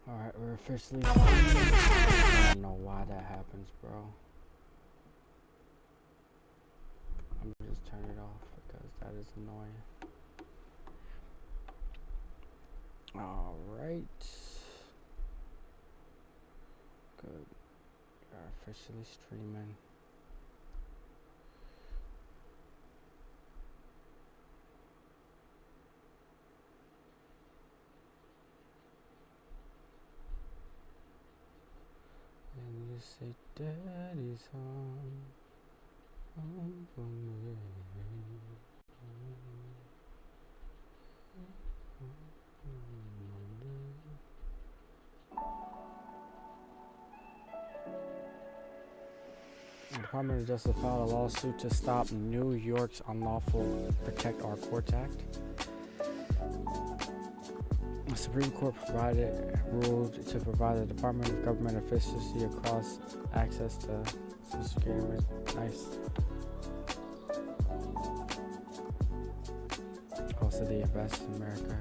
Alright, we're officially I don't know why that happens, bro. I'm gonna just turn it off because that is annoying. Alright. Good. We are officially streaming. And you say, Daddy's home. Home for me. The Department of Justice filed a lawsuit to stop New York's unlawful Protect Our Courts Act. The Supreme Court ruled to provide the Department of Government efficiency across access to Social Security. Nice. Also, the Invest in America.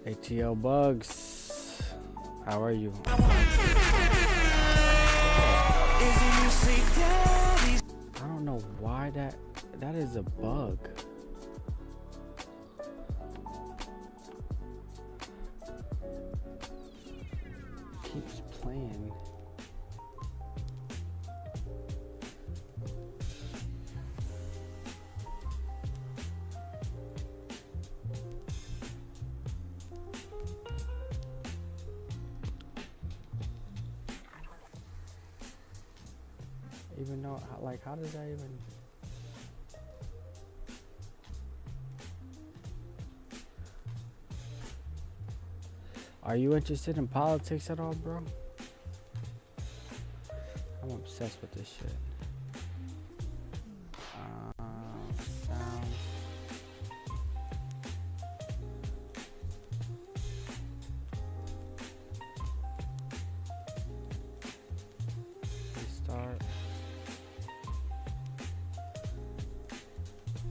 ATL Bugs, how are you? I don't know why that is a bug. It keeps playing. Even though, like, how does that even? Are you interested in politics at all, bro? I'm obsessed with this shit. Sound. Restart.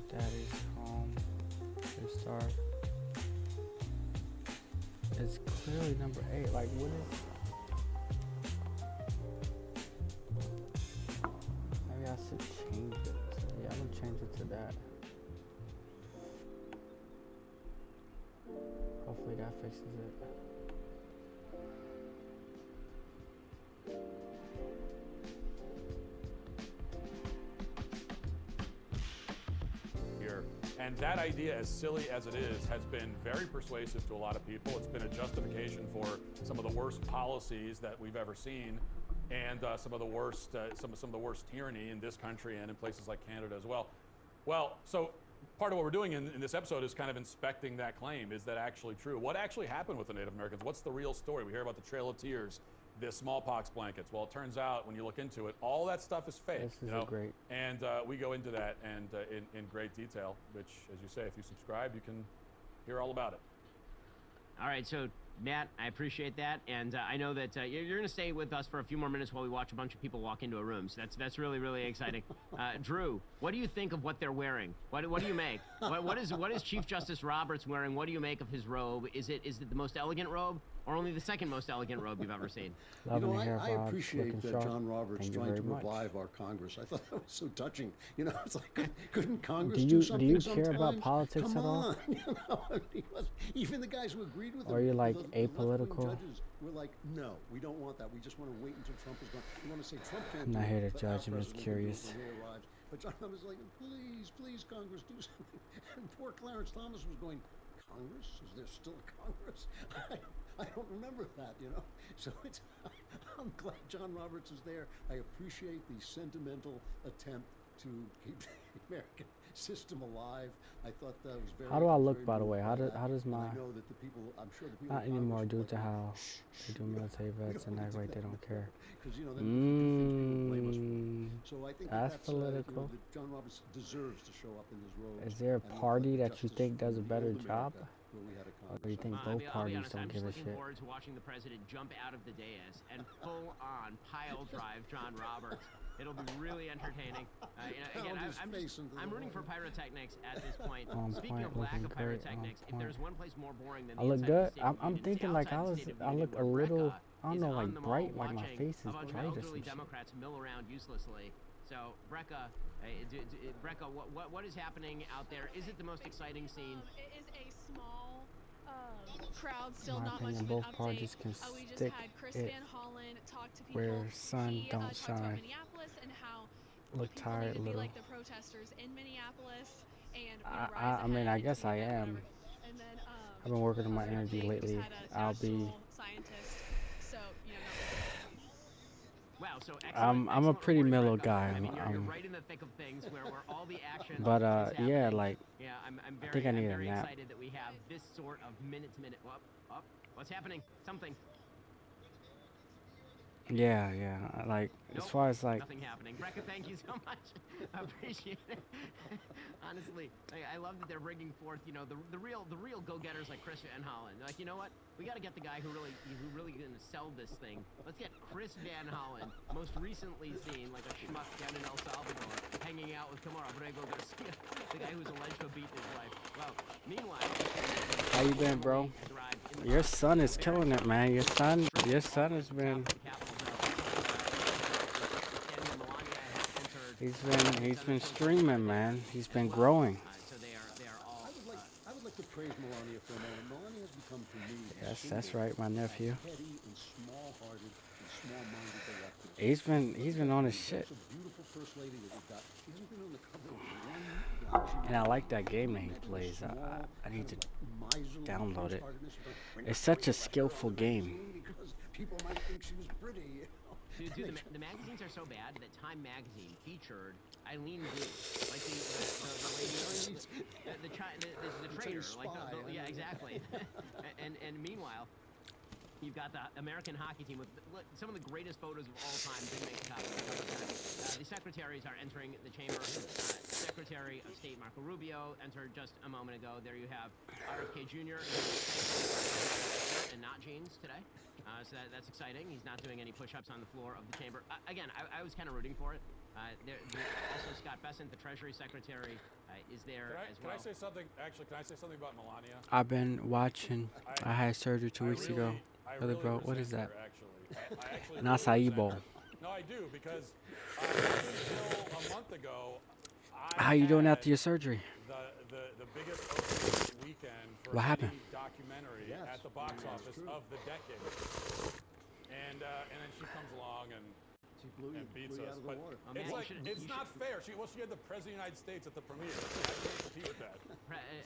Daddy's home. Restart. It's clearly number 8. Like, what is? Maybe I should change it. Yeah, I'm gonna change it to that. Hopefully that fixes it. And that idea, as silly as it is, has been very persuasive to a lot of people. It's been a justification for some of the worst policies that we've ever seen, and some of the worst tyranny in this country and in places like Canada as well. Well, so part of what we're doing in this episode is kind of inspecting that claim. Is that actually true? What actually happened with the Native Americans? What's the real story? We hear about the Trail of Tears, the smallpox blankets. Well, it turns out when you look into it, all that stuff is fake. This is great. And we go into that and in great detail, which, as you say, if you subscribe, you can hear all about it. All right, so Matt, I appreciate that, and I know that you're going to stay with us for a few more minutes while we watch a bunch of people walk into a room. So that's really, really exciting. Drew, what do you think of what they're wearing? What do you make? What is Chief Justice Roberts wearing? What do you make of his robe? Is it the most elegant robe, or only the second most elegant robe you've ever seen? You know, I appreciate that John Roberts trying to revive our Congress. I thought that was so touching. You know, it's like, couldn't Congress do something? Do you care about politics at all? You know, even the guys who agreed with him. Or are you like the apolitical? Judges were like, no, we don't want that. We just want to wait until Trump is gone. We want to say Trump can't I'm do not here it, to but our judge. I'm just president will do it curious. when he arrives. But John Roberts was like, please, Congress, do something. And poor Clarence Thomas was going, Congress? Is there still a Congress? I don't remember that, you know. So I'm glad John Roberts is there. I appreciate the sentimental attempt to keep the American system alive. I thought that was very. How do I look, by the way? How does my? I know that the people. I'm sure the people. Not anymore, due to how they do military vets and act like they don't care. Because you know, then people blame us for. So I think that's You political. know, that John Roberts deserves to show up in his robe. Is there a party that you think does a better job? Or do you think I'll both be parties honest, don't I'm give just a looking shit? forward to watching the president jump out of the dais and full-on pile drive John Roberts. It'll be really entertaining. Again, Pound his face into I'm the rooting for wall. pyrotechnics at this point. On Speaking point, of lack looking of great, pyrotechnics, on if there's point. one place more boring than I the look inside good. of the State of I'm Union, thinking it's like outside the State of I Union, look a where little, Brecca I don't is know, on like the bright, mall like my watching face a is bunch of bright or some elderly shit. Democrats mill around uselessly. So, Brecca, Brecca, what is happening out there? Is it the most exciting scene? It is a small crowd, still In my not much opinion, of an both update. parties can We just stick had Chris it Van Hollen talk to people. where sun He don't talked about shine. Minneapolis and how Look people tired need a to be little. like the protesters in Minneapolis and rise I mean, ahead I and guess speak I out, am. whatever. And then I've been working on my other energy thing, we just lately. had a I'll be. national scientist. So, Wow, so excellent. I'm a Excellent pretty reporting, mellow Brecca. guy. I mean, you're right in the thick of things where all the action But is happening. yeah, like Yeah, I'm I very, think I I'm need a very nap. excited that we have this sort of minute-to-minute. What's happening? Something. Yeah, like as Nope, far as like nothing happening. Brecca, thank you so much. I appreciate it. Honestly, I love that they're bringing forth, the real go-getters like Chris Van Hollen. Like, you know what? We got to get the guy who really going to sell this thing. Let's get Chris Van Hollen, most recently seen like a schmuck down in El Salvador, hanging out with Camaro Abrego Garcia, the guy who's alleged to have beaten his wife. Well, meanwhile, how you been, bro? Your son is killing it, man. Your son has been. He's been streaming, man. He's been growing. So they are all. I would like to praise Melania for a moment. Melania has become for me. Yes, that's right, my nephew. Petty and small-hearted and small-minded director. He's been on his shit. That's a beautiful first lady that we've got. She hasn't been on the cover of one. And I like that game that he plays. I need to download it. It's such a skillful game. Because people might think she was pretty. Dude, the magazines are so bad that Time Magazine featured Eileen Gu, like the lady, the traitor, like yeah, exactly. and meanwhile, you've got the American hockey team with some of the greatest photos of all time. Didn't make the top of the cover. The secretaries are entering the chamber. Secretary of State Marco Rubio entered just a moment ago. There you have RFK Jr. and not jeans today. So that's exciting. He's not doing any push-ups on the floor of the chamber. Again, I was kind of rooting for it. Also, Scott Bessent, the Treasury Secretary, is there as well. Can I say something? Actually, can I say something about Melania? I've been watching. I had surgery 2 weeks ago. Brother, bro, what is that? I actually An acai bowl. No, I do, because until a month ago, How you doing after your surgery? the biggest opening weekend for What happened? any documentary at the box office of the decade. And then she comes along and beats us. But it's like, it's not fair. She had the President of the United States at the premiere. I can't compete with that.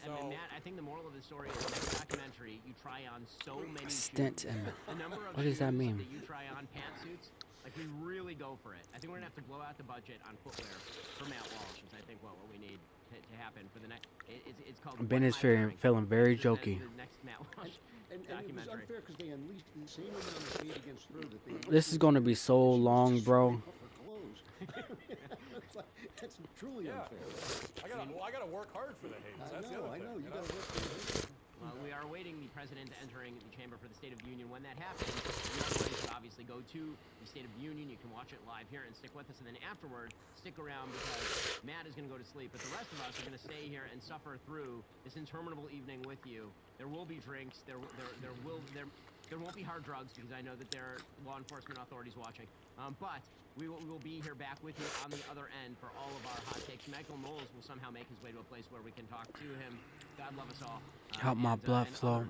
I mean, Matt, I think the moral of the story is in every documentary, you try on so many Stint shoes. and The number of what does that shoes mean? that you try on pantsuits, like we really go for it. I think we're gonna have to blow out the budget on footwear for Matt Walsh, is I think what we need to happen for the next. It's called. Ben is feeling very jokey. The next Matt Walsh And it was documentary. unfair because they unleashed the same amount of hate against her that they. This is gonna be so long, bro. That's truly unfair. I gotta work hard for the hate. That's the other thing. I know. You gotta work for the hate. Well, we are awaiting the president entering the chamber for the State of the Union. When that happens, you are going to obviously go to the State of the Union. You can watch it live here and stick with us. And then afterward, stick around because Matt is going to go to sleep. But the rest of us are going to stay here and suffer through this interminable evening with you. There will be drinks. There won't be hard drugs because I know that there are law enforcement authorities watching. But we will be here back with you on the other end for all of our hot takes. Michael Knowles will somehow make his way to a place where we can talk to him. God love us all. Help my blood flow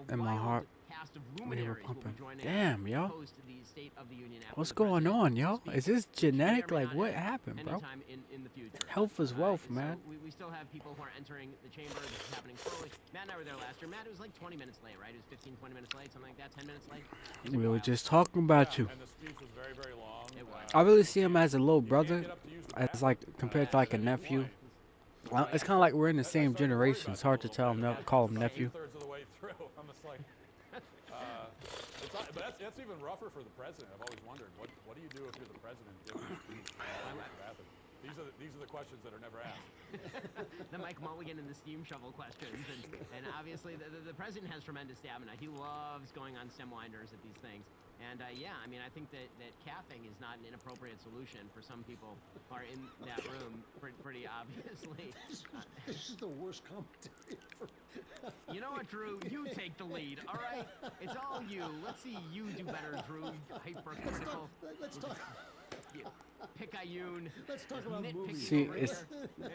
and my heart. Cast of We were luminaries will be pumping. joining Damn, yo. host the State of the Union after What's the going president on, yo? speaks, Is this which may or genetic? may Like, not what happen happened, bro? anytime in the future. Health is wealth, man. So we still have people who are entering the chamber. This is happening slowly. Matt and I were there last year. Matt, it was like 20 minutes late, right? It was 15, 20 minutes late, something like that, 10 minutes late. We were just talking about you. And the speech was very, very long. It was. I really see him as a little You can't brother, get up to use the as bathroom. like compared to like a nephew. Well, it's kind of like we're in the same generation. It's hard to call him nephew. 2/3 of the way through. I'm just like, but that's even rougher for the president. I've always wondered, what do you do if you're the president? these are the questions that are never asked. The Mike Mulligan and the steam shovel questions, and obviously the president has tremendous stamina. He loves going on stem winders at these things. And yeah, I mean, I think that calving is not an inappropriate solution for some people who are in that room, pretty obviously. This is the worst commentary ever. You know what, Drew? You take the lead, all right? It's all you. Let's see you do better, Drew. Hypercritical. Let's talk. Picayune. Let's talk about movies. See, over it's here.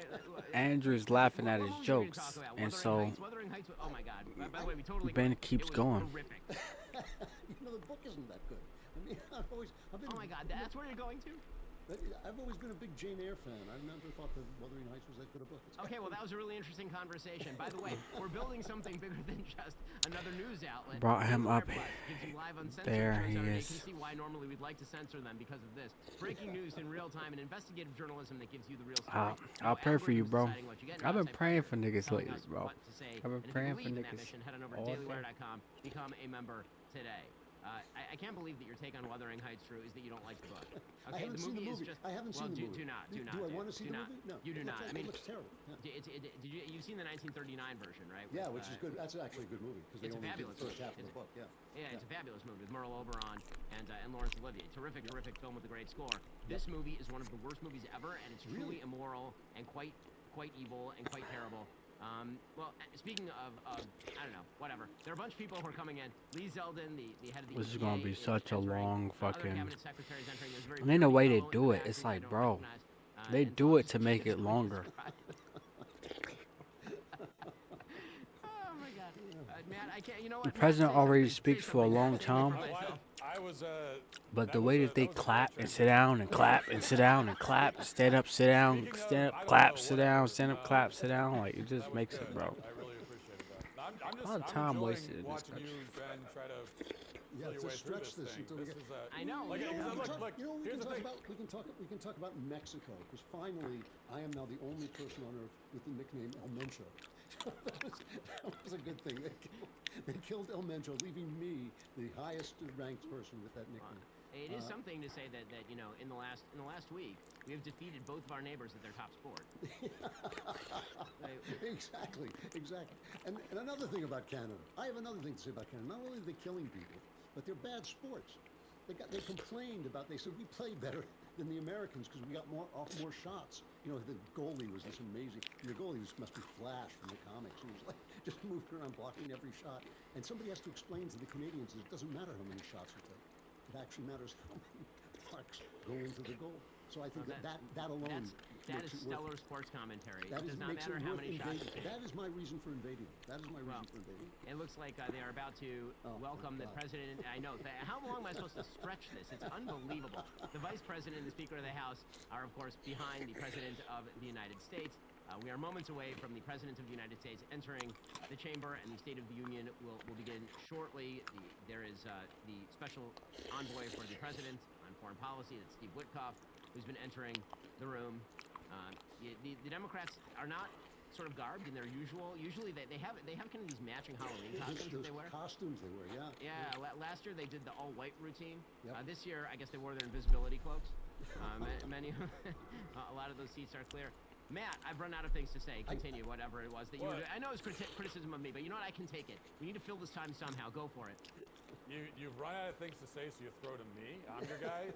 Andrew's laughing at his What movie are we gonna jokes, talk about? and Wuthering so Heights, Wuthering Heights. Oh my God! By the way, we totally. Ben agree. keeps It was going. Horrific. You know, the book isn't that good. I mean, I've been. Oh my God! That's where you're going to? I've always been a big Jane Eyre fan. I've never thought that Wuthering Heights was that good a book. Okay, well, that was a really interesting conversation. By the way, we're building something bigger than just another news outlet. Brought him up. Gives you live uncensored There shows he every day. is. You can see why normally we'd like to censor them because of this. Breaking news in real time and investigative journalism that gives you the real story. I'll pray for you, bro. Algorithms deciding what you get. I've been Now it's praying like for niggas telling lately, us bro. what to say. I've been And if you praying for believe in that niggas mission, head on over to all the time. dailywire.com. Become a member today. I can't believe that your take on Wuthering Heights, Drew, is that you don't like the book. I Okay, haven't the seen movie the is movie. just. I haven't well, seen the movie. Do not. Do I want to see do the not. movie? No. You do not. I mean, it looks terrible. Yeah. You've seen the 1939 version, right? Yeah, With, which is good. That's actually a good movie because they it's a only did fabulous the first movie. half of the book. Yeah. Yeah, it's a fabulous movie with Merle Oberon and Laurence Olivier. Terrific film with a great score. This movie is one of the worst movies ever, and it's truly immoral and quite evil and quite terrible. Well, speaking of, I don't know, whatever. There are a bunch of people who are coming in. Lee Zeldin, the head of the This is EPA, gonna be such a entering. long Other fucking. cabinet secretaries entering. There's a very And then the way they fellow in do the it, back it's who I like, don't bro, recognize. they And do so it to make it really longer. surprised. Oh my God, Matt, I can't. You know what? The Matt, president say already something. speaks Say for a something. long Say something time. for myself. I was But the that way was that they was a clap great and show. sit down and clap and sit down and clap, stand up, sit down, Speaking of, stand I up, don't clap, know, sit down, whatever, stand up, clap, sit down, like it just That was makes good. it, bro. I really appreciated that. I'm just A lot of I'm time enjoying wasted in this watching country. you, Ben, try to Yeah, feel your to way through stretch this thing. until we This get. is I know. Like, You know, look, You know what we here's can the talk thing. about? We can talk about Mexico because finally I am now the only person on earth with the nickname El Mencho. that was a good thing. They killed El Mencho, leaving me the highest ranked person with that nickname. It is something to say that you know in the last week we have defeated both of our neighbors at their top sport. Exactly. And another thing about Canada, I have another thing to say about Canada. Not only are they killing people, but they're bad sports. They complained about. They said we play better than the Americans because we got more shots. You know, the goalie was this amazing. The goalie must be Flash from the comics. He was like just moving around blocking every shot. And somebody has to explain to the Canadians that it doesn't matter how many shots you take. It actually matters how many pucks go into the goal. So I think that alone That makes is it worth stellar sports commentary. That It does not makes matter it how worth many shots you invading. take. That is my reason for invading. That is my reason for invading. It looks like they are about to welcome the president. I know. How long am I supposed to stretch this? It's unbelievable. The vice president and the speaker of the House are, of course, behind the president of the United States. We are moments away from the president of the United States entering the chamber, and the State of the Union will begin shortly. There is the special envoy for the president on foreign policy, that's Steve Witkoff, who's been entering the room. The Democrats are not sort of garbed in their usual. Usually they have kind of these matching Halloween costumes that they wear. Costumes they wear, yeah. Yeah, last year they did the all-white routine. Yep. This year, I guess they wore their invisibility cloaks. A lot of those seats are clear. Matt, I've run out of things to say. Continue, whatever it was that you were doing. I know it's criticism of me, but you know what? I can take it. We need to fill this time somehow. Go for it. You've run out of things to say, so you throw to me. I'm your guy.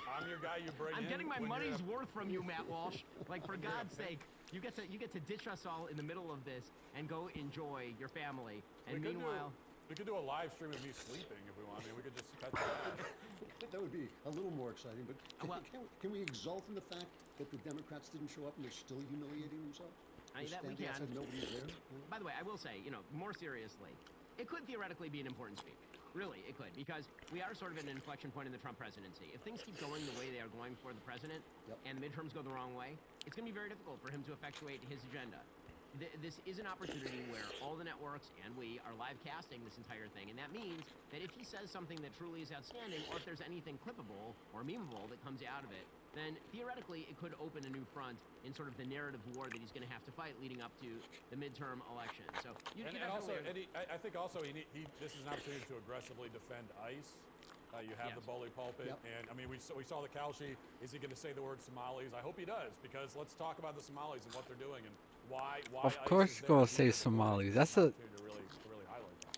I'm your guy you bring in. I'm getting my when money's you're- worth from you, Matt Walsh. Like, for God's sake, you get to ditch us all in the middle of this and go enjoy your family. And meanwhile, we could do a live stream of me sleeping if we want. I mean, we could just cut that. That would be a little more exciting, but Well- can we exult in the fact that the Democrats didn't show up and they're still humiliating themselves? That we Standing can. outside, nobody's there. By the way, I will say, more seriously, it could theoretically be an important speech. Really, it could, because we are sort of at an inflection point in the Trump presidency. If things keep going the way they are going for the president, and the midterms go the wrong way, it's going to be very difficult for him to effectuate his agenda. This is an opportunity where all the networks and we are live casting this entire thing, and that means that if he says something that truly is outstanding, or if there's anything clippable or memeable that comes out of it, then theoretically it could open a new front in sort of the narrative war that he's going to have to fight leading up to the midterm election. So I think also this is an opportunity to aggressively defend ICE. You have Yes. the bully pulpit, Yep. and I mean, we saw the Kalshi. Is he going to say the word Somalis? I hope he does, because let's talk about the Somalis and what they're doing and why. Of ISIS course is he's there. gonna I say think it's an Somalis. opportunity That's a to really highlight that.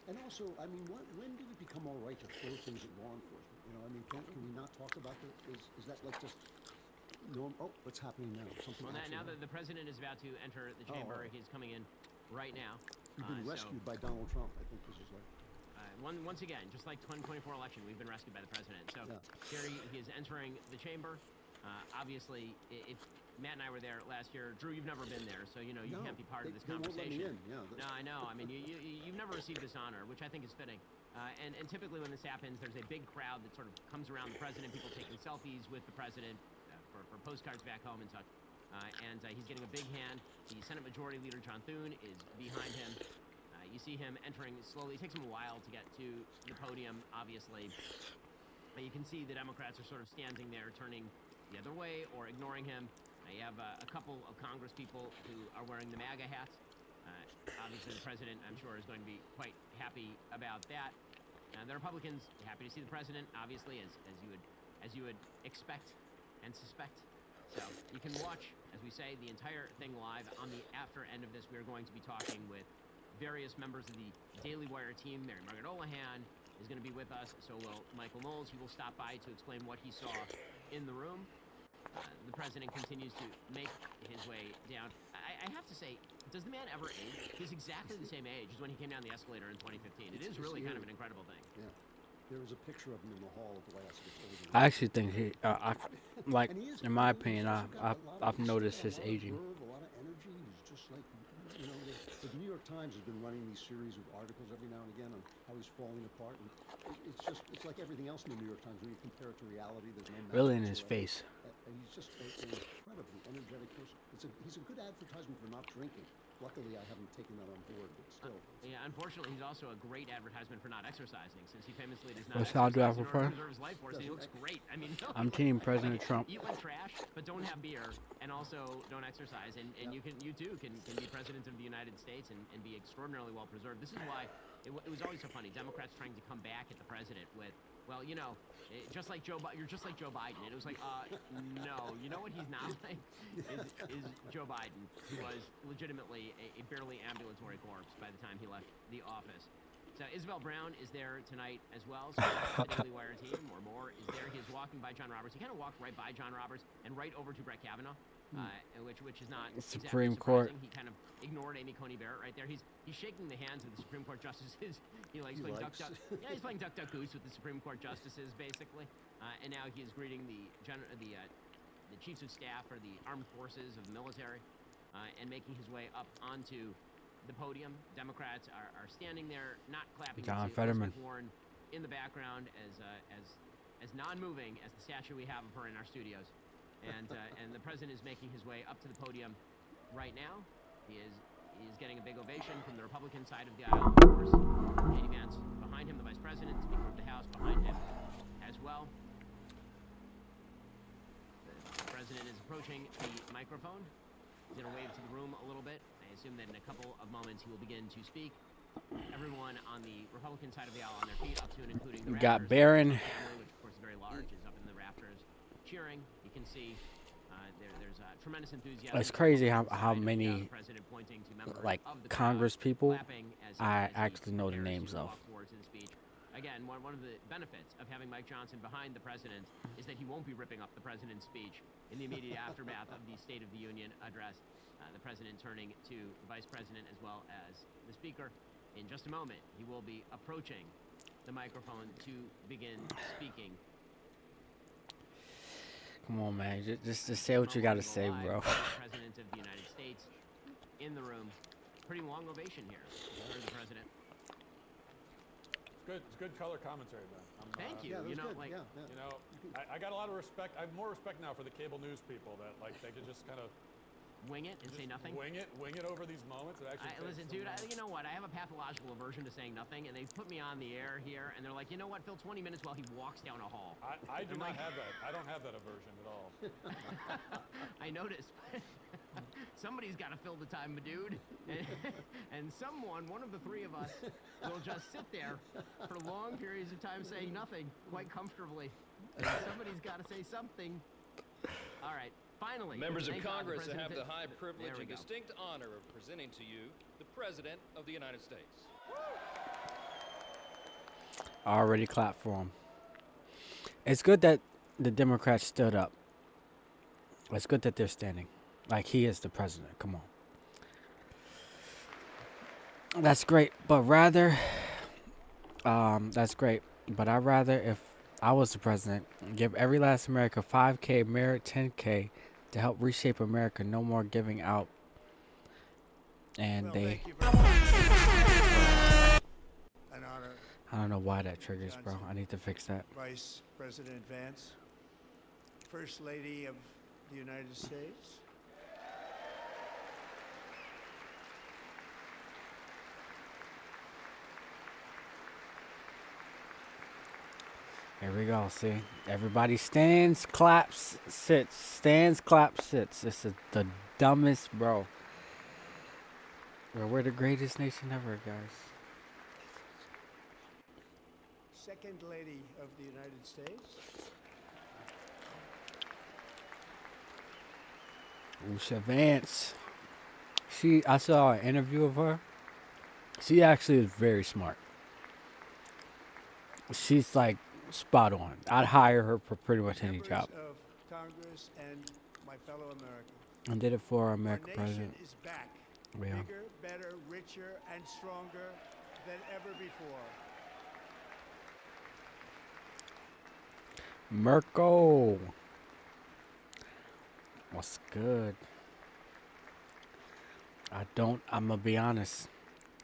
And also, I mean, when do we become all right to throw things at law enforcement? You know, I mean, can we not talk about is that like just norm? Oh, what's happening now? Something. Well, now actually the president is about to enter the chamber. all right. He's coming in right now. We've been So, rescued by Donald Trump. I think this is like. once again, just like 2024 election, we've been rescued by the president. So Yeah. here he is entering the chamber. Obviously, Matt and I were there last year. Drew, you've never been there, so you know you No, can't be part of this they won't let me conversation. in, yeah. No, I know. I mean, you've never received this honor, which I think is fitting. And typically when this happens, there's a big crowd that sort of comes around the president, people taking selfies with the president for postcards back home and such. And he's getting a big hand. The Senate Majority Leader John Thune is behind him. You see him entering slowly. It takes him a while to get to the podium, obviously. You can see the Democrats are sort of standing there, turning the other way or ignoring him. You have a couple of Congress people who are wearing the MAGA hats. Obviously, the president, I'm sure, is going to be quite happy about that. The Republicans happy to see the president, obviously, as you would expect and suspect. So you can watch, as we say, the entire thing live. On the after end of this, we are going to be talking with various members of the Daily Wire team. Mary Margaret Olahan is going to be with us. So will Michael Knowles. He will stop by to explain what he saw in the room. The president continues to make his way down. I have to say, does the man ever age? He's exactly the same age as when he came down the escalator in 2015. It is really kind of an incredible thing. Yeah. There was a picture of him in the hall at the last. I actually think he, like, And he is, in my he's opinion, also got a lot of- I've he's noticed got his a lot of aging. verve, a lot of energy. He's just like, you know, the New York Times has been running these series of articles every now and again on how he's falling apart. And it's like everything else in the New York Times. When you compare it to reality, there's no Really in match his whatsoever. face. And he's just an incredibly energetic person. He's a good advertisement for not drinking. Luckily, I haven't taken that on board, but still. Yeah, unfortunately, he's also a great advertisement for not exercising, since he famously does not What's how do I exercise in order prefer? to preserve his life force. And he looks great. I mean, I'm Team President Trump. Eat like trash, but don't have beer, and also don't exercise. And you too can be president of the United States and be extraordinarily well preserved. This is why it was always so funny. Democrats trying to come back at the president with, well, you know, just like you're just like Joe Biden. And it was like, no, you know what he's not like is Joe Biden, who was legitimately a barely ambulatory corpse by the time he left the office. So Isabel Brown is there tonight as well. So the Daily Wire team or more is there. He is walking by John Roberts. He kind of walked right by John Roberts and right over to Brett Kavanaugh, which is not Supreme exactly Court. surprising. He kind of ignored Amy Coney Barrett right there. He's shaking the hands of the Supreme Court justices. He's playing duck. Yeah, he's playing duck goose with the Supreme Court justices basically. And now he is greeting the chiefs of staff for the armed forces of the military, and making his way up onto the podium. Democrats are standing there, not clapping. John to Fetterman. Elizabeth Warren in the background as non-moving as the statue we have of her in our studios, and the president is making his way up to the podium right now. He is getting a big ovation from the Republican side of the aisle. Of course, J.D. Vance behind him, the vice president, Speaker of the House behind him as well. The president is approaching the microphone. He's going to wave to the room a little bit. I assume that in a couple of moments he will begin to speak. Everyone on the Republican side of the aisle on their feet, up to and including the You got rafters, Barron. which of course is very large, is up in the rafters cheering. You can see there's tremendous enthusiasm. It's crazy on the how side of the many, president pointing to members like, of the Congress crowd, people clapping as I he actually know the prepares names to of. walk forward to the speech. Again, one of the benefits of having Mike Johnson behind the president is that he won't be ripping up the president's speech in the immediate aftermath of the State of the Union address. The president turning to the vice president as well as the speaker. In just a moment, he will be approaching the microphone to begin speaking. Come on, man. Just say what you gotta say, bro. President of the United States in the room. Pretty long ovation here for the president. It's good color commentary, man. Thank you. Yeah, that was You know, good. like, yeah. You know, I got a lot of respect. I have more respect now for the cable news people that like they can just kind of wing it and say nothing. wing it over these moments. It actually Listen, dude, you know what? I have a pathological aversion to saying nothing, and they put me on the air here, and they're like, you know what? Fill 20 minutes while he walks down a hall. I do not have that. I don't have that aversion at all. I noticed. Somebody's got to fill the time, dude. And someone, one of the three of us, will just sit there for long periods of time saying nothing quite comfortably. And somebody's got to say something. All right, finally. Members of thank God, Congress, I have the high There privilege we and go. distinct honor of presenting to you the President of the United States. I already clapped for him. It's good that the Democrats stood up. It's good that they're standing. Like, he is the president. Come on. That's great. But rather, that's great. But I'd rather, if I was the president, give every last American $5K, merit $10K to help reshape America. No more giving out. And Well, they, thank you very much. An honor, I don't know why that triggers, bro. I need to fix that. Vice President Vance, First Lady of the United States. Here we go. See, everybody stands, claps, sits. Stands, claps, sits. This is the dumbest, bro. Well, we're the greatest nation ever, guys. Second Lady of the United States. Usha Vance. I saw an interview of her. She actually is very smart. She's like spot on. I'd hire her for pretty much any Members job. of Congress and my fellow Americans. I did it for our Our American nation president. is back. Yeah. Bigger, better, richer, and stronger than ever before. Merkel. What's good? I'm gonna be honest.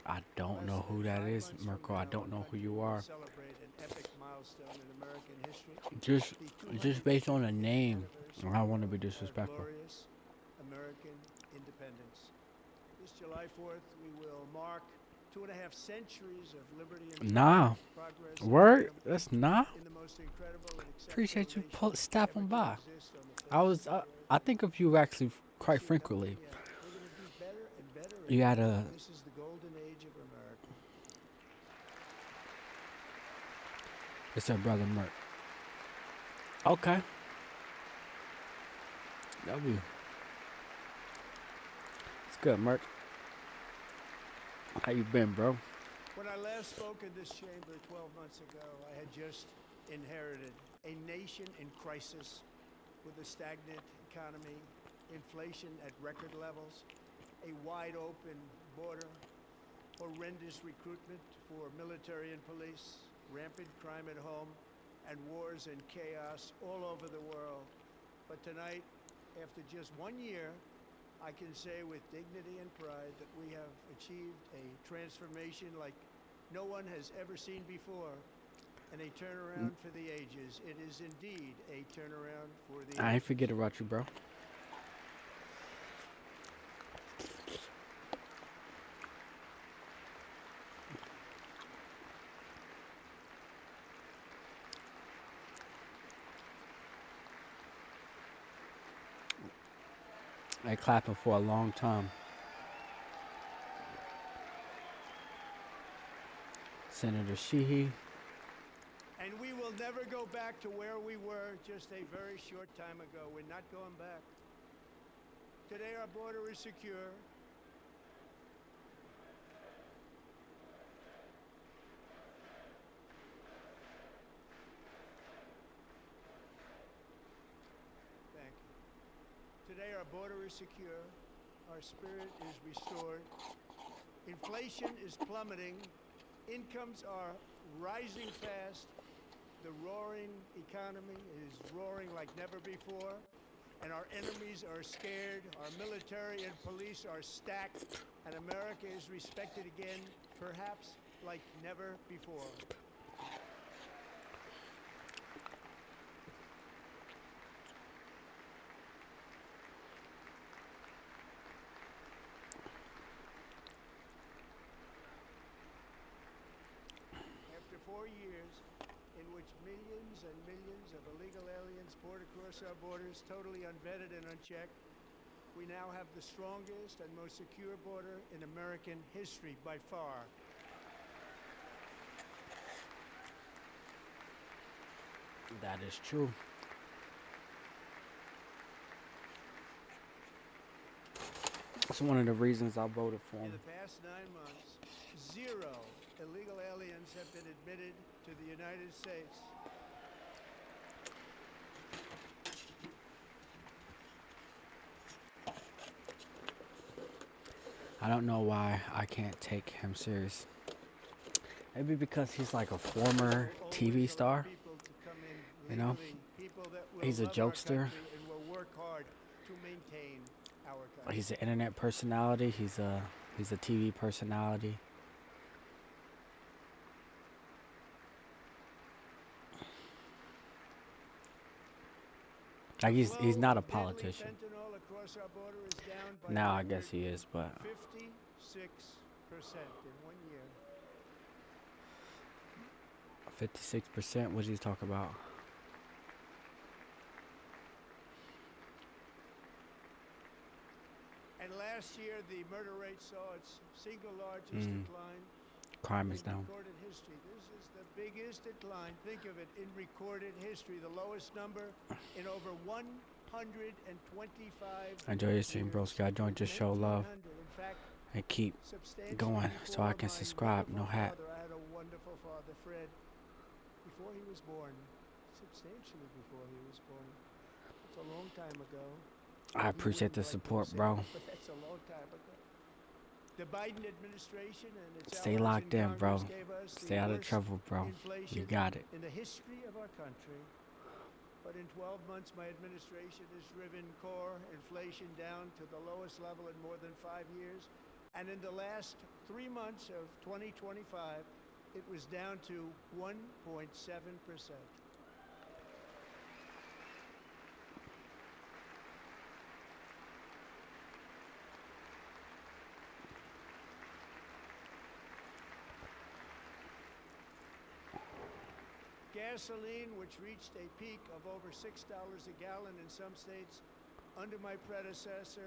I don't know who that is, Merkel. I don't know who you are. Celebrate an epic milestone in American history. Just based on a name, I want to be disrespectful. Glorious American independence. This July 4th, we will mark 2.5 centuries of liberty and Nah. progress. Word? That's nah. In the most incredible and exceptional Appreciate you nation stopping ever to by. exist on the face of the earth. I think of you actually quite frequently. Yeah, we're gonna do better and better. You had a. This is the golden age of America. It's our brother Merk. Okay. W. It's good, Merk. How you been, bro? When I last spoke in this chamber 12 months ago, I had just inherited a nation in crisis with a stagnant economy, inflation at record levels, a wide open border, horrendous recruitment for military and police, rampant crime at home, and wars and chaos all over the world. But tonight, after just 1 year, I can say with dignity and pride that we have achieved a transformation like no one has ever seen before, and a turnaround for the ages. It is indeed a turnaround for the I ain't ages. forget about you, bro. I clapping for a long time. Senator Sheehy. And we will never go back to where we were just a very short time ago. We're not going back. Today our border is secure. Thank you. Today our border is secure. Our spirit is restored. Inflation is plummeting. Incomes are rising fast. The roaring economy is roaring like never before. And our enemies are scared. Our military and police are stacked. And America is respected again, perhaps like never before. After 4 years in which millions and millions of illegal aliens poured across our borders, totally unvetted and unchecked, We now have the strongest and most secure border in American history by far. That is true. That's one of the reasons I voted for In him. the past 9 months, 0 illegal aliens have been admitted to the United States. I don't know why I can't take him serious. Maybe because he's like a former TV star. You know, he's a jokester. And will work hard to maintain our country. He's an internet personality. He's a TV personality. Like he's not a politician. Now I guess he is, but 56% in 1 year. 56%. What did he talk about? And last year, the murder rate saw its single largest decline Crime in is down. recorded history. This is the biggest decline, think of it, in recorded history, the lowest number in over 125 Enjoy your stream, bro. Scott. Don't just show love In fact, and keep substantially going so I before can my subscribe. No wonderful hat. father, I had a wonderful father, Fred, before he was born. Substantially before he was born. It's a long time ago. I appreciate the support, bro. But that's a long time ago. The Biden administration and its Stay allies locked in, bro. Congress gave us the Stay out of worst trouble, bro. You inflation got it. in the history of our country. But in 12 months, my administration has driven core inflation down to the lowest level in more than 5 years. And in the last 3 months of 2025, it was down to 1.7%. Gasoline, which reached a peak of over $6 a gallon in some states under my predecessor,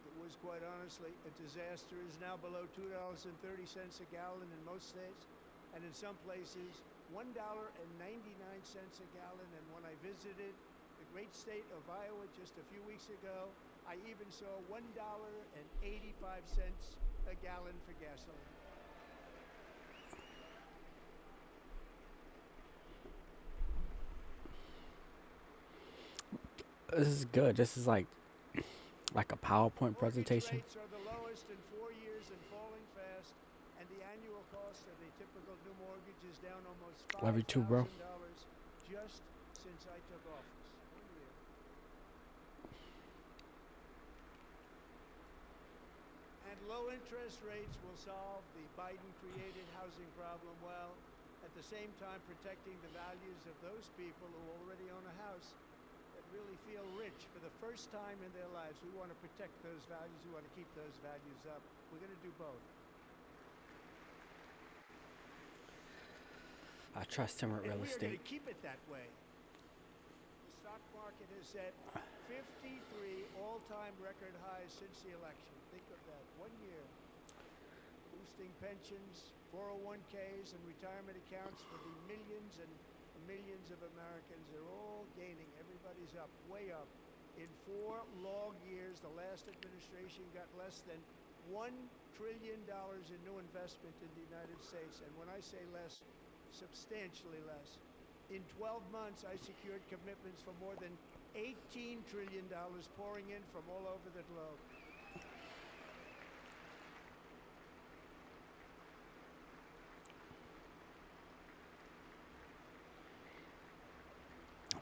it was quite honestly a disaster, is now below $2.30 a gallon in most states, and in some places $1.99 a gallon. And when I visited the great state of Iowa just a few weeks ago, I even saw $1.85 a gallon for gasoline. This is good. This is like a PowerPoint presentation. Mortgage rates are the lowest in 4 years and falling fast, and the annual cost of a typical new mortgage is down almost Love you too, bro. $5,000 just since I took office. 1 year. And low interest rates will solve the Biden-created housing problem well, at the same time protecting the values of those people who already own a house that really feel rich for the first time in their lives. We want to protect those values. We want to keep those values up. We're going to do both. I trust him with real And we are going estate. to keep it that way. The stock market has set 53 all-time record highs since the election. Think of that. 1 year. Boosting pensions, 401ks, and retirement accounts for the millions and millions of Americans. They're all gaining. Everybody's up, way up. In 4 long years, the last administration got less than $1 trillion in new investment in the United States. And when I say less, substantially less. In 12 months, I secured commitments for more than $18 trillion pouring in from all over the globe.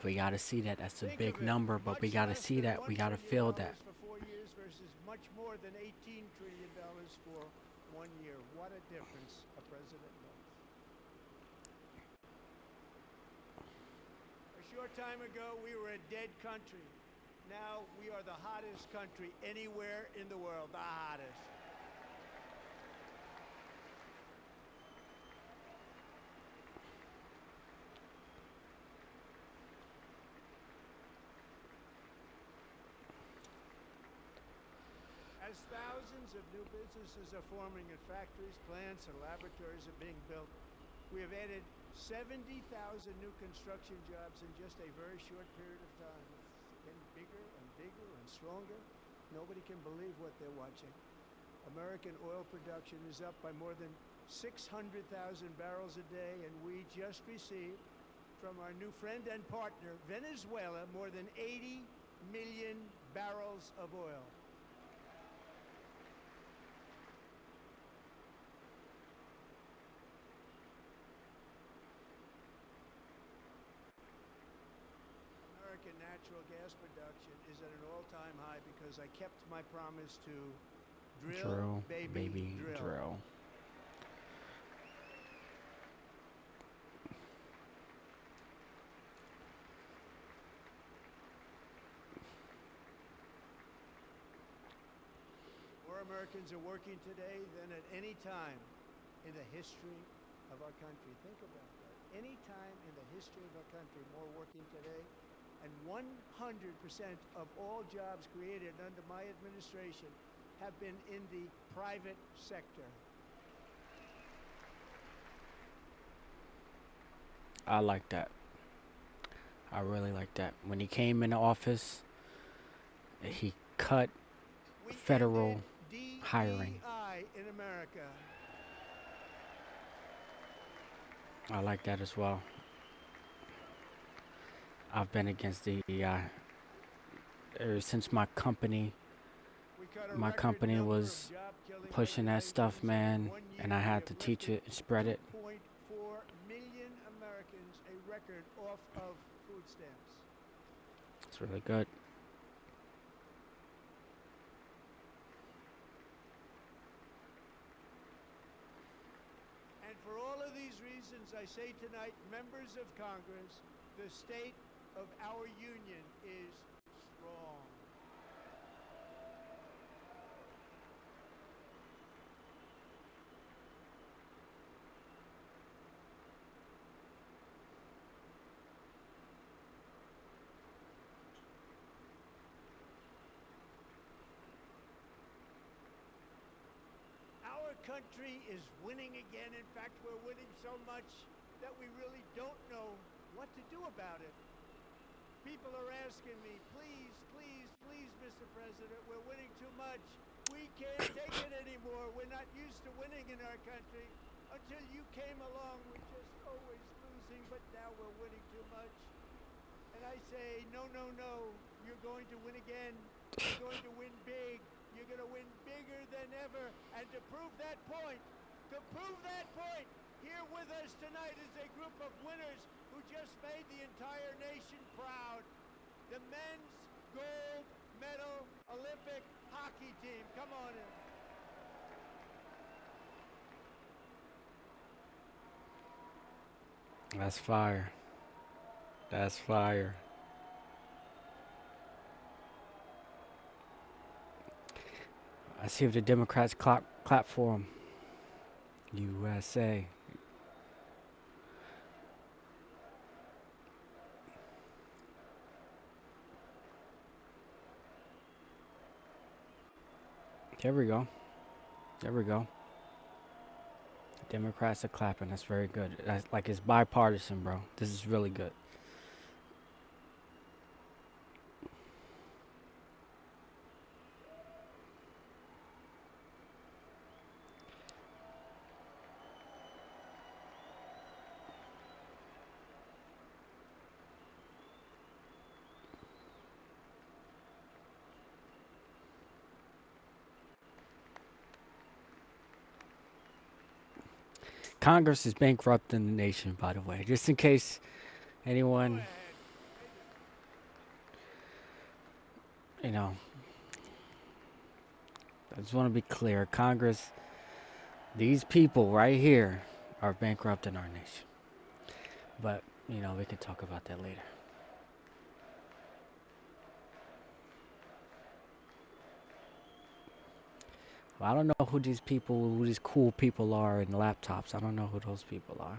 We gotta see that. That's a Think big of it, number, but we much gotta less see than that. We $1 gotta trillion feel that. for 4 years versus much more than $18 trillion for 1 year. What a difference a president makes. A short time ago, we were a dead country. Now we are the hottest country anywhere in the world. The hottest. As thousands of new businesses are forming in factories, plants, and laboratories are being built, we have added 70,000 new construction jobs in just a very short period of time. It's getting bigger and bigger and stronger. Nobody can believe what they're watching. American oil production is up by more than 600,000 barrels a day, and we just received from our new friend and partner, Venezuela, more than 80 million barrels of oil. American natural gas production is at an all-time high because I kept my promise to drill, baby, drill. More Americans are working today than at any time in the history of our country. Think about that. Any time in the history of our country, more working today. And 100% of all jobs created under my administration have been in the private sector. I like that. I really like that. When he came into office, he cut We federal ended hiring. DEI in America. I like that as well. I've been against DEI ever since my company We cut a my record company number of was job-killing pushing that stuff, regulations. In man, 1 year, and I we had have to teach lifted it and spread it. 2.4 million Americans a record off of food stamps. It's really good. And for all of these reasons, I say tonight, members of Congress, the state of our union is strong. Our country is winning again. In fact, we're winning so much that we really don't know what to do about it. People are asking me, please, please, please, Mr. President, we're winning too much. We can't take it anymore. We're not used to winning in our country. Until you came along, we're just always losing, but now we're winning too much. And I say, no, no, no. You're going to win again. You're going to win big. You're going to win bigger than ever. And to prove that point, here with us tonight is a group of winners who just made the entire nation proud. The men's gold medal Olympic hockey team. Come on in. That's fire. That's fire. I see if the Democrats clap for him. USA. There we go. There we go. Democrats are clapping. That's very good. That's like it's bipartisan, bro. This is really good. Congress is bankrupting the nation, by the way. Just in case anyone, Go ahead. you know, I just want to be clear. Congress, these people right here are bankrupting our nation. But, you know, we can talk about that later. Well, I don't know who these people, who these cool people are in laptops. I don't know who those people are.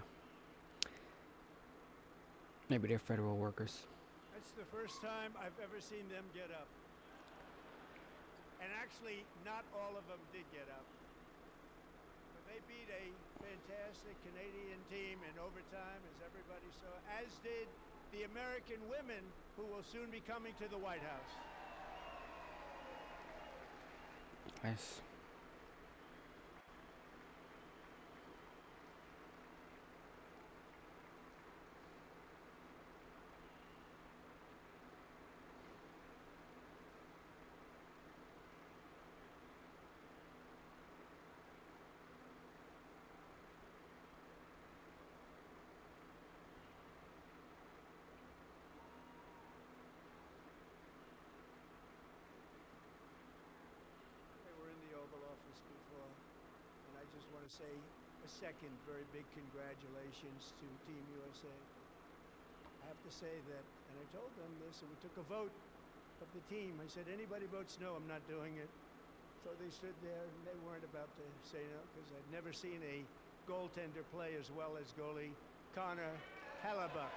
Maybe they're federal workers. That's the first time I've ever seen them get up. And actually, not all of them did get up. But they beat a fantastic Canadian team in overtime, as everybody saw, as did the American women who will soon be coming to the White House. Nice. They were in the Oval Office before, and I just want to say a second very big congratulations to Team USA. I have to say that, and I told them this, and we took a vote of the team. I said, anybody votes no, I'm not doing it. So they stood there, and they weren't about to say no, because I've never seen a goaltender play as well as goalie Connor Hellebuck.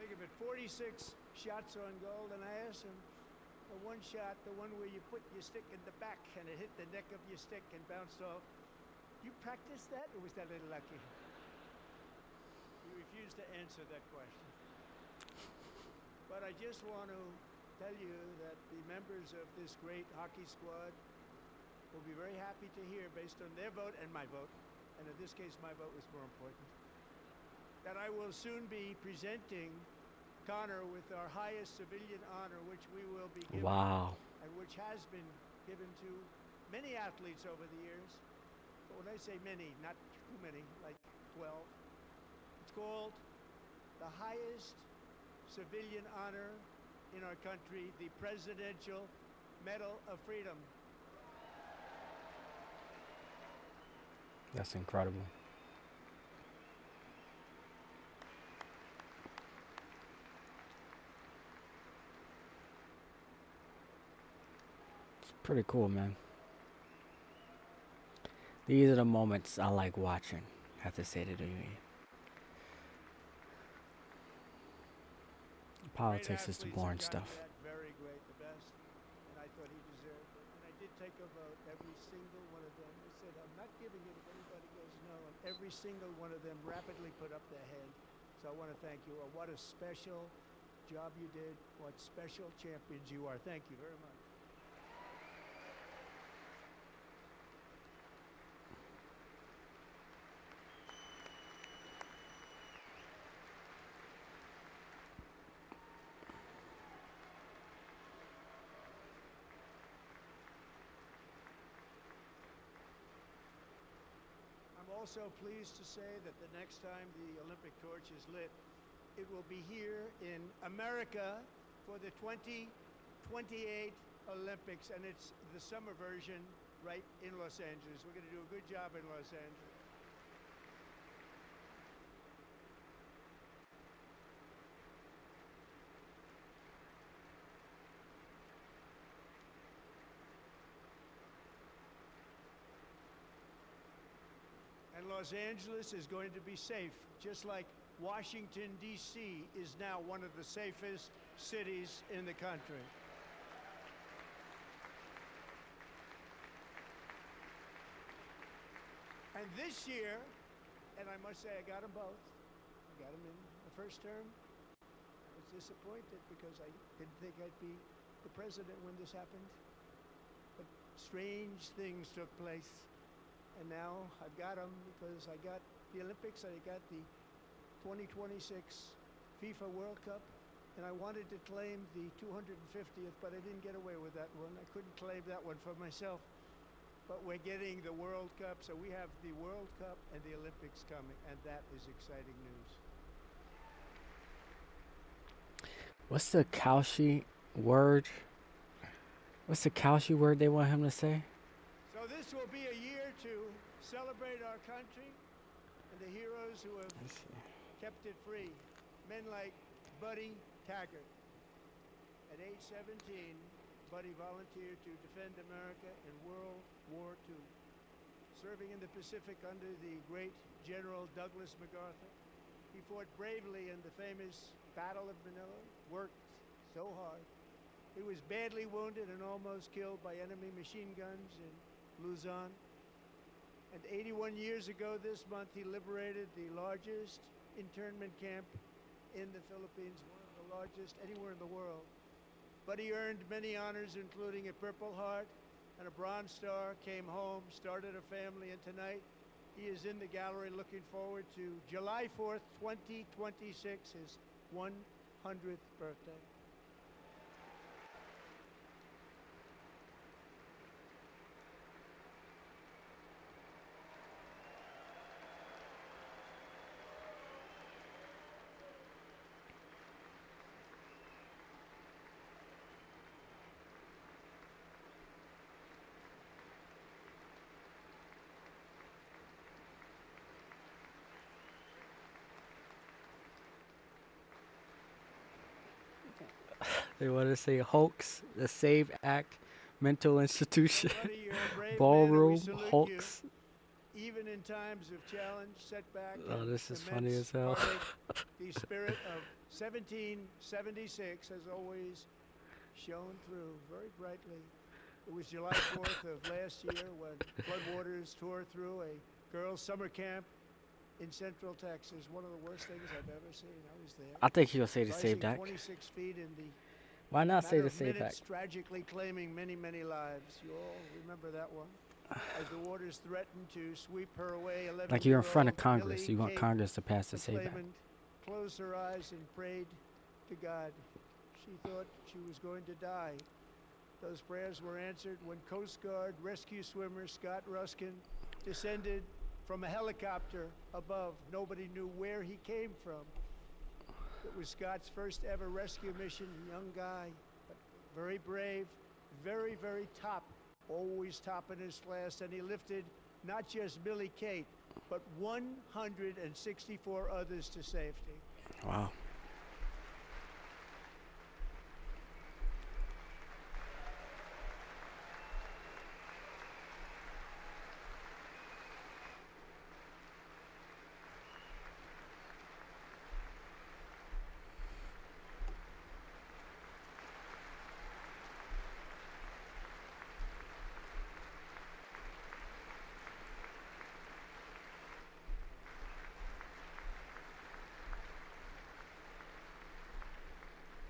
Think of it, 46 shots on goal, and I asked him, the one shot, the one where you put your stick in the back and it hit the neck of your stick and bounced off, you practiced that, or was that a little lucky? He refused to answer that question. But I just want to tell you that the members of this great hockey squad will be very happy to hear, based on their vote and my vote, and in this case my vote was more important, that I will soon be presenting Connor with our highest civilian honor, which we will be giving, Wow. and which has been given to many athletes over the years. But when I say many, not too many, like 12. It's called the highest civilian honor in our country, the Presidential Medal of Freedom. That's incredible. It's pretty cool, man. These are the moments I like watching. I have to say that to you. Politics is the boring stuff. Very great, the best, and I thought he deserved it. And I did take a vote, every single one of them. I said, I'm not giving it if anybody goes no, and every single one of them rapidly put up their hand. So I want to thank you. What a special job you did. What special champions you are. Thank you very much. I'm also pleased to say that the next time the Olympic torch is lit, it will be here in America for the 2028 Olympics, and it's the summer version right in Los Angeles. We're going to do a good job in Los Angeles. And Los Angeles is going to be safe, just like Washington, D.C. is now one of the safest cities in the country. And this year, and I must say I got them both. I got them in the first term. I was disappointed because I didn't think I'd be the president when this happened. But strange things took place. And now I've got them because I got the Olympics, I got the 2026 FIFA World Cup, and I wanted to claim the 250th, but I didn't get away with that one. I couldn't claim that one for myself. But we're getting the World Cup, so we have the World Cup and the Olympics coming, and that is exciting news. What's the Cauchy word? What's the Kalshi word they want him to say? So this will be a year to celebrate our country and the heroes who have Let's see. kept it free. Men like Buddy Taggart. At age 17, Buddy volunteered to defend America in World War II. Serving in the Pacific under the great General Douglas MacArthur, he fought bravely in the famous Battle of Manila, worked so hard. He was badly wounded and almost killed by enemy machine guns in Luzon. And 81 years ago this month, he liberated the largest internment camp in the Philippines, one of the largest anywhere in the world. But he earned many honors, including a Purple Heart and a Bronze Star, came home, started a family, and tonight he is in the gallery looking forward to July 4th, 2026, his 100th birthday. They want to say hoax, the Save Act, mental institution, Buddy, you're a brave man, and we ballroom, salute hoax. you. Even in times of challenge, setback, Oh, and this is funny immense as hell. heartache, the spirit of 1776 has always shone through very brightly. It was July 4th of last year when floodwaters tore through a girls' summer camp in Central Texas. One of the worst things I've ever seen. I was there. I think he'll say the Rising Save Act. 26 feet in the Why not say matter the of Save minutes, Act? tragically claiming many, many lives. You all remember that one? As the waters threatened to sweep her away, 11 Like you're in front of Congress. You want Congress to pass the the Save Act. claimant closed her eyes and prayed to God. She thought she was going to die. Those prayers were answered when Coast Guard rescue swimmer Scott Ruskin descended from a helicopter above. Nobody knew where he came from. It was Scott's first ever rescue mission. Young guy, but very brave, very, very top, always top in his class. And he lifted not just Millie Kate, but 164 others to safety. Wow.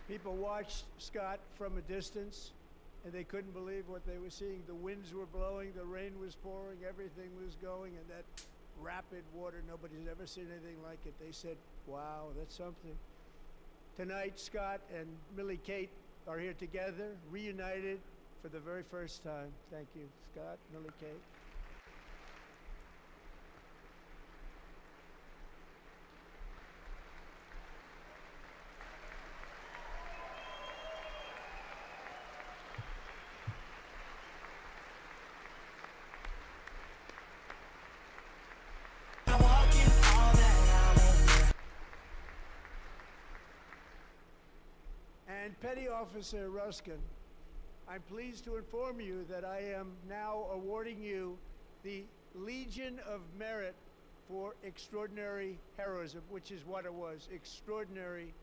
People watched Scott from a distance, and they couldn't believe what they were seeing. The winds were blowing, the rain was pouring, everything was going, and that rapid water, nobody's ever seen anything like it. They said, wow, that's something. Tonight, Scott and Millie Kate are here together, reunited for the very first time. Thank you, Scott, Millie Kate. And Petty Officer Ruskin, I'm pleased to inform you that I am now awarding you the Legion of Merit for extraordinary heroism, which is what it was, extraordinary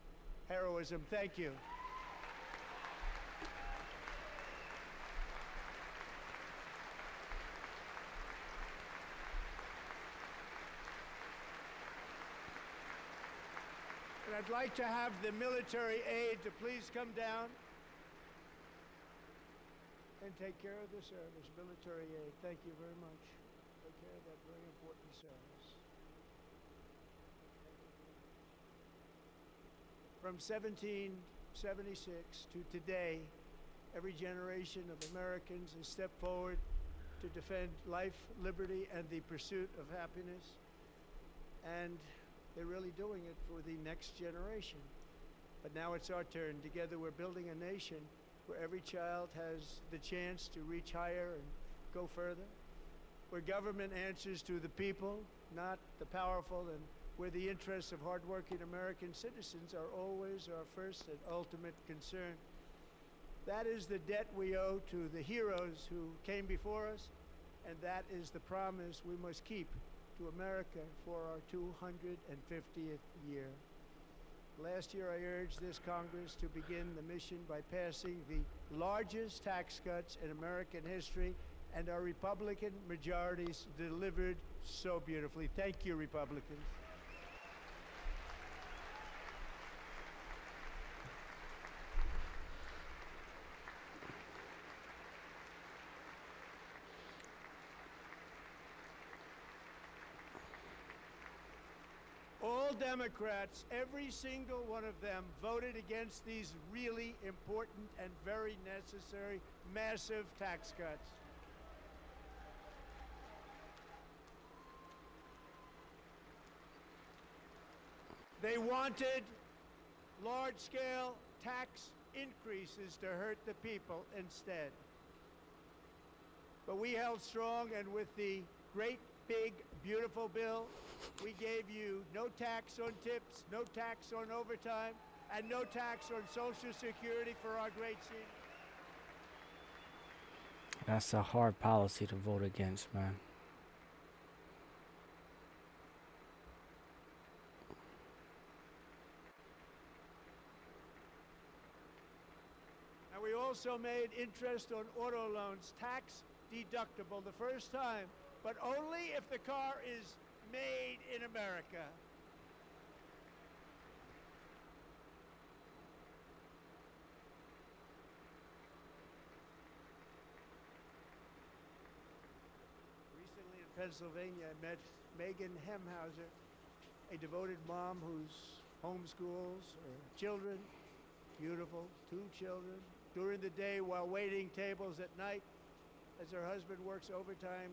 heroism. Thank you. And I'd like to have the military aide to please come down and take care of the service. Military aid, thank you very much. Take care of that very important service. From 1776 to today, every generation of Americans has stepped forward to defend life, liberty, and the pursuit of happiness. And they're really doing it for the next generation. But now it's our turn. Together we're building a nation where every child has the chance to reach higher and go further, where government answers to the people, not the powerful, and where the interests of hardworking American citizens are always our first and ultimate concern. That is the debt we owe to the heroes who came before us, and that is the promise we must keep to America for our 250th year. Last year, I urged this Congress to begin the mission by passing the largest tax cuts in American history, and our Republican majorities delivered so beautifully. Thank you, Republicans. All Democrats, every single one of them, voted against these really important and very necessary massive tax cuts. They wanted large-scale tax increases to hurt the people instead. But we held strong, and with the great, big, beautiful bill, we gave you no tax on tips, no tax on overtime, and no tax on Social Security for our great seniors. That's a hard policy to vote against, man. And we also made interest on auto loans tax deductible the first time, but only if the car is made in America. Recently in Pennsylvania, I met Megan Hampton, a devoted mom who's homeschools her children, beautiful, 2 children, during the day while waiting tables at night as her husband works overtime,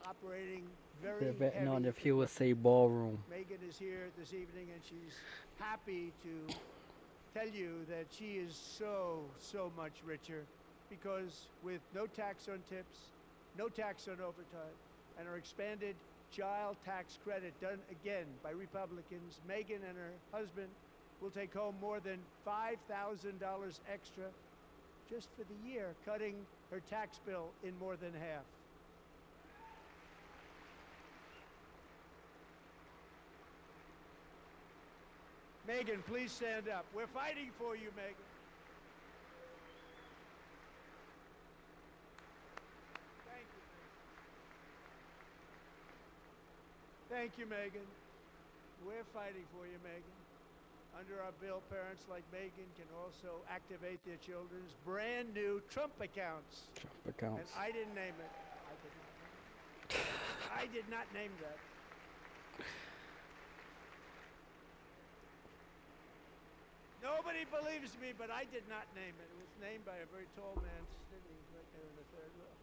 operating very They're betting on heavy if he would say ballroom. Megan is here this evening, and she's happy to tell you that she is so much richer because with no tax on tips, no tax on overtime, and our expanded child tax credit done again by Republicans, Megan and her husband will take home more than $5,000 extra just for the year, cutting her tax bill in more than half. Megan, please stand up. We're fighting for you, Megan. Thank you. Thank you, Megan. We're fighting for you, Megan. Under our bill, parents like Megan can also activate their children's brand new Trump accounts. Trump accounts. And I didn't name it. I did not name that. Nobody believes me, but I did not name it. It was named by a very tall man sitting right there in the third row.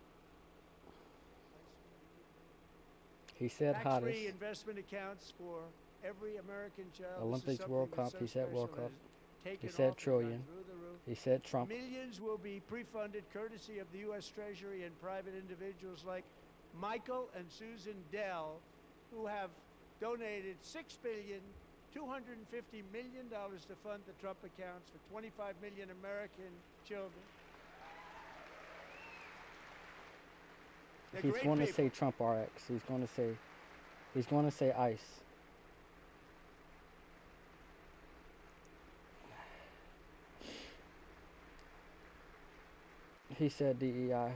He said Tax-free hottest. investment accounts for every American child. Olympics, This is World something Cup. that's He so said World special Cup. and has taken He said off and gone trillion. through the roof. He said Trump. Millions will be pre-funded courtesy of the U.S. Treasury and private individuals like Michael and Susan Dell, who have donated $6,250 million to fund the Trump accounts for 25 million American children. They're He's great going to people. say Trump RX. He's going to say ICE. He said DEI.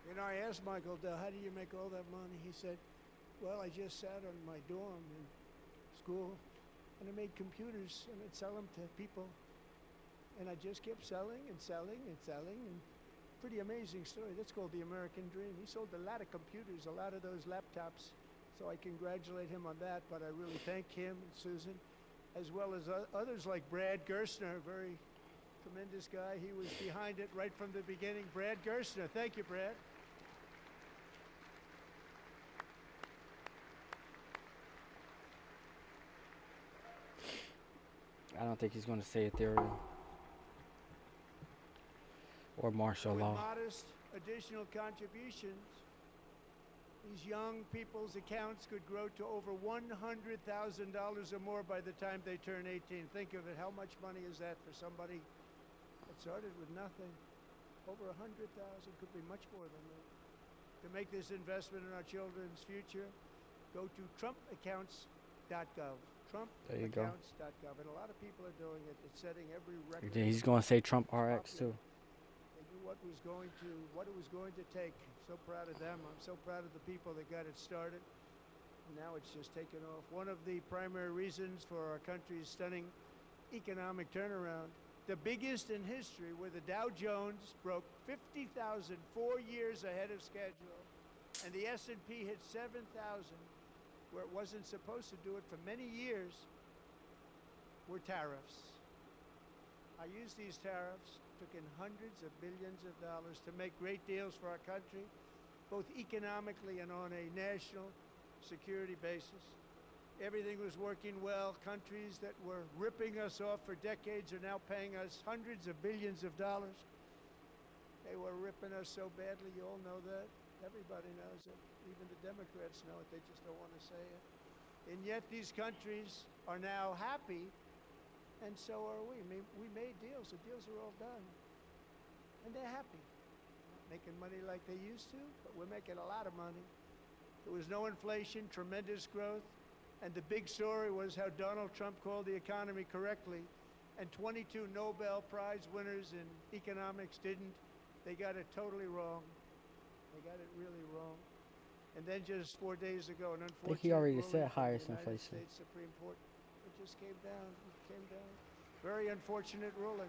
You know, I asked Michael Dell, how do you make all that money? He said, well, I just sat on my dorm in school, and I made computers, and I'd sell them to people. And I just kept selling and selling and selling, and pretty amazing story. That's called the American dream. He sold a lot of computers, a lot of those laptops. So I congratulate him on that, but I really thank him and Susan, as well as others like Brad Gerstner, a very tremendous guy. He was behind it right from the beginning. Brad Gerstner. Thank you, Brad. I don't think he's going to say Ethereum. or martial With law. modest additional contributions, these young people's accounts could grow to over $100,000 or more by the time they turn 18. Think of it. How much money is that for somebody that started with nothing? Over 100,000, could be much more than that. To make this investment in our children's future, go to trumpaccounts.gov. There you go. Trumpaccounts.gov. And a lot of people are doing it. It's setting every record. He's going to say Trump RX too. They knew what it was going to take. I'm so proud of them. I'm so proud of the people that got it started. And now it's just taken off. One of the primary reasons for our country's stunning economic turnaround, the biggest in history, where the Dow Jones broke 50,000 4 years ahead of schedule, and the S&P hit 7,000, where it wasn't supposed to do it for many years, were tariffs. I used these tariffs, took in hundreds of billions of dollars to make great deals for our country, both economically and on a national security basis. Everything was working well. Countries that were ripping us off for decades are now paying us hundreds of billions of dollars. They were ripping us so badly, you all know that. Everybody knows it. Even the Democrats know it. They just don't want to say it. And yet these countries are now happy, and so are we. We made deals. The deals are all done. And they're happy. Not making money like they used to, but we're making a lot of money. There was no inflation, tremendous growth. And the big story was how Donald Trump called the economy correctly, and 22 Nobel Prize winners in economics didn't. They got it totally wrong. They got it really wrong. And then just 4 days ago, an unfortunate I think he already ruling said from the highest United inflation. States Supreme Court. It just came down. It came down. Very unfortunate ruling.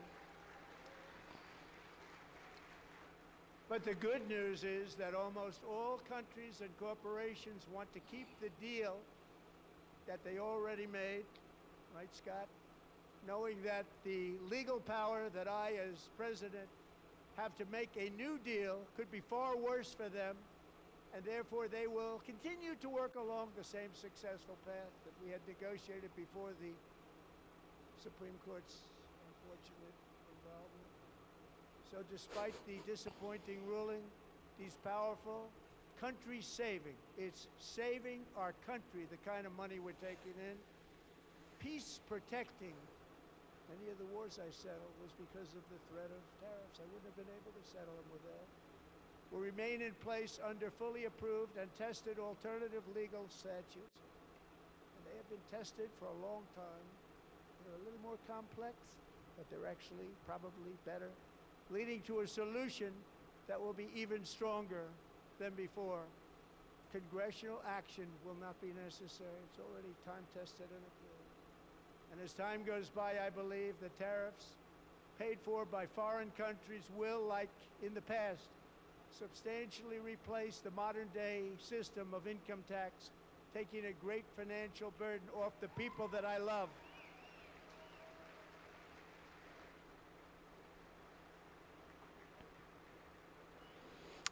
But the good news is that almost all countries and corporations want to keep the deal that they already made, right, Scott? Knowing that the legal power that I, as president, have to make a new deal could be far worse for them, and therefore they will continue to work along the same successful path that we had negotiated before the Supreme Court's unfortunate involvement. So despite the disappointing ruling, these powerful country saving, it's saving our country, the kind of money we're taking in, peace protecting. Many of the wars I settled was because of the threat of tariffs. I wouldn't have been able to settle them with that. Will remain in place under fully approved and tested alternative legal statutes. And they have been tested for a long time. They're a little more complex, but they're actually probably better, leading to a solution that will be even stronger than before. Congressional action will not be necessary. It's already time-tested and approved. And as time goes by, I believe the tariffs paid for by foreign countries will, like in the past, substantially replace the modern-day system of income tax, taking a great financial burden off the people that I love.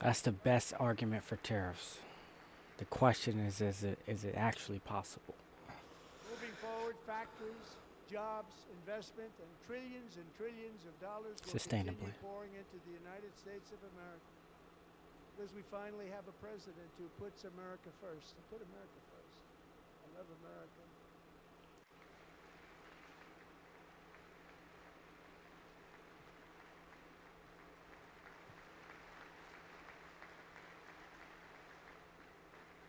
That's the best argument for tariffs. The question is it actually possible? Moving forward, factories, jobs, investment, and trillions of dollars will Sustainably. continue pouring into the United States of America. Because we finally have a president who puts America first. To put America first. I love America.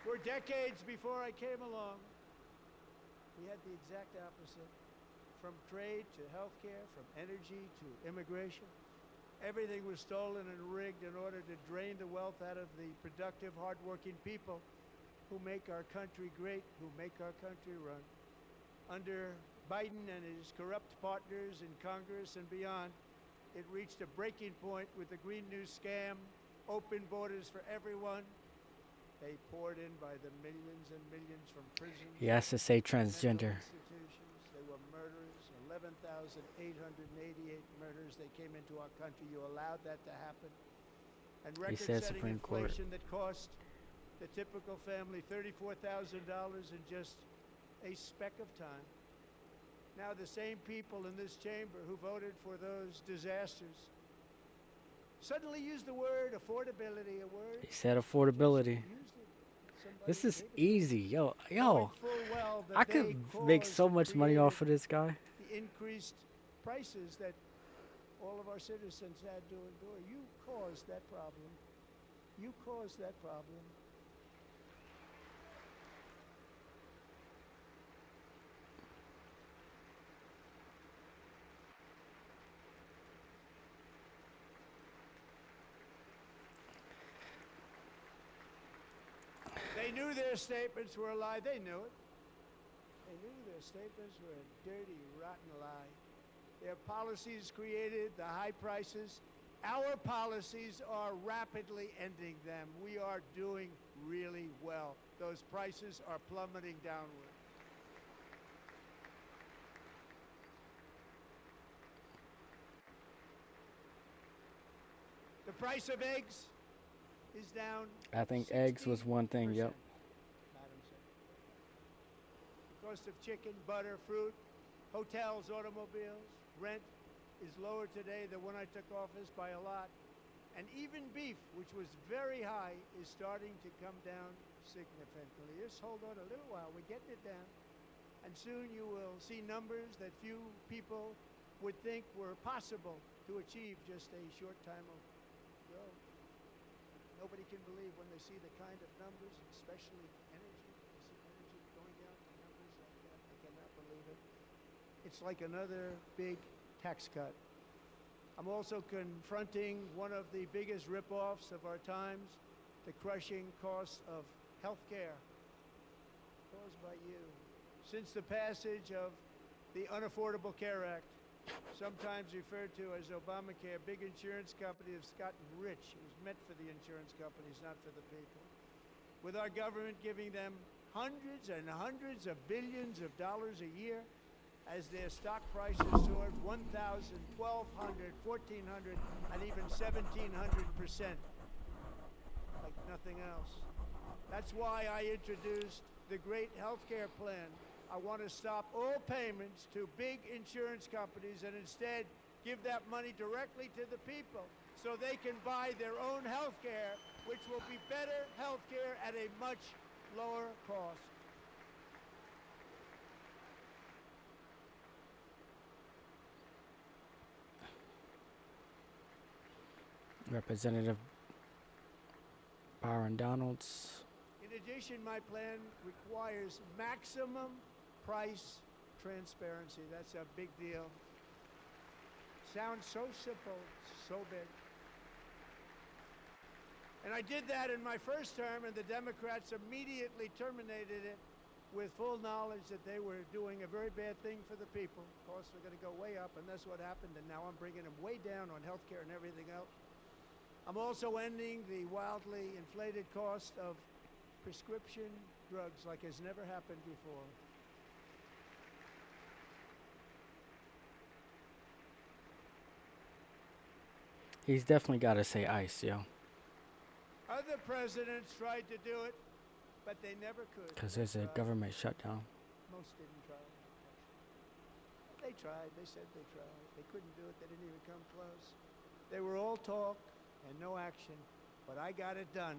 For decades before I came along, we had the exact opposite. From trade to healthcare, from energy to immigration. Everything was stolen and rigged in order to drain the wealth out of the productive, hardworking people who make our country great, who make our country run. Under Biden and his corrupt partners in Congress and beyond, it reached a breaking point with the Green New Scam, open borders for everyone. They poured in by the millions and millions from prisons. He has to say mental transgender. institutions. They were murderers. 11,888 murders. They came into our country. You allowed that to happen. And He said record-setting Supreme Court. inflation that cost the typical family $34,000 in just a speck of time. Now the same people in this chamber who voted for those disasters suddenly used the word affordability, a word. He said affordability. Used it. Somebody This is hated it. easy, yo, Knowing yo. full well that I they could make caused so and much money created off of this guy. the increased prices that all of our citizens had to endure. You caused that problem. You caused that problem. They knew their statements were a lie. They knew it. They knew their statements were a dirty, rotten lie. Their policies created the high prices. Our policies are rapidly ending them. We are doing really well. Those prices are plummeting downward. The price of eggs is down. I think eggs was one thing, 60%, yep. Madam Secretary. The cost of chicken, butter, fruit, hotels, automobiles, rent is lower today than when I took office by a lot. And even beef, which was very high, is starting to come down significantly. Just hold on a little while. We're getting it down. And soon you will see numbers that few people would think were possible to achieve just a short time ago. Nobody can believe when they see the kind of numbers, especially energy. They see energy going down to numbers like that. They cannot believe it. It's like another big tax cut. I'm also confronting one of the biggest ripoffs of our times, the crushing cost of health care caused by you. Since the passage of the Unaffordable Care Act, sometimes referred to as Obamacare, big insurance companies have gotten rich. It was meant for the insurance companies, not for the people. With our government giving them hundreds and hundreds of billions of dollars a year as their stock prices soared 1,000, 1,200, 1,400, and even 1,700%, like nothing else. That's why I introduced the great health care plan. I want to stop all payments to big insurance companies and instead give that money directly to the people so they can buy their own health care, which will be better health care at a much lower cost. Representative Byron Donalds. In addition, my plan requires maximum price transparency. That's a big deal. Sounds so simple, so big. And I did that in my first term, and the Democrats immediately terminated it with full knowledge that they were doing a very bad thing for the people. Costs were going to go way up, and that's what happened, and now I'm bringing them way down on health care and everything else. I'm also ending the wildly inflated cost of prescription drugs like has never happened before. He's definitely got to say ice, yo. Other presidents tried to do it, but they never could. Because there's a government shutdown. Most didn't try. They tried. They said they tried. They couldn't do it. They didn't even come close. They were all talk and no action, but I got it done.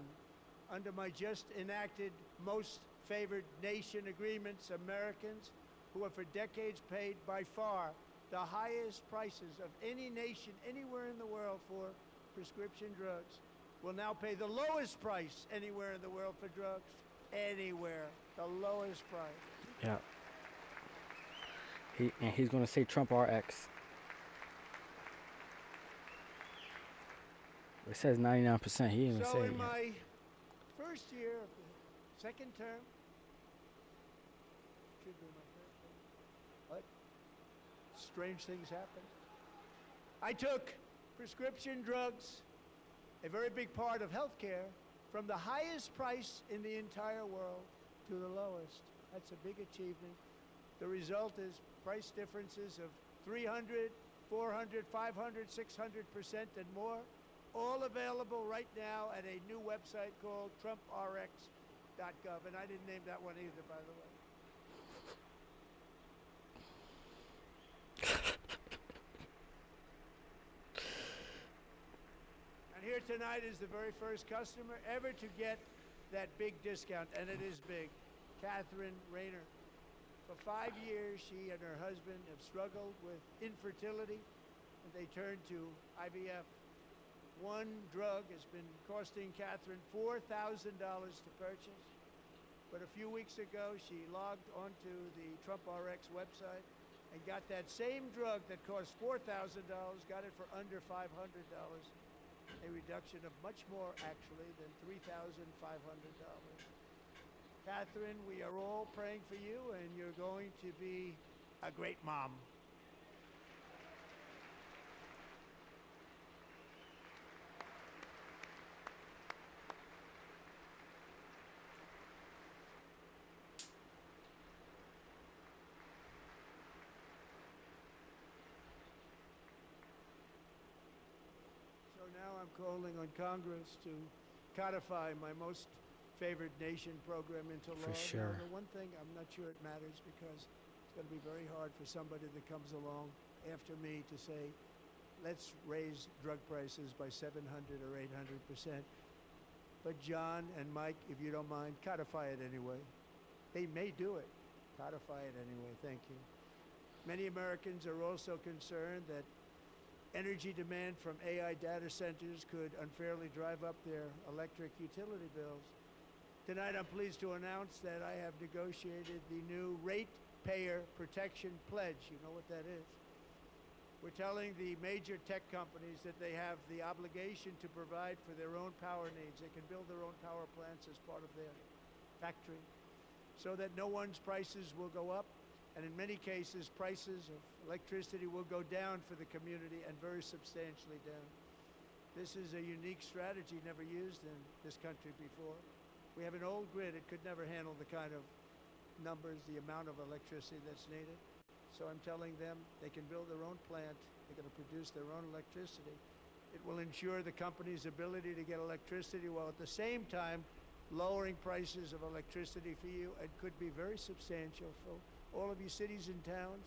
Under my just enacted most favored nation agreements, Americans who have for decades paid by far the highest prices of any nation anywhere in the world for prescription drugs will now pay the lowest price anywhere in the world for drugs. Anywhere. The lowest price. Yeah. He's going to say Trump RX. It says 99%. He didn't even So say it in yet. my first year of the second term, should be my third term, but strange things happened. I took prescription drugs, a very big part of healthcare, from the highest price in the entire world to the lowest. That's a big achievement. The result is price differences of 300, 400, 500, 600% and more, all available right now at a new website called TrumpRx.gov. And I didn't name that one either, by the way. Here tonight is the very first customer ever to get that big discount, and it is big. Catherine Rayner. For 5 years, she and her husband have struggled with infertility, and they turned to IVF. One drug has been costing Catherine $4,000 to purchase. But a few weeks ago, she logged onto the Trump RX website and got that same drug that cost $4,000, got it for under $500, a reduction of much more, actually, than $3,500. Catherine, we are all praying for you, and you're going to be a great mom. So now I'm calling on Congress to codify my most favored nation program into law. For sure. Now, the one thing, I'm not sure it matters because it's going to be very hard for somebody that comes along after me to say, let's raise drug prices by 700 or 800%. But John and Mike, if you don't mind, codify it anyway. They may do it. Codify it anyway. Thank you. Many Americans are also concerned that energy demand from AI data centers could unfairly drive up their electric utility bills. Tonight, I'm pleased to announce that I have negotiated the new Ratepayer Protection Pledge. You know what that is? We're telling the major tech companies that they have the obligation to provide for their own power needs. They can build their own power plants as part of their factory so that no one's prices will go up. And in many cases, prices of electricity will go down for the community, and very substantially down. This is a unique strategy never used in this country before. We have an old grid. It could never handle the kind of numbers, the amount of electricity that's needed. So I'm telling them they can build their own plant. They're going to produce their own electricity. It will ensure the company's ability to get electricity while at the same time lowering prices of electricity for you, and could be very substantial for all of you cities and towns.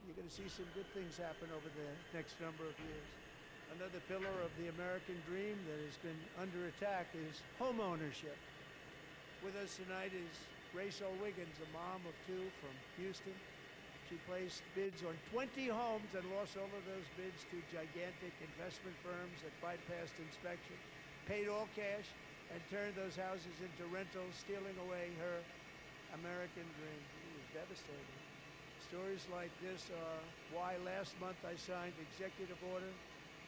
You're going to see some good things happen over the next number of years. Another pillar of the American dream that has been under attack is home ownership. With us tonight is Rachel Wiggins, a mom of two from Houston. She placed bids on 20 homes and lost all of those bids to gigantic investment firms that bypassed inspection, paid all cash, and turned those houses into rentals, stealing away her American dream. It was devastating. Stories like this are why last month I signed executive order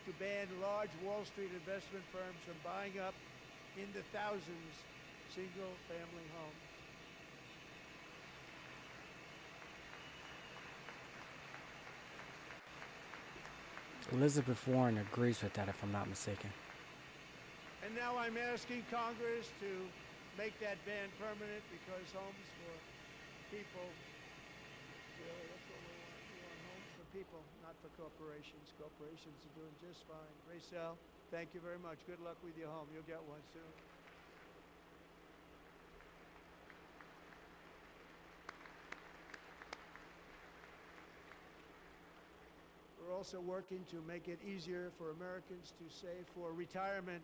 to ban large Wall Street investment firms from buying up in the thousands single-family homes. Elizabeth Warren agrees with that, if I'm not mistaken. And now I'm asking Congress to make that ban permanent, because homes for people, really, that's what we want. We want homes for people, not for corporations. Corporations are doing just fine. Rachel, thank you very much. Good luck with your home. You'll get one soon. We're also working to make it easier for Americans to save for retirement.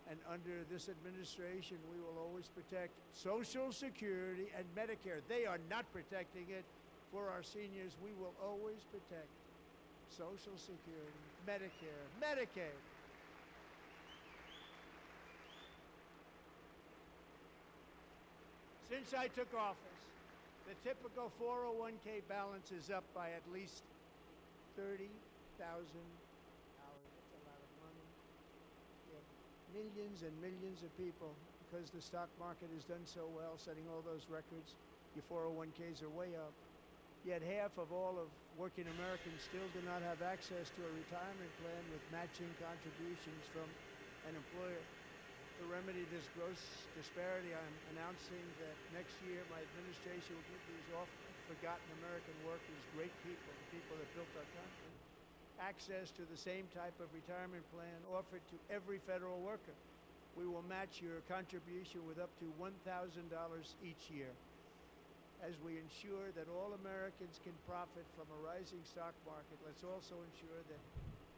And under this administration, we will always protect Social Security and Medicare. They are not protecting it for our seniors. We will always protect Social Security, Medicare, Medicaid. Since I took office, the typical 401k balance is up by at least $30,000. That's a lot of money. You have millions and millions of people, because the stock market has done so well, setting all those records. Your 401ks are way up. Yet half of all of working Americans still do not have access to a retirement plan with matching contributions from an employer. To remedy this gross disparity, I'm announcing that next year my administration will give these oft-forgotten American workers, great people, the people that built our country, access to the same type of retirement plan offered to every federal worker. We will match your contribution with up to $1,000 each year, as we ensure that all Americans can profit from a rising stock market. Let's also ensure that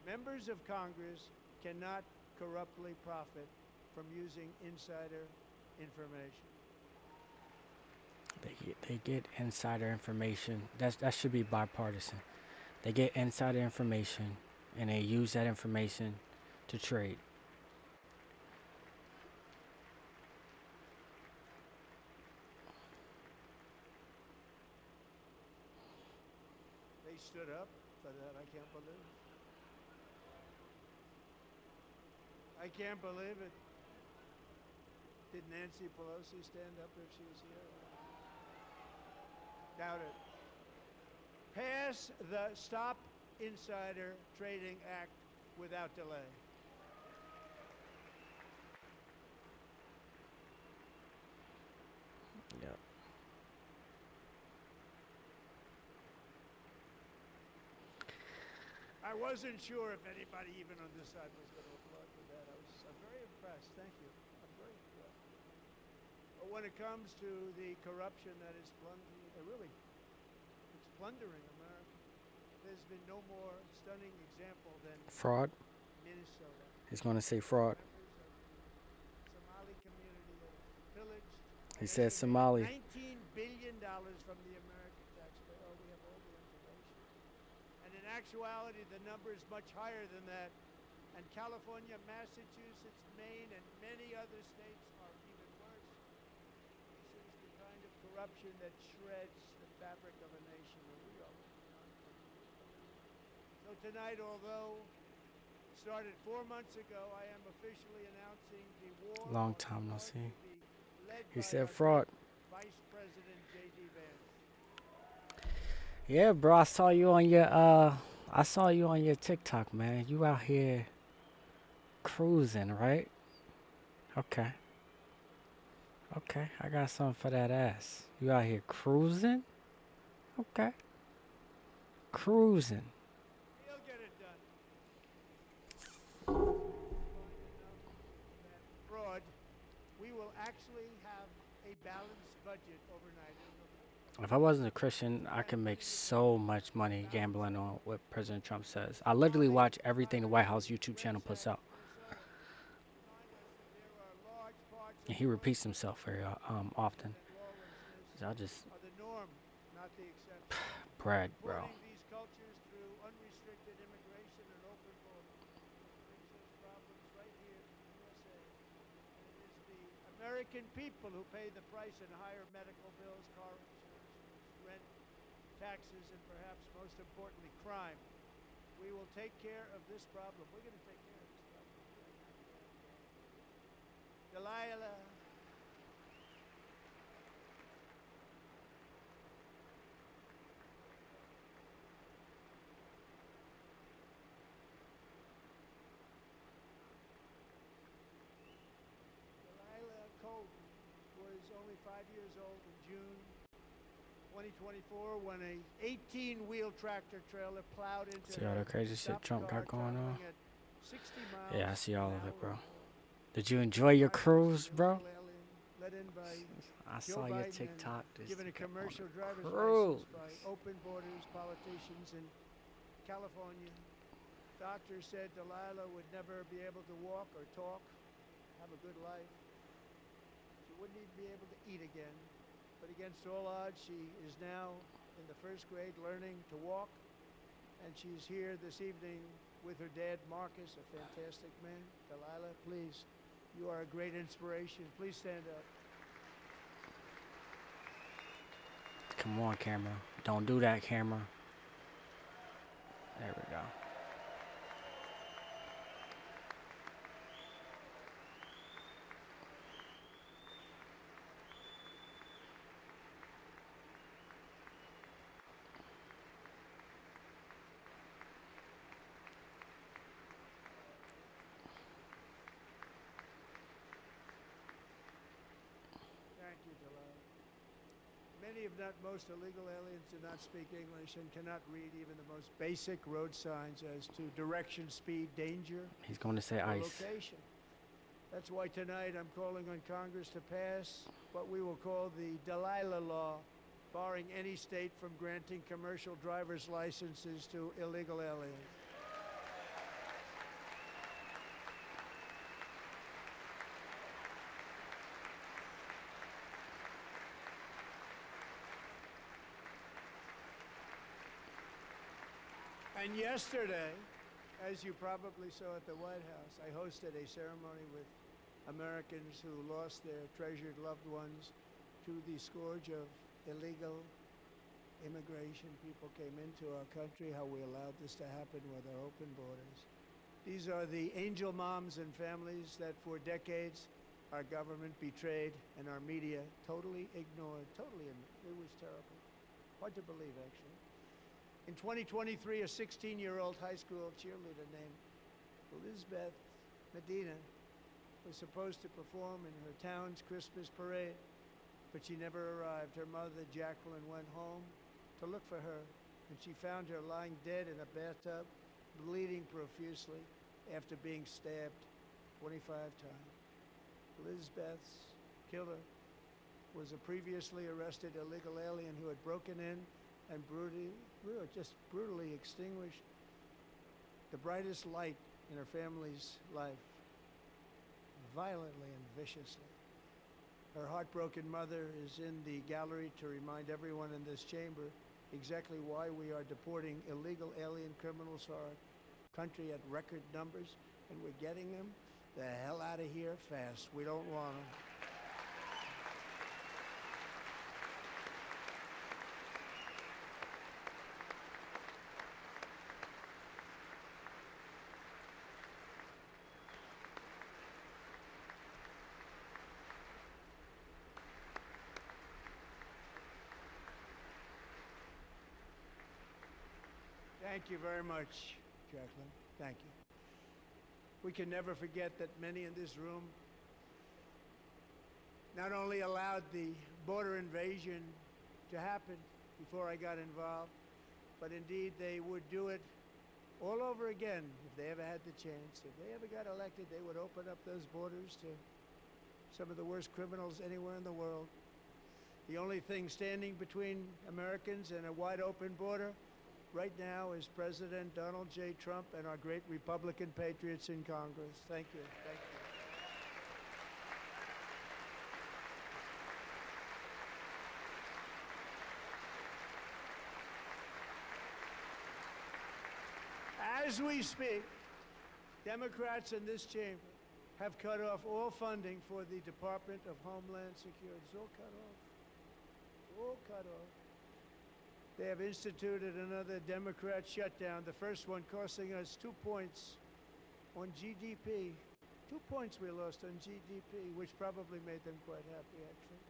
members of Congress cannot corruptly profit from using insider information. They get insider information. That should be bipartisan. They get insider information, and they use that information to trade. They stood up for that. I can't believe it. I can't believe it. Did Nancy Pelosi stand up if she was here? Doubt it. Pass the Stop Insider Trading Act without delay. Yeah. I wasn't sure if anybody even on this side was going to applaud for that. I'm very impressed. Thank you. I'm very impressed. But when it comes to the corruption that is plundering, it's plundering America. There's been no more stunning example than Fraud. Minnesota. He's going to say fraud. Members of the Somali community have pillaged. He an said estimated Somali. $19 billion from the American taxpayer. Oh, we have all the information. And in actuality, the number is much higher than that. And California, Massachusetts, Maine, and many other states are even worse. This is the kind of corruption that shreds the fabric of a nation, and we are working on it. So tonight, although it started 4 months ago, I am officially announcing the war Long on time no fraud see. will be led He by said our fraud. Vice President J.D. Vance. Yeah, bro. I saw you on your TikTok, man. You out here cruising, right? Okay. Okay. I got something for that ass. You out here cruising? Okay. Cruising. He'll get it done. Find enough that fraud, we will actually have a balanced budget overnight. If I wasn't a Christian, I could make so much money gambling on what President Trump says. I literally watch everything the White House YouTube channel puts out. And he repeats himself very often. So I just Are the norm, not the exception. Brad, bro. Supporting these cultures through unrestricted immigration and open borders brings us problems right here in the USA. And it is the American people who pay the price in higher medical bills, car insurance, rent, taxes, and perhaps most importantly, crime. We will take care of this problem. We're going to take care of this problem. Delilah. Colton was only 5 years old in June 2024 when a 18-wheel tractor trailer plowed into See all her that crazy shit stopped Trump car got going on? traveling at 60 miles Yeah, I see all an of it, hour. bro. Did you enjoy your cruise, bro? Led in by I Joe saw your Biden TikTok. and This given a nigga on commercial a driver's cruise. license by open borders politicians in California. Doctors said Delilah would never be able to walk or talk, have a good life. She wouldn't even be able to eat again. But against all odds, she is now in the first grade learning to walk. And she's here this evening with her dad, Marcus, a fantastic man. Delilah, please, you are a great inspiration. Please stand up. Come on, camera. Don't do that, camera. There we go. Thank you, Delilah. Many, if not most, illegal aliens do not speak English and cannot read even the most basic road signs as to direction, speed, danger, He's going to say or ice. location. That's why tonight I'm calling on Congress to pass what we will call the Delilah Law, barring any state from granting commercial driver's licenses to illegal aliens. And yesterday, as you probably saw at the White House, I hosted a ceremony with Americans who lost their treasured loved ones to the scourge of illegal immigration. People came into our country, how we allowed this to happen with our open borders. These are the angel moms and families that for decades our government betrayed and our media totally ignored. It was terrible. Hard to believe, actually. In 2023, a 16-year-old high school cheerleader named Elizabeth Medina was supposed to perform in her town's Christmas parade, but she never arrived. Her mother, Jacqueline, went home to look for her, and she found her lying dead in a bathtub, bleeding profusely after being stabbed 25 times. Elizabeth's killer was a previously arrested illegal alien who had broken in and brutally extinguished the brightest light in her family's life, violently and viciously. Her heartbroken mother is in the gallery to remind everyone in this chamber exactly why we are deporting illegal alien criminals to our country at record numbers, and we're getting them the hell out of here fast. We don't want them. Thank you very much, Jacqueline. Thank you. We can never forget that many in this room not only allowed the border invasion to happen before I got involved, but indeed they would do it all over again if they ever had the chance. If they ever got elected, they would open up those borders to some of the worst criminals anywhere in the world. The only thing standing between Americans and a wide open border right now is President Donald J. Trump and our great Republican patriots in Congress. Thank you. Thank you. As we speak, Democrats in this chamber have cut off all funding for the Department of Homeland Security. It's all cut off. All cut off. They have instituted another Democrat shutdown, the first one costing us 2 points on GDP. 2 points we lost on GDP, which probably made them quite happy, actually.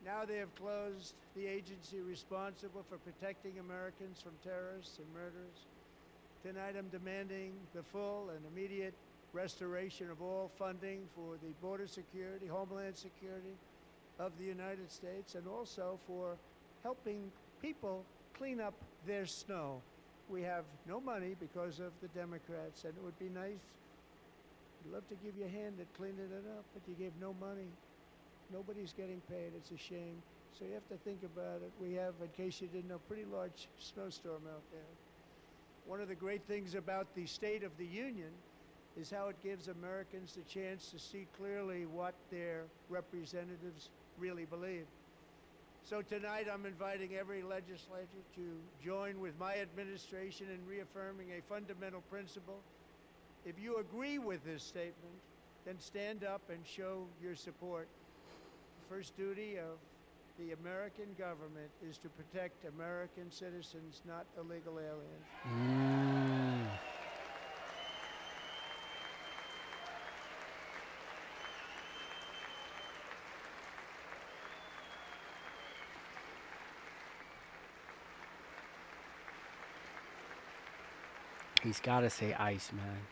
Now they have closed the agency responsible for protecting Americans from terrorists and murderers. Tonight I'm demanding the full and immediate restoration of all funding for the border security, homeland security of the United States, and also for helping people clean up their snow. We have no money because of the Democrats, and it would be nice. I'd love to give you a hand at cleaning it up, but you gave no money. Nobody's getting paid. It's a shame. So you have to think about it. We have, in case you didn't know, pretty large snowstorm out there. One of the great things about the State of the Union is how it gives Americans the chance to see clearly what their representatives really believe. So tonight I'm inviting every legislator to join with my administration in reaffirming a fundamental principle. If you agree with this statement, then stand up and show your support. The first duty of the American government is to protect American citizens, not illegal aliens. He's got to say ice, man.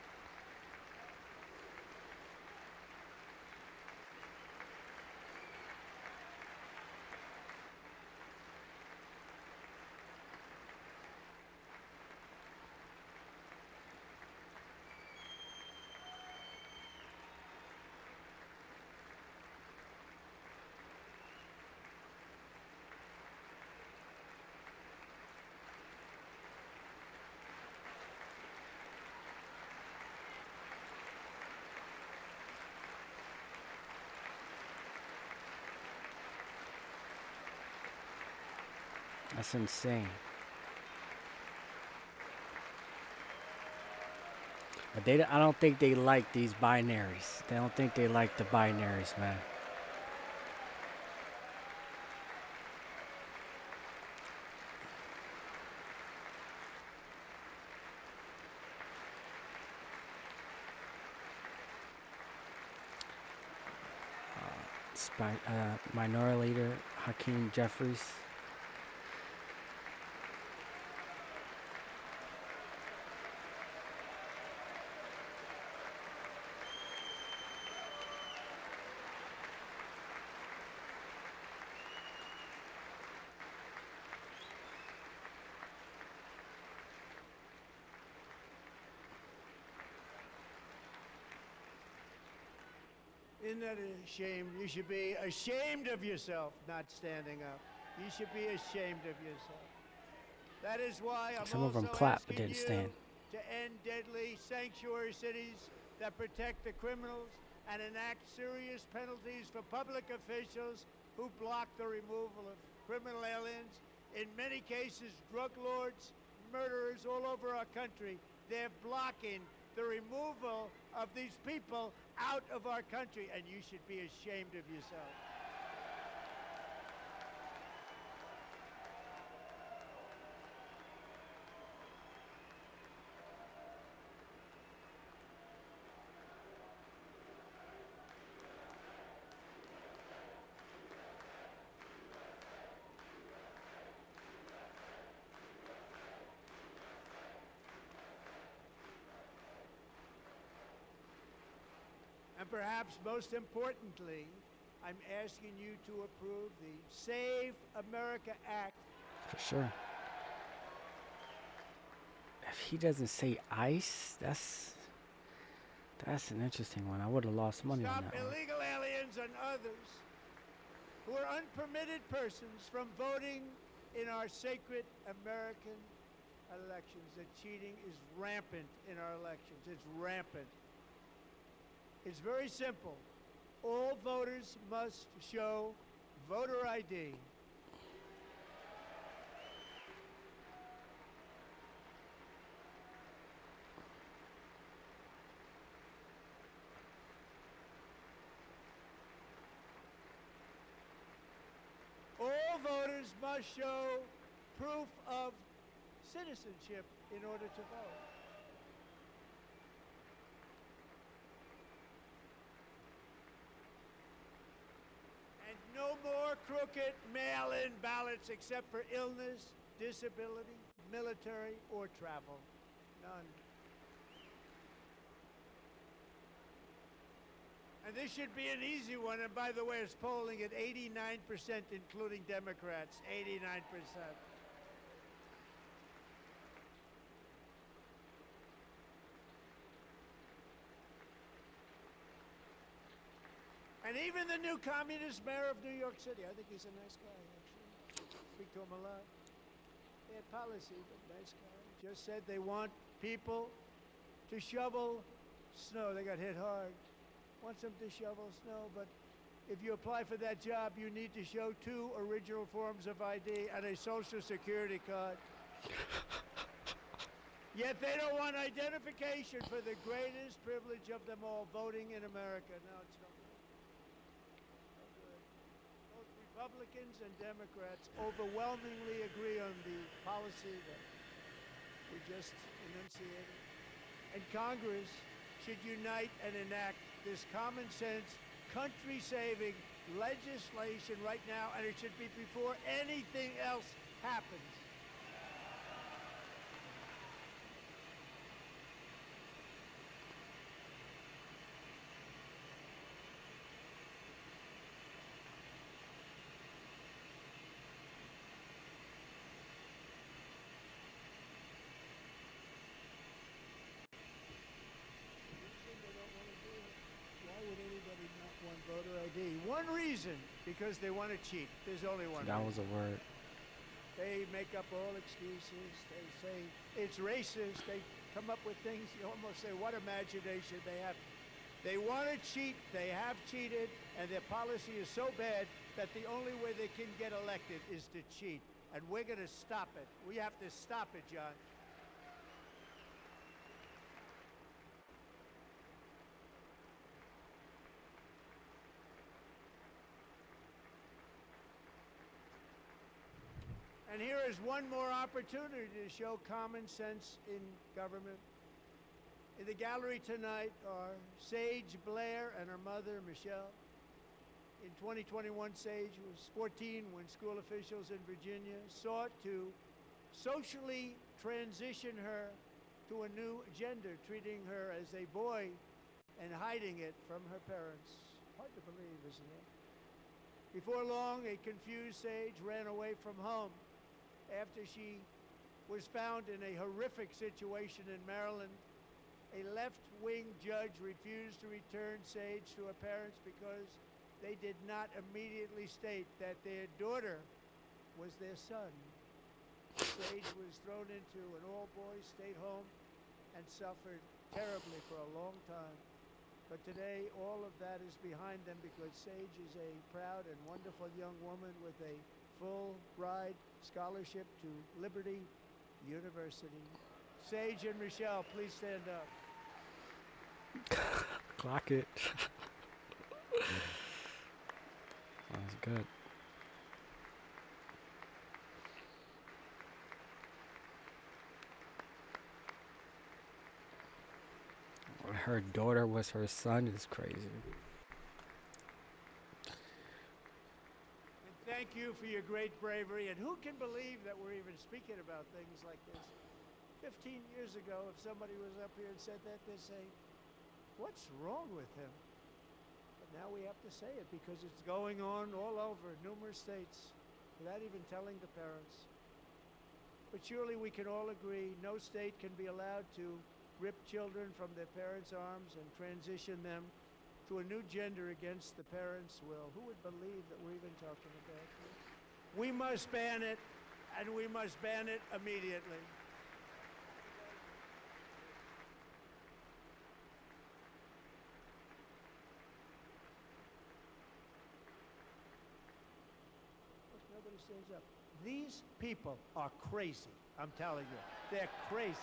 That's insane. But I don't think they like these binaries. They don't think they like the binaries, man. Minority Leader Hakeem Jeffries. Isn't that a shame? You should be ashamed of yourself not standing up. You should be ashamed of yourself. That is why I'm Some of them also clapped but asking didn't you stand. to end deadly sanctuary cities that protect the criminals and enact serious penalties for public officials who block the removal of criminal aliens. In many cases, drug lords, murderers all over our country, they're blocking the removal of these people out of our country, and you should be ashamed of yourself. And perhaps most importantly, I'm asking you to approve the Save America Act. For sure. If he doesn't say ICE, that's an interesting one. I would have lost money on Stop that one. illegal aliens and others who are unpermitted persons from voting in our sacred American elections. That cheating is rampant in our elections. It's rampant. It's very simple. All voters must show voter ID. All voters must show proof of citizenship in order to vote. And no more crooked mail-in ballots except for illness, disability, military, or travel. None. And this should be an easy one. And by the way, it's polling at 89%, including Democrats. 89%. And even the new communist mayor of New York City, I think he's a nice guy, actually. Speak to him a lot. Bad policy, but nice guy. Just said they want people to shovel snow. They got hit hard. Wants them to shovel snow, but if you apply for that job, you need to show 2 original forms of ID and a Social Security card. Yet they don't want identification for the greatest privilege of them all, voting in America. No, it's not good. No good. Both Republicans and Democrats overwhelmingly agree on the policy that we just enunciated. And Congress should unite and enact this common sense, country-saving legislation right now, and it should be before anything else happens. Voter ID. One reason, because they want to cheat. There's only one. That was a word. They make up all excuses. They say it's racist. They come up with things. You almost say, what imagination they have. They want to cheat. They have cheated. And their policy is so bad that the only way they can get elected is to cheat. And we're going to stop it. We have to stop it, John. And here is one more opportunity to show common sense in government. In the gallery tonight are Sage Blair and her mother, Michelle. In 2021, Sage was 14 when school officials in Virginia sought to socially transition her to a new gender, treating her as a boy and hiding it from her parents. Hard to believe, isn't it? Before long, a confused Sage ran away from home after she was found in a horrific situation in Maryland. A left-wing judge refused to return Sage to her parents because they did not immediately state that their daughter was their son. Sage was thrown into an all-boys state home and suffered terribly for a long time. But today, all of that is behind them because Sage is a proud and wonderful young woman with a full ride scholarship to Liberty University. Sage and Michelle, please stand up. Clock it. That's good. Her daughter was her son is crazy. And thank you for your great bravery. And who can believe that we're even speaking about things like this? 15 years ago, if somebody was up here and said that, they'd say, what's wrong with him? But now we have to say it because it's going on all over numerous states without even telling the parents. But surely we can all agree no state can be allowed to rip children from their parents' arms and transition them to a new gender against the parents' will. Who would believe that we're even talking about this? We must ban it, and we must ban it immediately. Look, nobody stands up. These people are crazy, I'm telling you. They're crazy.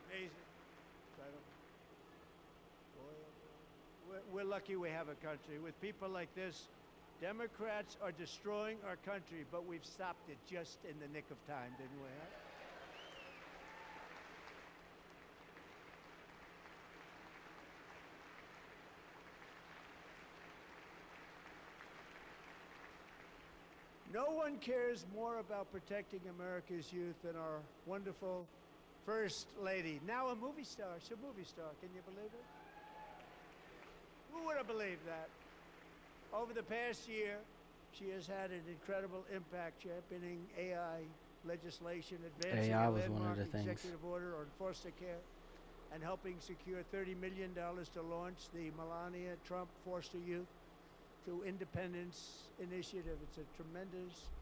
Amazing. We're lucky we have a country. With people like this, Democrats are destroying our country, but we've stopped it just in the nick of time, didn't we? Huh? No one cares more about protecting America's youth than our wonderful First Lady, now a movie star. She's a movie star. Can you believe it? Who would have believed that? Over the past year, she has had an incredible impact championing AI legislation, advancing AI a was one of landmark the things. executive order on foster care, and helping secure $30 million to launch the Melania Trump Foster Youth to Independence Initiative. It's a tremendous,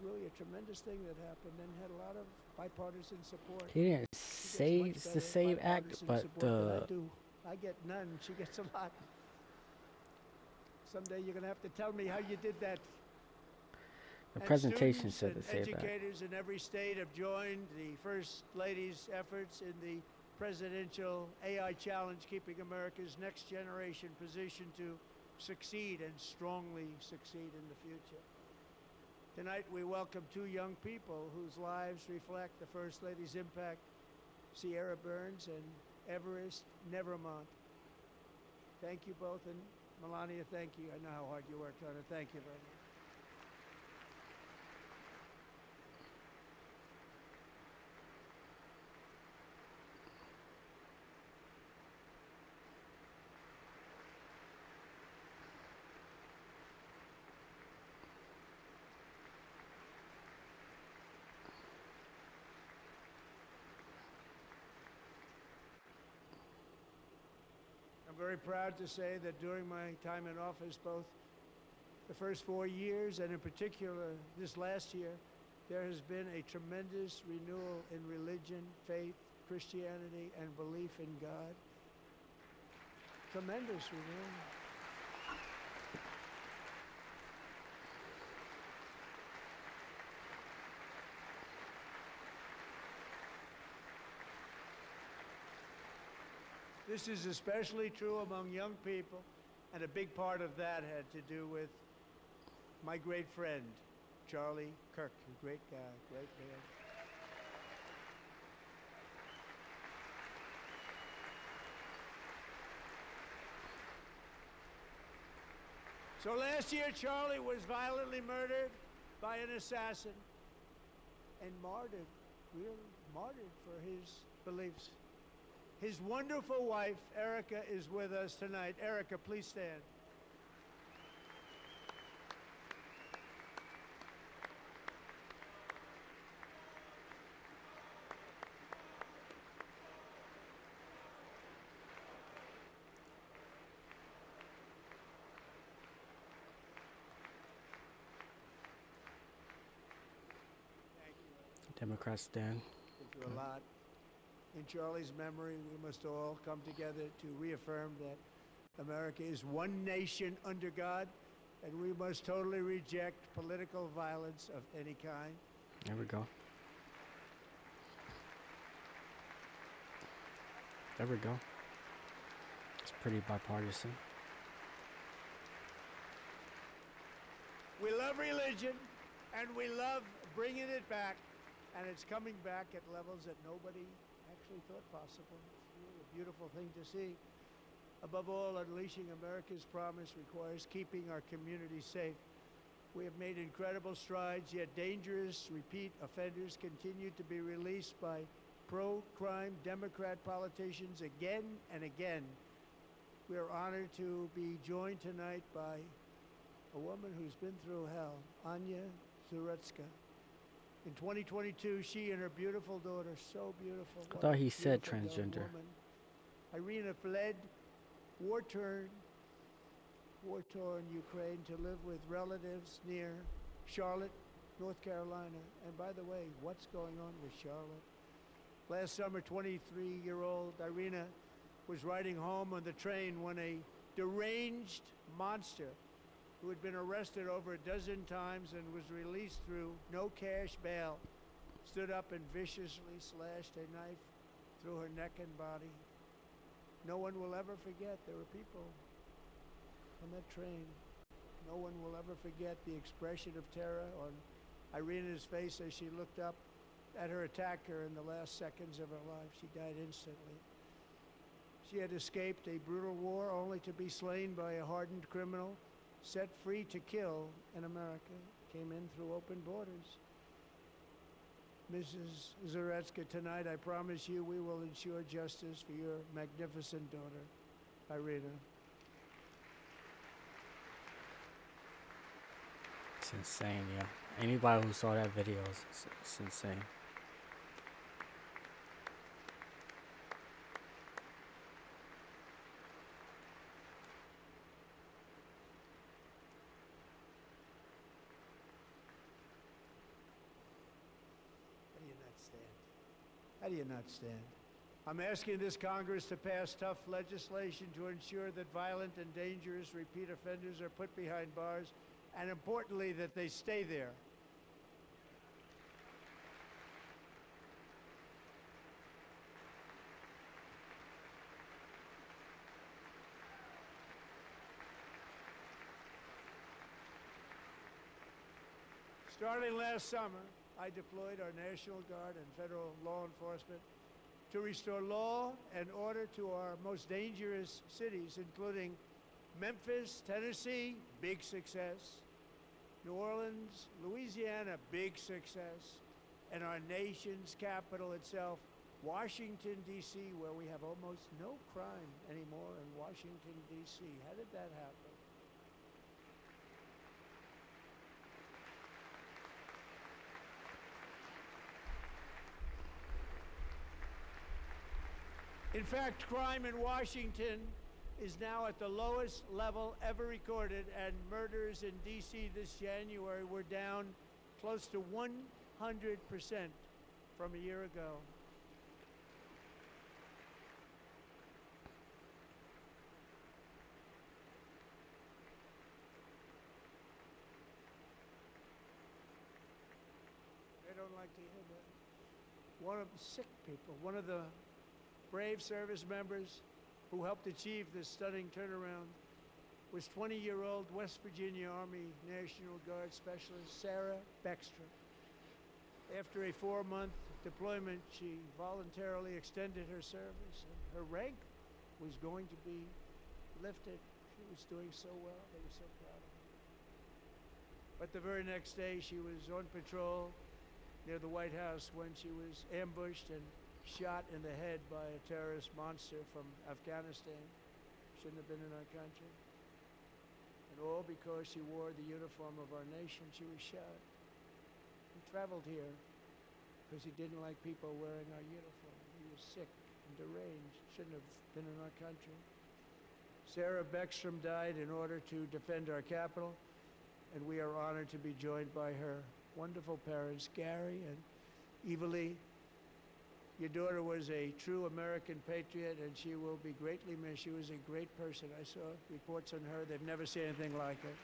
really a tremendous thing that happened and had a lot of bipartisan support. He didn't She say gets it's much the better same act, bipartisan but support than the I do. I get none. She gets a lot. Someday you're going to have to tell me how you did that. And presentation students said and the same act. educators in every state have joined the First Lady's efforts in the presidential AI challenge, keeping America's next generation positioned to succeed and strongly succeed in the future. Tonight we welcome two young people whose lives reflect the First Lady's impact, Sierra Burns and Everest Nevermont. Thank you both, and Melania, thank you. I know how hard you worked on it. Thank you very much. I'm very proud to say that during my time in office, both the first 4 years and in particular this last year, there has been a tremendous renewal in religion, faith, Christianity, and belief in God. Tremendous renewal. This is especially true among young people, and a big part of that had to do with my great friend, Charlie Kirk. Great guy, great man. So last year, Charlie was violently murdered by an assassin and martyred, really martyred for his beliefs. His wonderful wife, Erica, is with us tonight. Erica, please stand. Democrats stand. Thank you a lot. In Charlie's memory, we must all come together to reaffirm that America is one nation under God, and we must totally reject political violence of any kind. There we go. There we go. It's pretty bipartisan. We love religion, and we love bringing it back, and it's coming back at levels that nobody actually thought possible. It's really a beautiful thing to see. Above all, unleashing America's promise requires keeping our communities safe. We have made incredible strides, yet dangerous repeat offenders continue to be released by pro-crime Democrat politicians again and again. We are honored to be joined tonight by a woman who's been through hell, Anya Zuretska. In 2022, she and her beautiful daughter, so beautiful. I thought he said beautiful young transgender. woman, Irina fled war-torn Ukraine to live with relatives near Charlotte, North Carolina. And by the way, what's going on with Charlotte? Last summer, 23-year-old Irina was riding home on the train when a deranged monster who had been arrested over a dozen times and was released through no cash bail, stood up and viciously slashed a knife through her neck and body. No one will ever forget there were people on that train. No one will ever forget the expression of terror on Irina's face as she looked up at her attacker in the last seconds of her life. She died instantly. She had escaped a brutal war only to be slain by a hardened criminal, set free to kill in America, came in through open borders. Mrs. Zuretska, tonight I promise you we will ensure justice for your magnificent daughter, Irina. It's insane, yeah. Anybody who saw that video it's insane. How do you not stand? I'm asking this Congress to pass tough legislation to ensure that violent and dangerous repeat offenders are put behind bars, and importantly, that they stay there. Starting last summer, I deployed our National Guard and federal law enforcement to restore law and order to our most dangerous cities, including Memphis, Tennessee, big success, New Orleans, Louisiana, big success, and our nation's capital itself, Washington, D.C., where we have almost no crime anymore in Washington, D.C. How did that happen? In fact, crime in Washington is now at the lowest level ever recorded, and murders in D.C. this January were down close to 100% from a year ago. I don't like to hear that. One of the sick people, one of the brave service members who helped achieve this stunning turnaround was 20-year-old West Virginia Army National Guard Specialist Sarah Beckstrom. After a 4-month deployment, she voluntarily extended her service, and her rank was going to be lifted. She was doing so well. They were so proud of her. But the very next day, she was on patrol near the White House when she was ambushed and shot in the head by a terrorist monster from Afghanistan. Shouldn't have been in our country. And all because she wore the uniform of our nation, she was shot. He traveled here because he didn't like people wearing our uniform. He was sick and deranged, shouldn't have been in our country. Sarah Beckstrom died in order to defend our capital, and we are honored to be joined by her wonderful parents, Gary and Evalie. Your daughter was a true American patriot, and she will be greatly missed. She was a great person. I saw reports on her. They've never seen anything like it.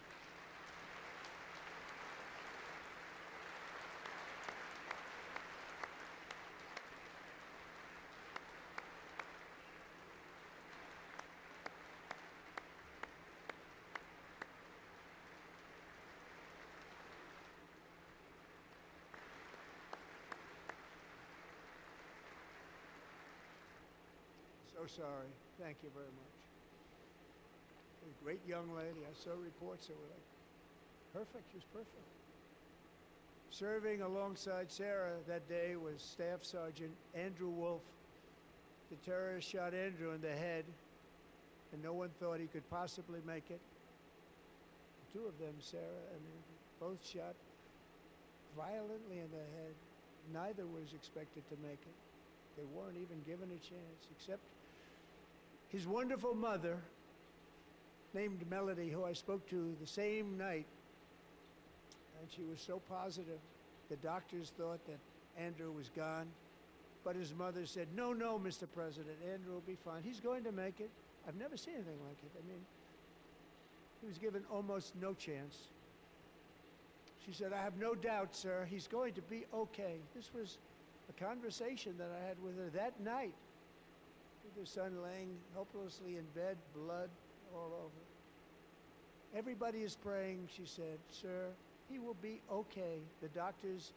So sorry. Thank you very much. A great young lady. I saw reports that were like, perfect. She was perfect. Serving alongside Sarah that day was Staff Sergeant Andrew Wolf. The terrorist shot Andrew in the head, and no one thought he could possibly make it. The two of them, Sarah and Andrew, both shot violently in the head. Neither was expected to make it. They weren't even given a chance, except his wonderful mother, named Melody, who I spoke to the same night, and she was so positive. The doctors thought that Andrew was gone, but his mother said, no, no, Mr. President, Andrew will be fine. He's going to make it. I've never seen anything like it. I mean, he was given almost no chance. She said, I have no doubt, sir, he's going to be okay. This was a conversation that I had with her that night, with her son laying hopelessly in bed, blood all over. Everybody is praying, she said, sir, he will be okay. The doctors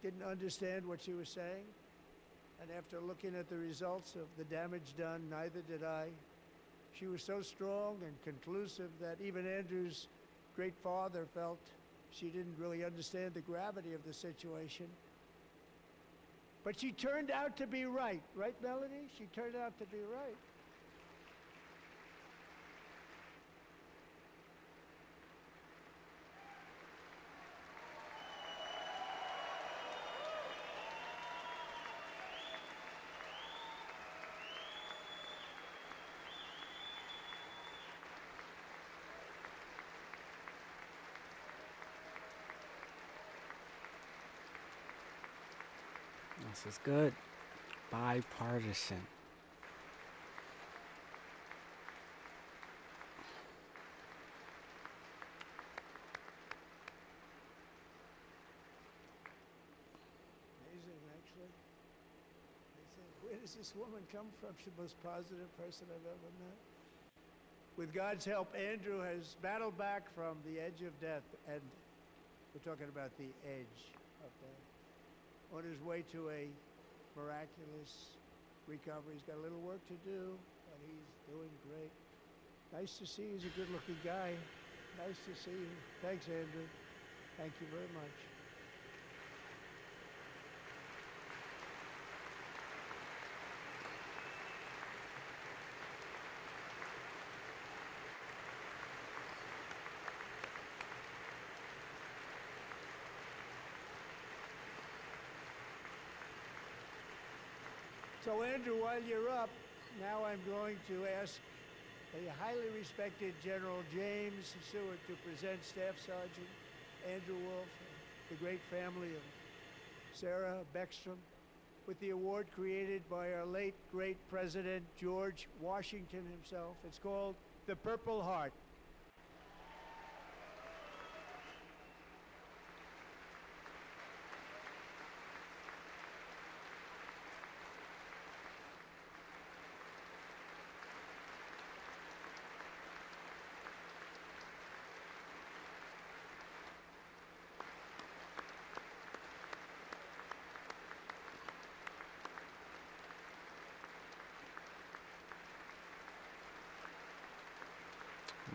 didn't understand what she was saying, and after looking at the results of the damage done, neither did I. She was so strong and conclusive that even Andrew's great father felt she didn't really understand the gravity of the situation. But she turned out to be right. Right, Melody? She turned out to be right. This is good. Bipartisan. Amazing, actually. Amazing. Where does this woman come from? She's the most positive person I've ever met. With God's help, Andrew has battled back from the edge of death, and we're talking about the edge of death, on his way to a miraculous recovery. He's got a little work to do, but he's doing great. Nice to see you. He's a good-looking guy. Nice to see you. Thanks, Andrew. Thank you very much. So, Andrew, while you're up, now I'm going to ask a highly respected General James Stewart to present Staff Sergeant Andrew Wolf, the great family of Sarah Beckstrom, with the award created by our late, great President George Washington himself. It's called the Purple Heart.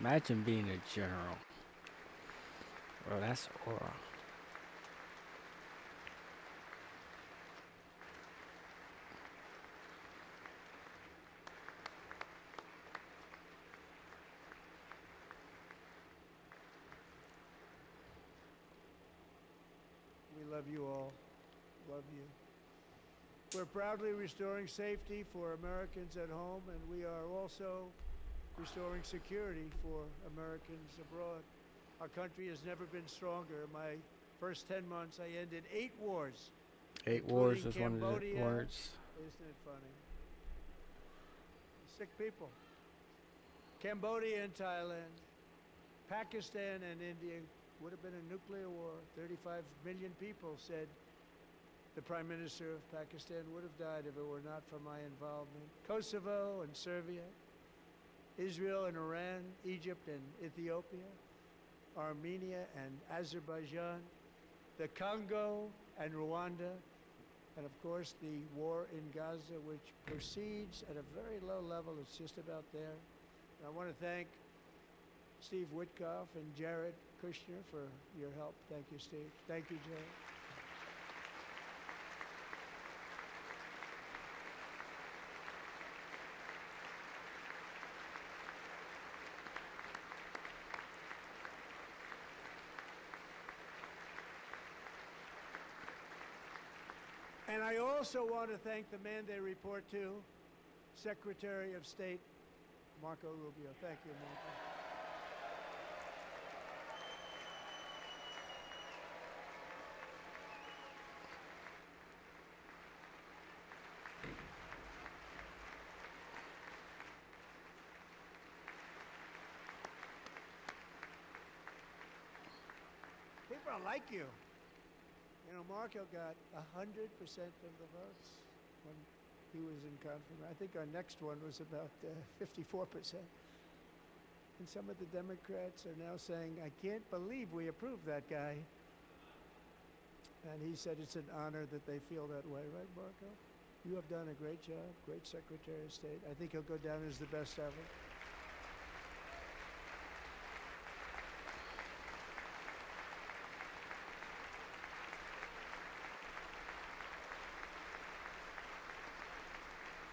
Imagine being a general. Bro, that's aura. We love you all. Love you. We're proudly restoring safety for Americans at home, and we are also restoring security for Americans abroad. Our country has never been stronger. In my first 10 months, I ended 8 wars. 8 wars including is one of the Cambodia. words. Isn't it funny? Sick people. Cambodia and Thailand, Pakistan and India would have been a nuclear war. 35 million people said the Prime Minister of Pakistan would have died if it were not for my involvement. Kosovo and Serbia, Israel and Iran, Egypt and Ethiopia, Armenia and Azerbaijan, the Congo and Rwanda, and of course the war in Gaza, which proceeds at a very low level. It's just about there. And I want to thank Steve Witkoff and Jared Kushner for your help. Thank you, Steve. Thank you, Jared. And I also want to thank the man they report to, Secretary of State Marco Rubio. Thank you, Marco. People don't like you. You know, Marco got 100% of the votes when he was in confirmation. I think our next one was about 54%. And some of the Democrats are now saying, I can't believe we approved that guy. And he said it's an honor that they feel that way, right, Marco? You have done a great job, great Secretary of State. I think he'll go down as the best ever.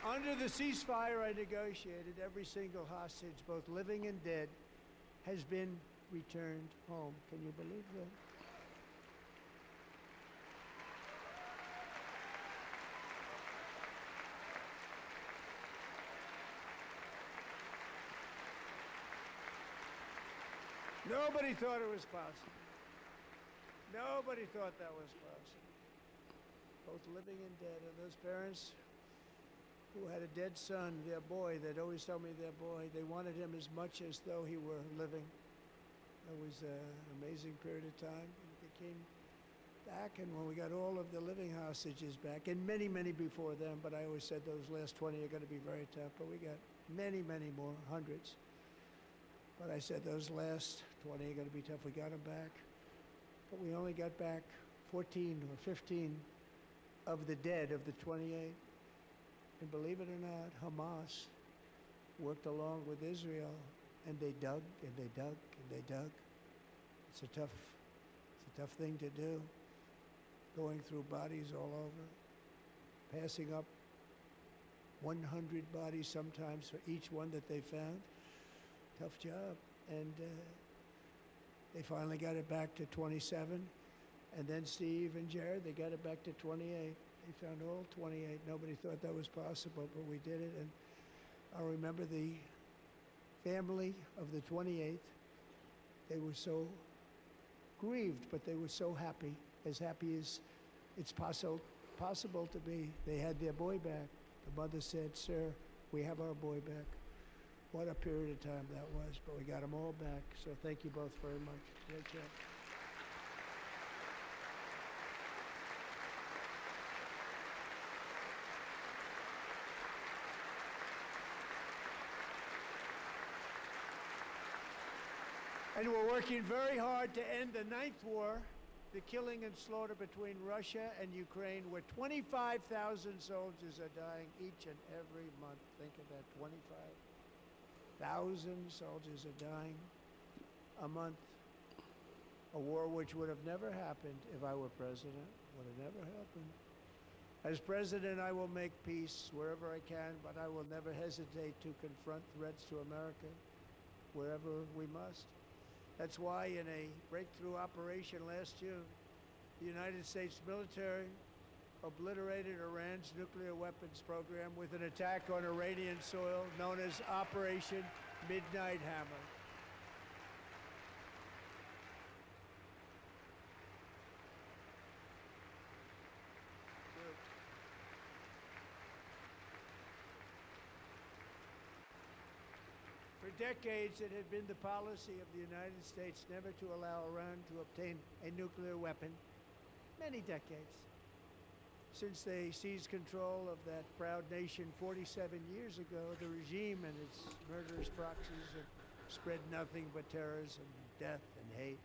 Under the ceasefire I negotiated, every single hostage, both living and dead, has been returned home. Can you believe that? Nobody thought it was possible. Nobody thought that was possible. Both living and dead. And those parents who had a dead son, their boy, they'd always tell me their boy, they wanted him as much as though he were living. It was an amazing period of time. They came back, and when we got all of the living hostages back, and many, many before them, but I always said those last 20 are going to be very tough, but we got many, many more, hundreds. But I said those last 20 are going to be tough. We got them back. But we only got back 14 or 15 of the dead of the 28. And believe it or not, Hamas worked along with Israel, and they dug and they dug and they dug. It's a tough thing to do, going through bodies all over, passing up 100 bodies sometimes for each one that they found. Tough job. And they finally got it back to 27. And then Steve and Jared, they got it back to 28. They found all 28. Nobody thought that was possible, but we did it. And I remember the family of the 28th. They were so grieved, but they were so happy as it's possible to be. They had their boy back. The mother said, "Sir, we have our boy back." What a period of time that was, but we got them all back. So thank you both very much. Great job. And we're working very hard to end the 9th war, the killing and slaughter between Russia and Ukraine, where 25,000 soldiers are dying each and every month. Think of that, 25. Thousands of soldiers are dying a month. A war which would have never happened if I were president. Would have never happened. As president, I will make peace wherever I can, but I will never hesitate to confront threats to America wherever we must. That's why in a breakthrough operation last June, the United States military obliterated Iran's nuclear weapons program with an attack on Iranian soil known as Operation Midnight Hammer. For decades, it had been the policy of the United States never to allow Iran to obtain a nuclear weapon. Many decades. Since they seized control of that proud nation 47 years ago, the regime and its murderous proxies have spread nothing but terrorism, death, and hate.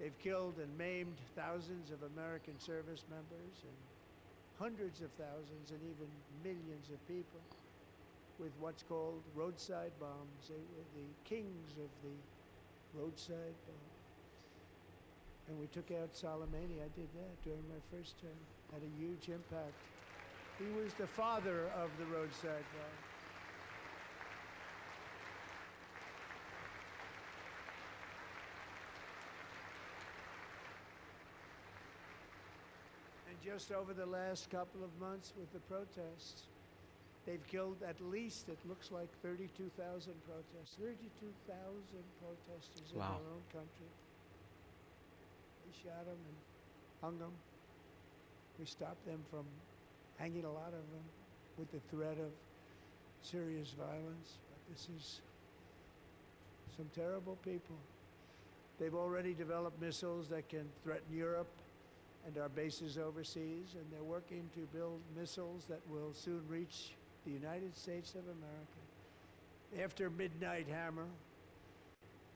They've killed and maimed thousands of American service members and hundreds of thousands and even millions of people with what's called roadside bombs. They were the kings of the roadside bomb. And we took out Soleimani. I did that during my first term. Had a huge impact. He was the father of the roadside bomb. And just over the last couple of months with the protests, they've killed at least, it looks like, 32,000 protesters. 32,000 protesters in Wow. their own country. We shot them and hung them. We stopped them from hanging a lot of them with the threat of serious violence. But this is some terrible people. They've already developed missiles that can threaten Europe and our bases overseas, and they're working to build missiles that will soon reach the United States of America. After Midnight Hammer,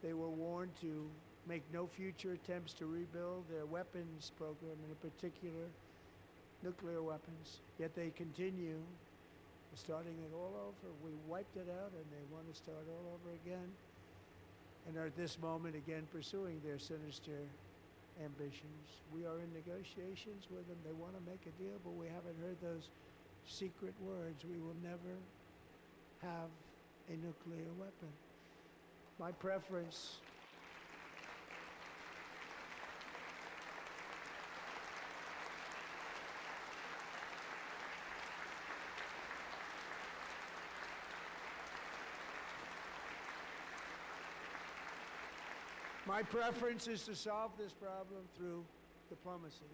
they were warned to make no future attempts to rebuild their weapons program, and in particular, nuclear weapons. Yet they continue, starting it all over. We wiped it out, and they want to start all over again, and are at this moment again pursuing their sinister ambitions. We are in negotiations with them. They want to make a deal, but we haven't heard those secret words. We will never have a nuclear weapon. My preference is to solve this problem through diplomacy.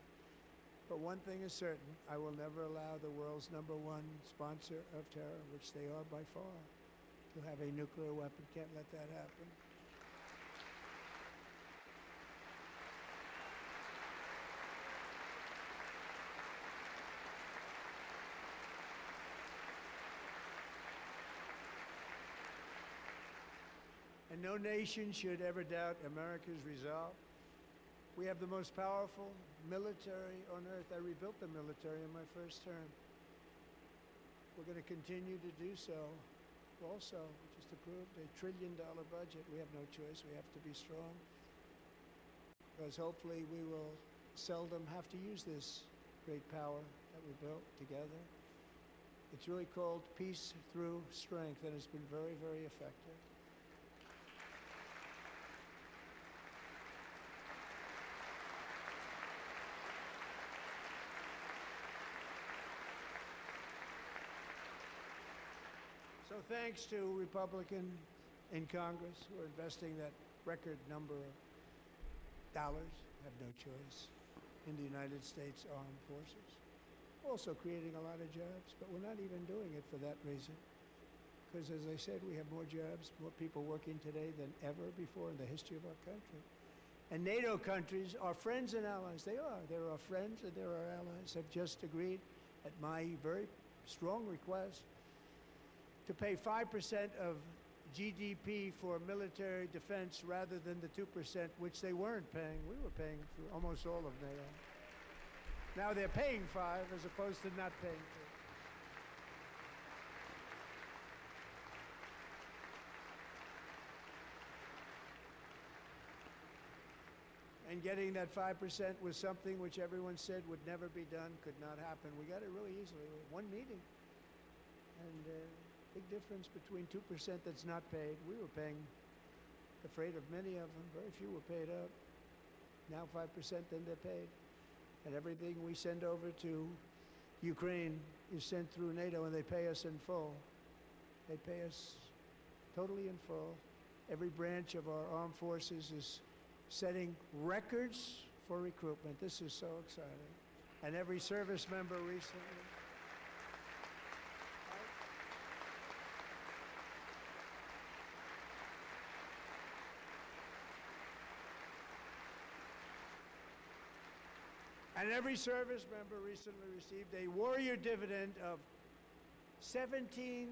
But one thing is certain, I will never allow the world's #1 sponsor of terror, which they are by far, to have a nuclear weapon. Can't let that happen. And no nation should ever doubt America's resolve. We have the most powerful military on earth. I rebuilt the military in my first term. We're going to continue to do so. Also, just approved a $1 trillion budget. We have no choice. We have to be strong. Because hopefully we will seldom have to use this great power that we built together. It's really called peace through strength, and it's been very, very effective. So thanks to Republicans in Congress who are investing that record number of dollars, have no choice, in the United States Armed Forces. Also creating a lot of jobs, but we're not even doing it for that reason. Because as I said, we have more jobs, more people working today than ever before in the history of our country. And NATO countries are friends and allies. They are. They're our friends and they're our allies. Have just agreed at my very strong request to pay 5% of GDP for military defense rather than the 2%, which they weren't paying. We were paying for almost all of NATO. Now they're paying 5 as opposed to not paying 2. And getting that 5% was something which everyone said would never be done, could not happen. We got it really easily. One meeting. And big difference between 2% that's not paid. We were paying the freight of many of them. Very few were paid up. Now 5%, then they're paid. And everything we send over to Ukraine is sent through NATO, and they pay us in full. They pay us totally in full. Every branch of our armed forces is setting records for recruitment. This is so exciting. And every service member recently. And every service member recently received a warrior dividend of $1,776.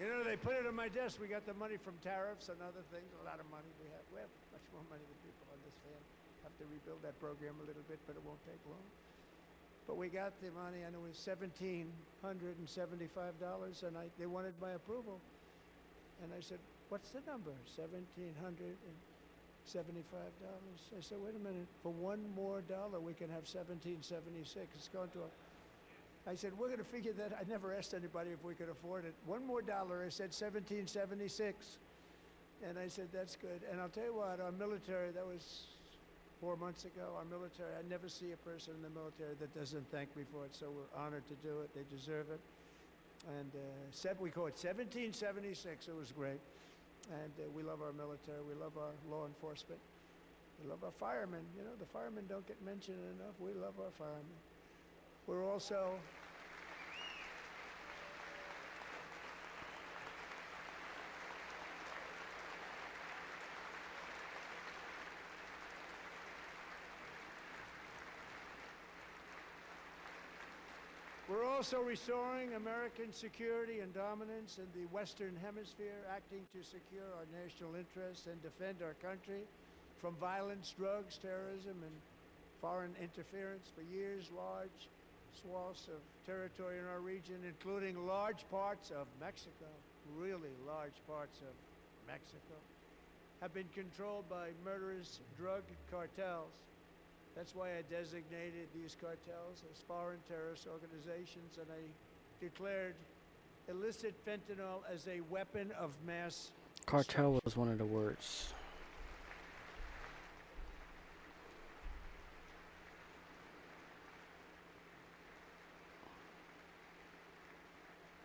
You know, they put it on my desk. We got the money from tariffs and other things. A lot of money we have. We have much more money than people understand. Have to rebuild that program a little bit, but it won't take long. But we got the money, and it was $1,775, and they wanted my approval. And I said, what's the number? $1,775. I said, wait a minute. For $1 more, we can have $1,776. It's going to I said, we're going to figure that. I never asked anybody if we could afford it. $1 more. I said, $1,776. And I said, that's good. And I'll tell you what, our military, that was 4 months ago, our military, I never see a person in the military that doesn't thank me for it, so we're honored to do it. They deserve it. And we call it 1776. It was great. And we love our military. We love our law enforcement. We love our firemen. You know, the firemen don't get mentioned enough. We love our firemen. We're also... We're also restoring American security and dominance in the Western Hemisphere, acting to secure our national interests and defend our country from violence, drugs, terrorism, and foreign interference. For years, large swaths of territory in our region, including large parts of Mexico, really large parts of Mexico, have been controlled by murderous drug cartels. That's why I designated these cartels as foreign terrorist organizations, and I declared illicit fentanyl as a weapon of mass Cartel was one of the words.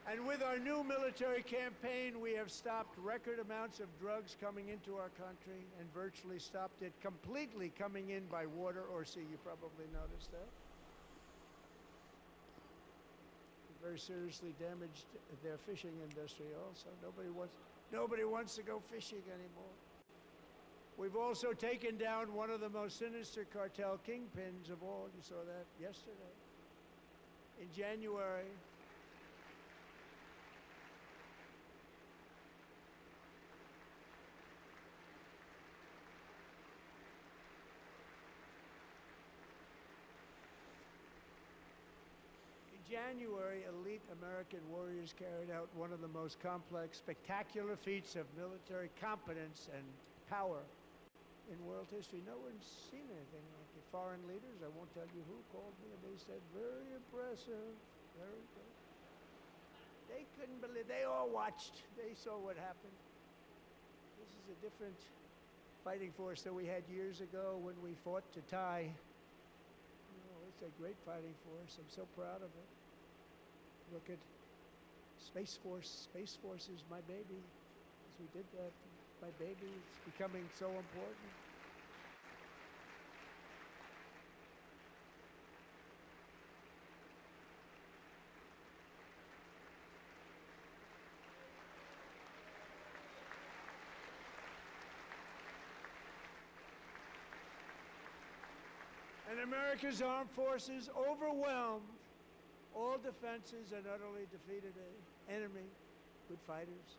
And with our new military campaign, we have stopped record amounts of drugs coming into our country and virtually stopped it completely coming in by water or sea. You probably noticed that. It very seriously damaged their fishing industry also. Nobody wants to go fishing anymore. We've also taken down one of the most sinister cartel kingpins of all. You saw that yesterday. In January, elite American warriors carried out one of the most complex, spectacular feats of military competence and power in world history. No one's seen anything like it. Foreign leaders, I won't tell you who, called me and they said, very impressive, very good. They couldn't believe, they all watched. They saw what happened. This is a different fighting force that we had years ago when we fought to tie. It's a great fighting force. I'm so proud of it. Look at Space Force. Space Force is my baby. As we did that, my baby is becoming so important. And America's armed forces overwhelmed all defenses and utterly defeated an enemy, good fighters,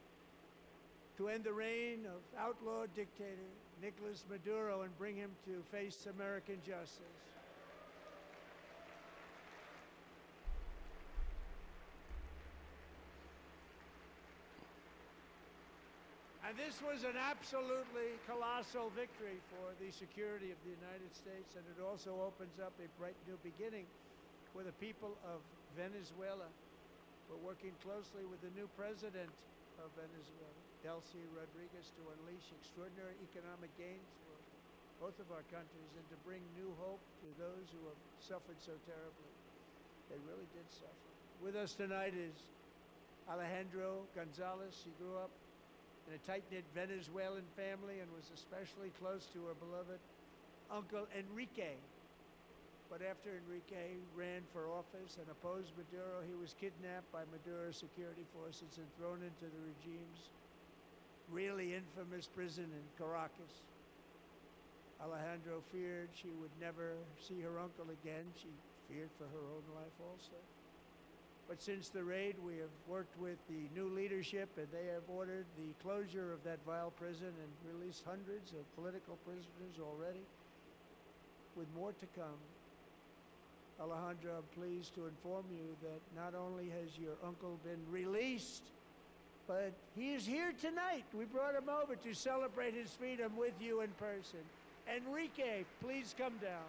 to end the reign of outlaw dictator Nicolas Maduro and bring him to face American justice. And this was an absolutely colossal victory for the security of the United States, and it also opens up a bright new beginning for the people of Venezuela. We're working closely with the new president of Venezuela, Delcy Rodriguez, to unleash extraordinary economic gains for both of our countries and to bring new hope to those who have suffered so terribly. They really did suffer. With us tonight is Alejandro Gonzalez. He grew up in a tight-knit Venezuelan family and was especially close to her beloved uncle Enrique. But after Enrique ran for office and opposed Maduro, he was kidnapped by Maduro's security forces and thrown into the regime's really infamous prison in Caracas. Alejandro feared she would never see her uncle again. She feared for her own life also. But since the raid, we have worked with the new leadership, and they have ordered the closure of that vile prison and released hundreds of political prisoners already, with more to come. Alejandro, I'm pleased to inform you that not only has your uncle been released, but he is here tonight. We brought him over to celebrate his freedom with you in person. Enrique, please come down.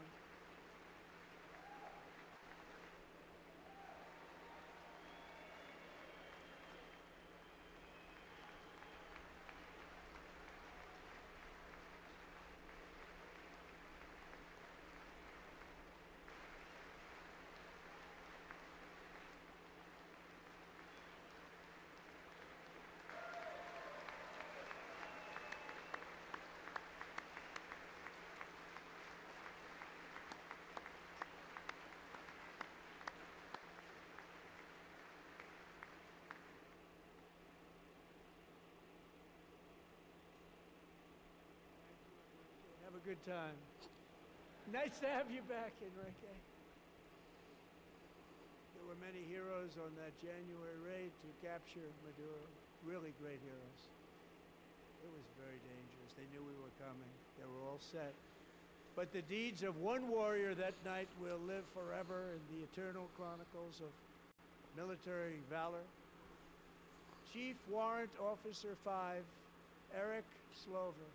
Have a good time. Nice to have you back, Enrique. There were many heroes on that January raid to capture Maduro. Really great heroes. It was very dangerous. They knew we were coming. They were all set. But the deeds of one warrior that night will live forever in the eternal chronicles of military valor. Chief Warrant Officer 5, Eric Slover,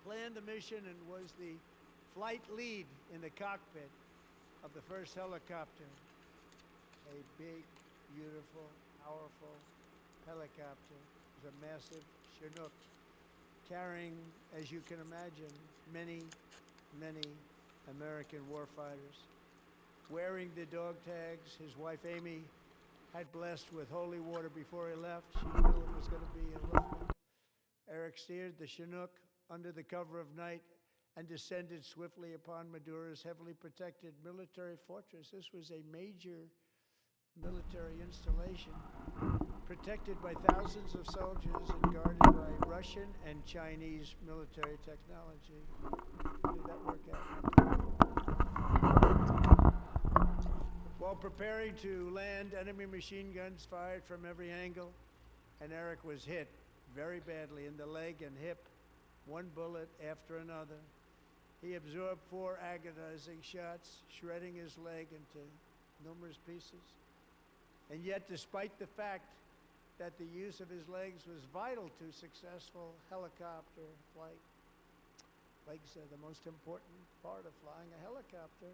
planned the mission and was the flight lead in the cockpit of the first helicopter. A big, beautiful, powerful helicopter. It was a massive Chinook carrying, as you can imagine, many, many American warfighters. Wearing the dog tags, his wife Amy had blessed with holy water before he left. She knew it was going to be a rough one. Eric steered the Chinook under the cover of night and descended swiftly upon Maduro's heavily protected military fortress. This was a major military installation, protected by thousands of soldiers and guarded by Russian and Chinese military technology. How did that work out? While preparing to land, enemy machine guns fired from every angle, and Eric was hit very badly in the leg and hip, one bullet after another. He absorbed 4 agonizing shots, shredding his leg into numerous pieces. And yet, despite the fact that the use of his legs was vital to successful helicopter flight, legs are the most important part of flying a helicopter.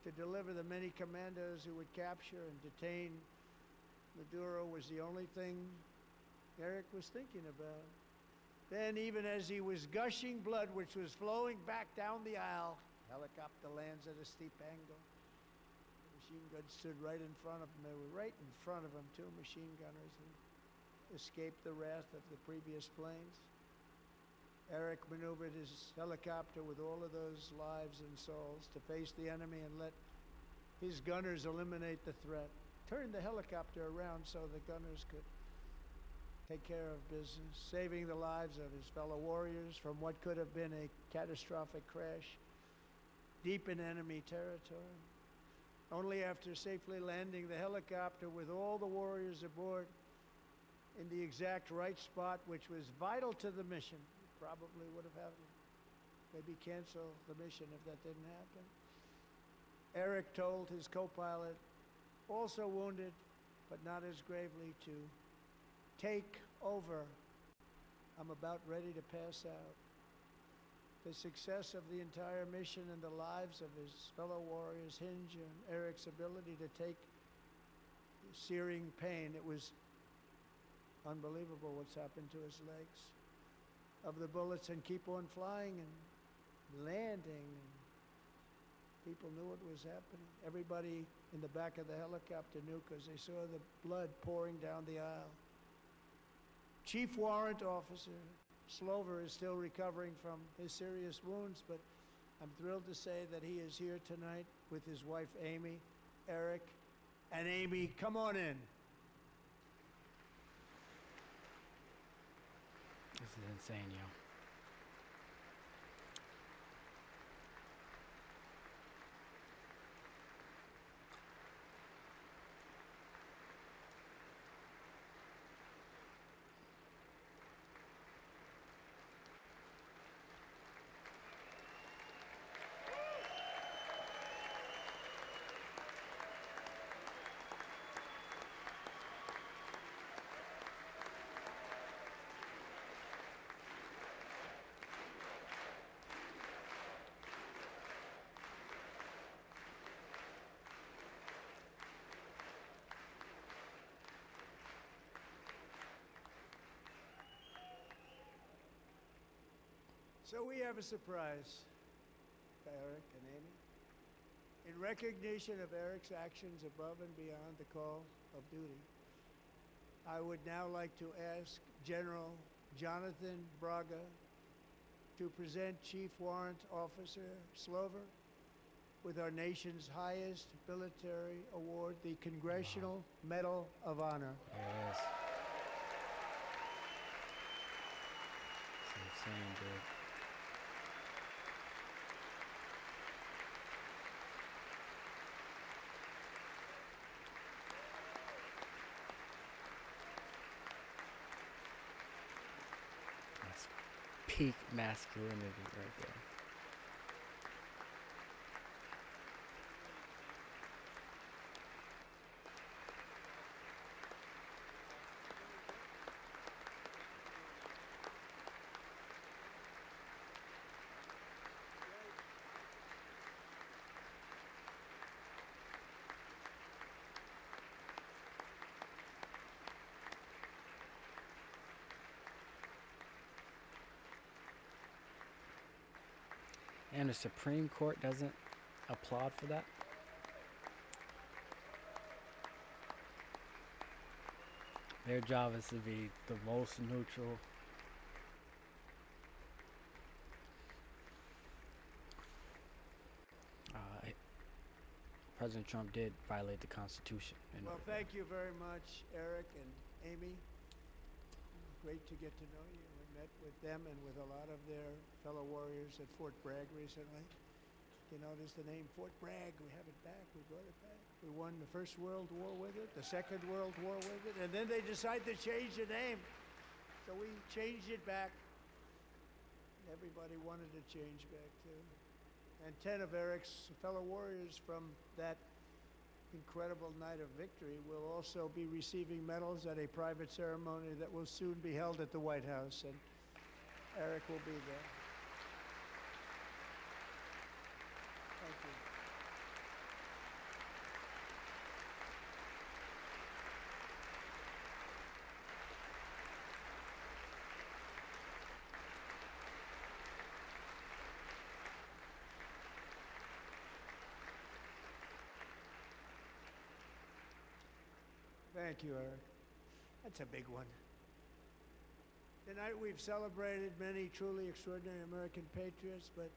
To deliver the many commandos who would capture and detain Maduro was the only thing Eric was thinking about. Then, even as he was gushing blood, which was flowing back down the aisle, the helicopter lands at a steep angle. The machine guns stood right in front of him. They were right in front of him, 2 machine gunners, and escaped the wrath of the previous planes. Eric maneuvered his helicopter with all of those lives and souls to face the enemy and let his gunners eliminate the threat. Turned the helicopter around so the gunners could take care of business, saving the lives of his fellow warriors from what could have been a catastrophic crash deep in enemy territory. Only after safely landing the helicopter with all the warriors aboard in the exact right spot, which was vital to the mission, probably would have happened. Maybe cancel the mission if that didn't happen. Eric told his co-pilot, also wounded, but not as gravely, to take over I'm about ready to pass out. The success of the entire mission and the lives of his fellow warriors hinge on Eric's ability to take searing pain. It was unbelievable what's happened to his legs. Of the bullets, and keep on flying and landing. And people knew what was happening. Everybody in the back of the helicopter knew because they saw the blood pouring down the aisle. Chief Warrant Officer Slover is still recovering from his serious wounds, but I'm thrilled to say that he is here tonight with his wife, Amy, Eric, and Amy, come on in. This is insane, yo. So we have a surprise for Eric and Amy. In recognition of Eric's actions above and beyond the call of duty, I would now like to ask General Jonathan Braga to present Chief Warrant Officer Slover with our nation's highest military award, the Congressional Medal of Honor. There it is. It's insane, dude. That's peak masculinity right there. And the Supreme Court doesn't applaud for that? Their job is to be the most neutral. President Trump did violate the Constitution. Well, thank you very much, Eric and Amy. Great to get to know you. We met with them and with a lot of their fellow warriors at Fort Bragg recently. You notice the name Fort Bragg, we have it back, we brought it back. We won the First World War with it, the Second World War with it, and then they decided to change the name. So we changed it back. Everybody wanted to change back too. And 10 of Eric's fellow warriors from that incredible night of victory will also be receiving medals at a private ceremony that will soon be held at the White House, and Eric will be there. Thank you. Thank you, Eric. That's a big one. Tonight we've celebrated many truly extraordinary American patriots, but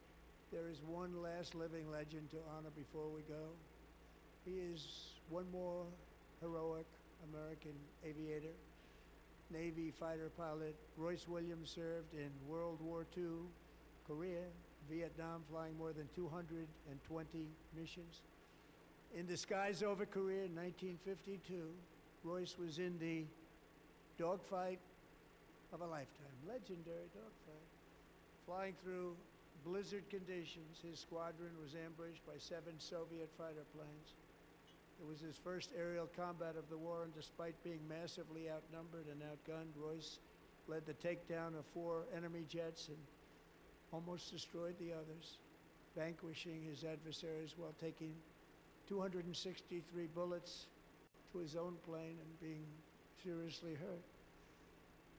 there is one last living legend to honor before we go. He is one more heroic American aviator, Navy fighter pilot. Royce Williams served in World War II, Korea, Vietnam, flying more than 220 missions. In the skies over Korea in 1952, Royce was in the dogfight of a lifetime, legendary dogfight. Flying through blizzard conditions, his squadron was ambushed by 7 Soviet fighter planes. It was his first aerial combat of the war, and despite being massively outnumbered and outgunned, Royce led the takedown of 4 enemy jets and almost destroyed the others, vanquishing his adversaries while taking 263 bullets to his own plane and being seriously hurt.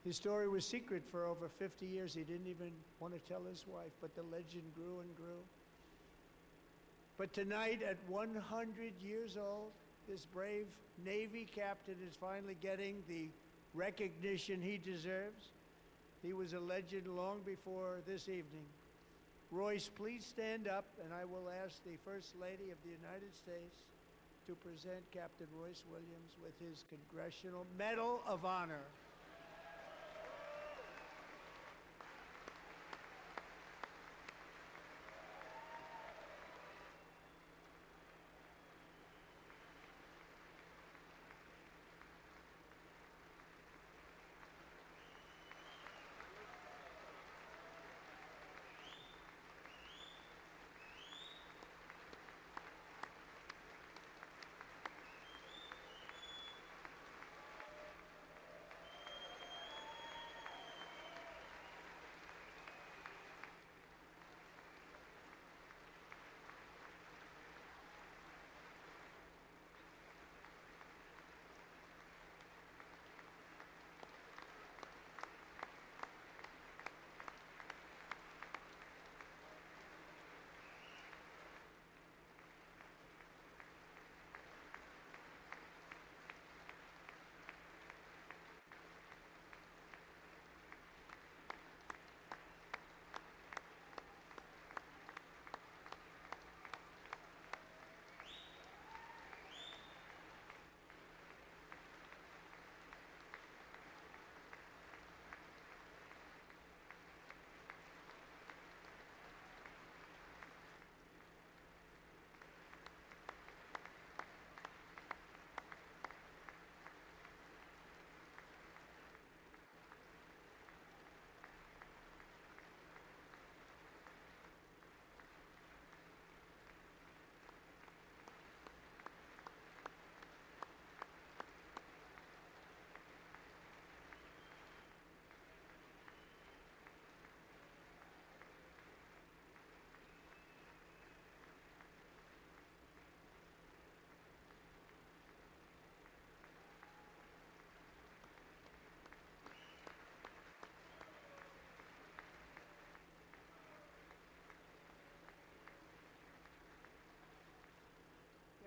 His story was secret for over 50 years. He didn't even want to tell his wife, but the legend grew and grew. But tonight, at 100 years old, this brave Navy captain is finally getting the recognition he deserves. He was a legend long before this evening. Royce, please stand up, and I will ask the First Lady of the United States to present Captain Royce Williams with his Congressional Medal of Honor.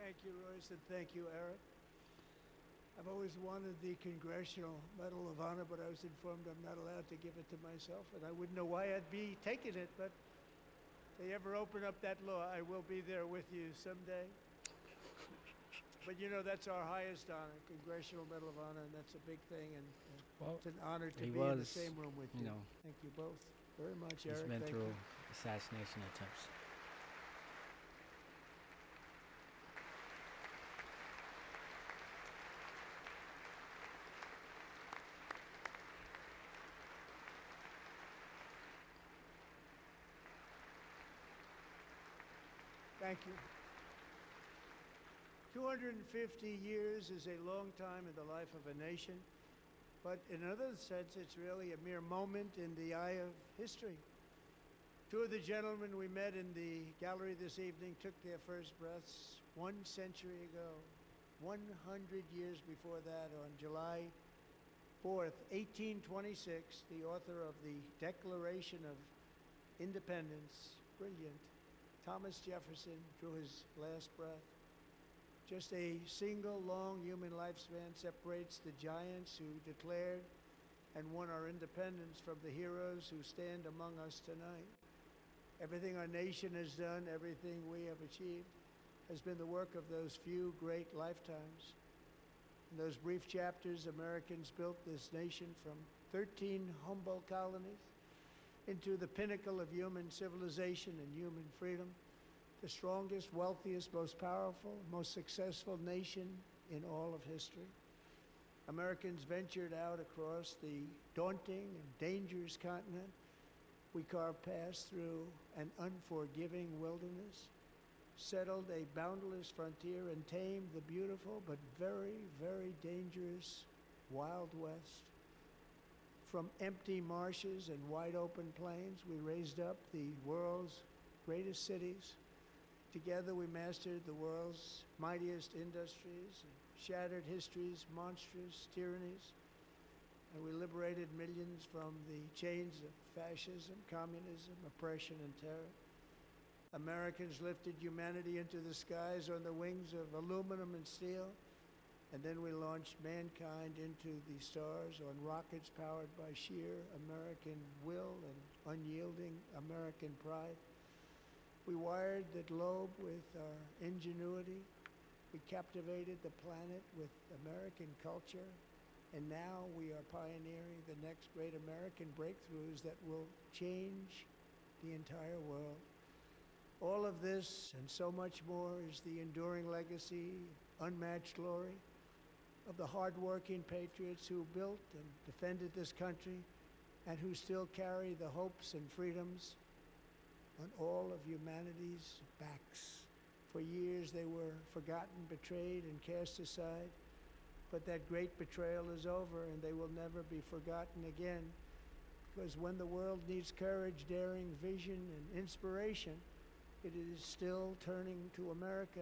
Thank you, Royce, and thank you, Eric. I've always wanted the Congressional Medal of Honor, but I was informed I'm not allowed to give it to myself, and I wouldn't know why I'd be taking it, but if they ever open up that law, I will be there with you someday. But you know, that's our highest honor, Congressional Medal of Honor, and that's a big thing, and Well, it's an honor to he be in the was, same room with you. you know, Thank you both very much, he's Eric. been Thank through you. assassination attempts. Thank you. 250 years is a long time in the life of a nation, but in another sense, it's really a mere moment in the eye of history. Two of the gentlemen we met in the gallery this evening took their first breaths 1 century ago, 100 years before that, on July 4th, 1826, the author of the Declaration of Independence, brilliant, Thomas Jefferson drew his last breath. Just a single long human lifespan separates the giants who declared and won our independence from the heroes who stand among us tonight. Everything our nation has done, everything we have achieved, has been the work of those few great lifetimes. In those brief chapters, Americans built this nation from 13 humble colonies into the pinnacle of human civilization and human freedom, the strongest, wealthiest, most powerful, most successful nation in all of history. Americans ventured out across the daunting and dangerous continent. We carved paths through an unforgiving wilderness, settled a boundless frontier, and tamed the beautiful but very, very dangerous Wild West. From empty marshes and wide open plains, we raised up the world's greatest cities. Together we mastered the world's mightiest industries and shattered history's monstrous tyrannies. And we liberated millions from the chains of fascism, communism, oppression, and terror. Americans lifted humanity into the skies on the wings of aluminum and steel. And then we launched mankind into the stars on rockets powered by sheer American will and unyielding American pride. We wired the globe with our ingenuity. We captivated the planet with American culture. And now we are pioneering the next great American breakthroughs that will change the entire world. All of this and so much more is the enduring legacy, unmatched glory of the hardworking patriots who built and defended this country and who still carry the hopes and freedoms on all of humanity's backs. For years they were forgotten, betrayed, and cast aside. But that great betrayal is over, and they will never be forgotten again. Because when the world needs courage, daring, vision, and inspiration, it is still turning to America.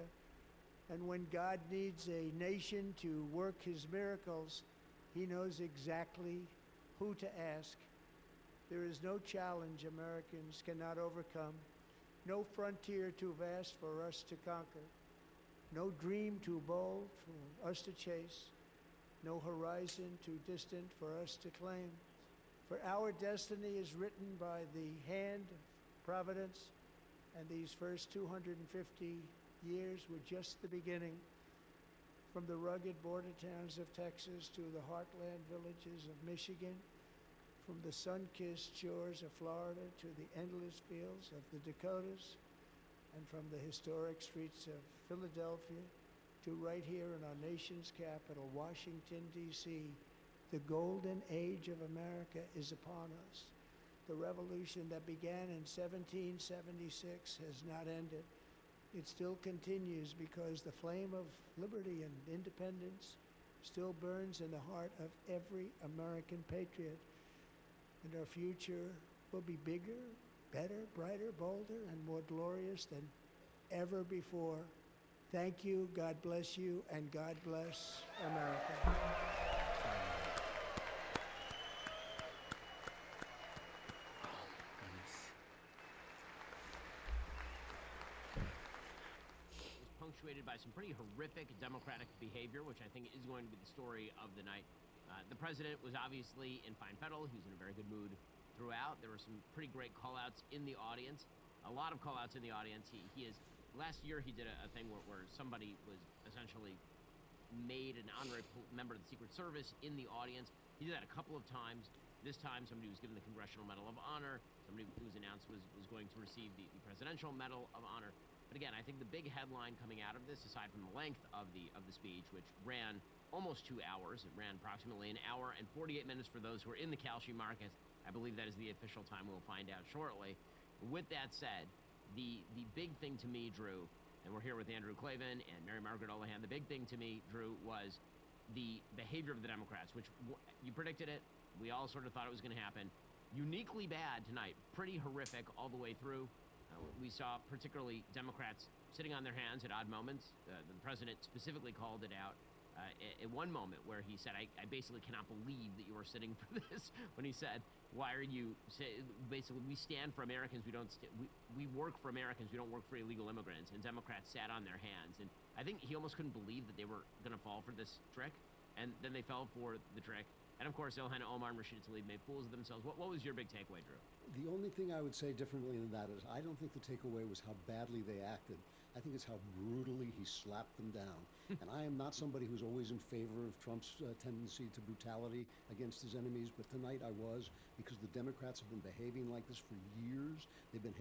And when God needs a nation to work his miracles, he knows exactly who to ask. There is no challenge Americans cannot overcome, no frontier too vast for us to conquer, no dream too bold for us to chase, no horizon too distant for us to claim. For our destiny is written by the hand of providence, and these first 250 years were just the beginning. From the rugged border towns of Texas to the heartland villages of Michigan, from the sun-kissed shores of Florida to the endless fields of the Dakotas, and from the historic streets of Philadelphia to right here in our nation's capital, Washington, D.C., the golden age of America is upon us. The revolution that began in 1776 has not ended. It still continues because the flame of liberty and independence still burns in the heart of every American patriot. And our future will be bigger, better, brighter, bolder, and more glorious than ever before. Thank you, God bless you, and God bless America. Punctuated by some pretty horrific Democratic behavior, which I think is going to be the story of the night. The president was obviously in fine fettle. He was in a very good mood throughout. There were some pretty great call-outs in the audience. A lot of call-outs in the audience. He is, last year he did a thing where somebody was essentially made an honorary member of the Secret Service in the audience. He did that a couple of times. This time somebody was given the Congressional Medal of Honor. Somebody who was announced was going to receive the Presidential Medal of Honor. But again, I think the big headline coming out of this, aside from the length of the speech, which ran almost 2 hours, it ran approximately an hour and 48 minutes for those who are in the Kalshi market. I believe that is the official time. We'll find out shortly. With that said, the big thing to me, Drew, and we're here with Andrew Klavan and Mary Margaret Olahan, the big thing to me, Drew, was the behavior of the Democrats, which you predicted it. We all sort of thought it was going to happen. Uniquely bad tonight, pretty horrific all the way through. We saw particularly Democrats sitting on their hands at odd moments. The president specifically called it out at one moment where he said, I basically cannot believe that you are sitting for this, when he said, why are you, basically, we stand for Americans, we work for Americans, we don't work for illegal immigrants, and Democrats sat on their hands. And I think he almost couldn't believe that they were going to fall for this trick, and then they fell for the trick. And of course, Ilhan Omar and Rashida Tlaib made fools of themselves. What was your big takeaway, Drew? The only thing I would say differently than that is I don't think the takeaway was how badly they acted. I think it's how brutally he slapped them down. And I am not somebody who's always in favor of Trump's tendency to brutality against his enemies, but tonight I was, because the Democrats have been behaving like this for years. They've been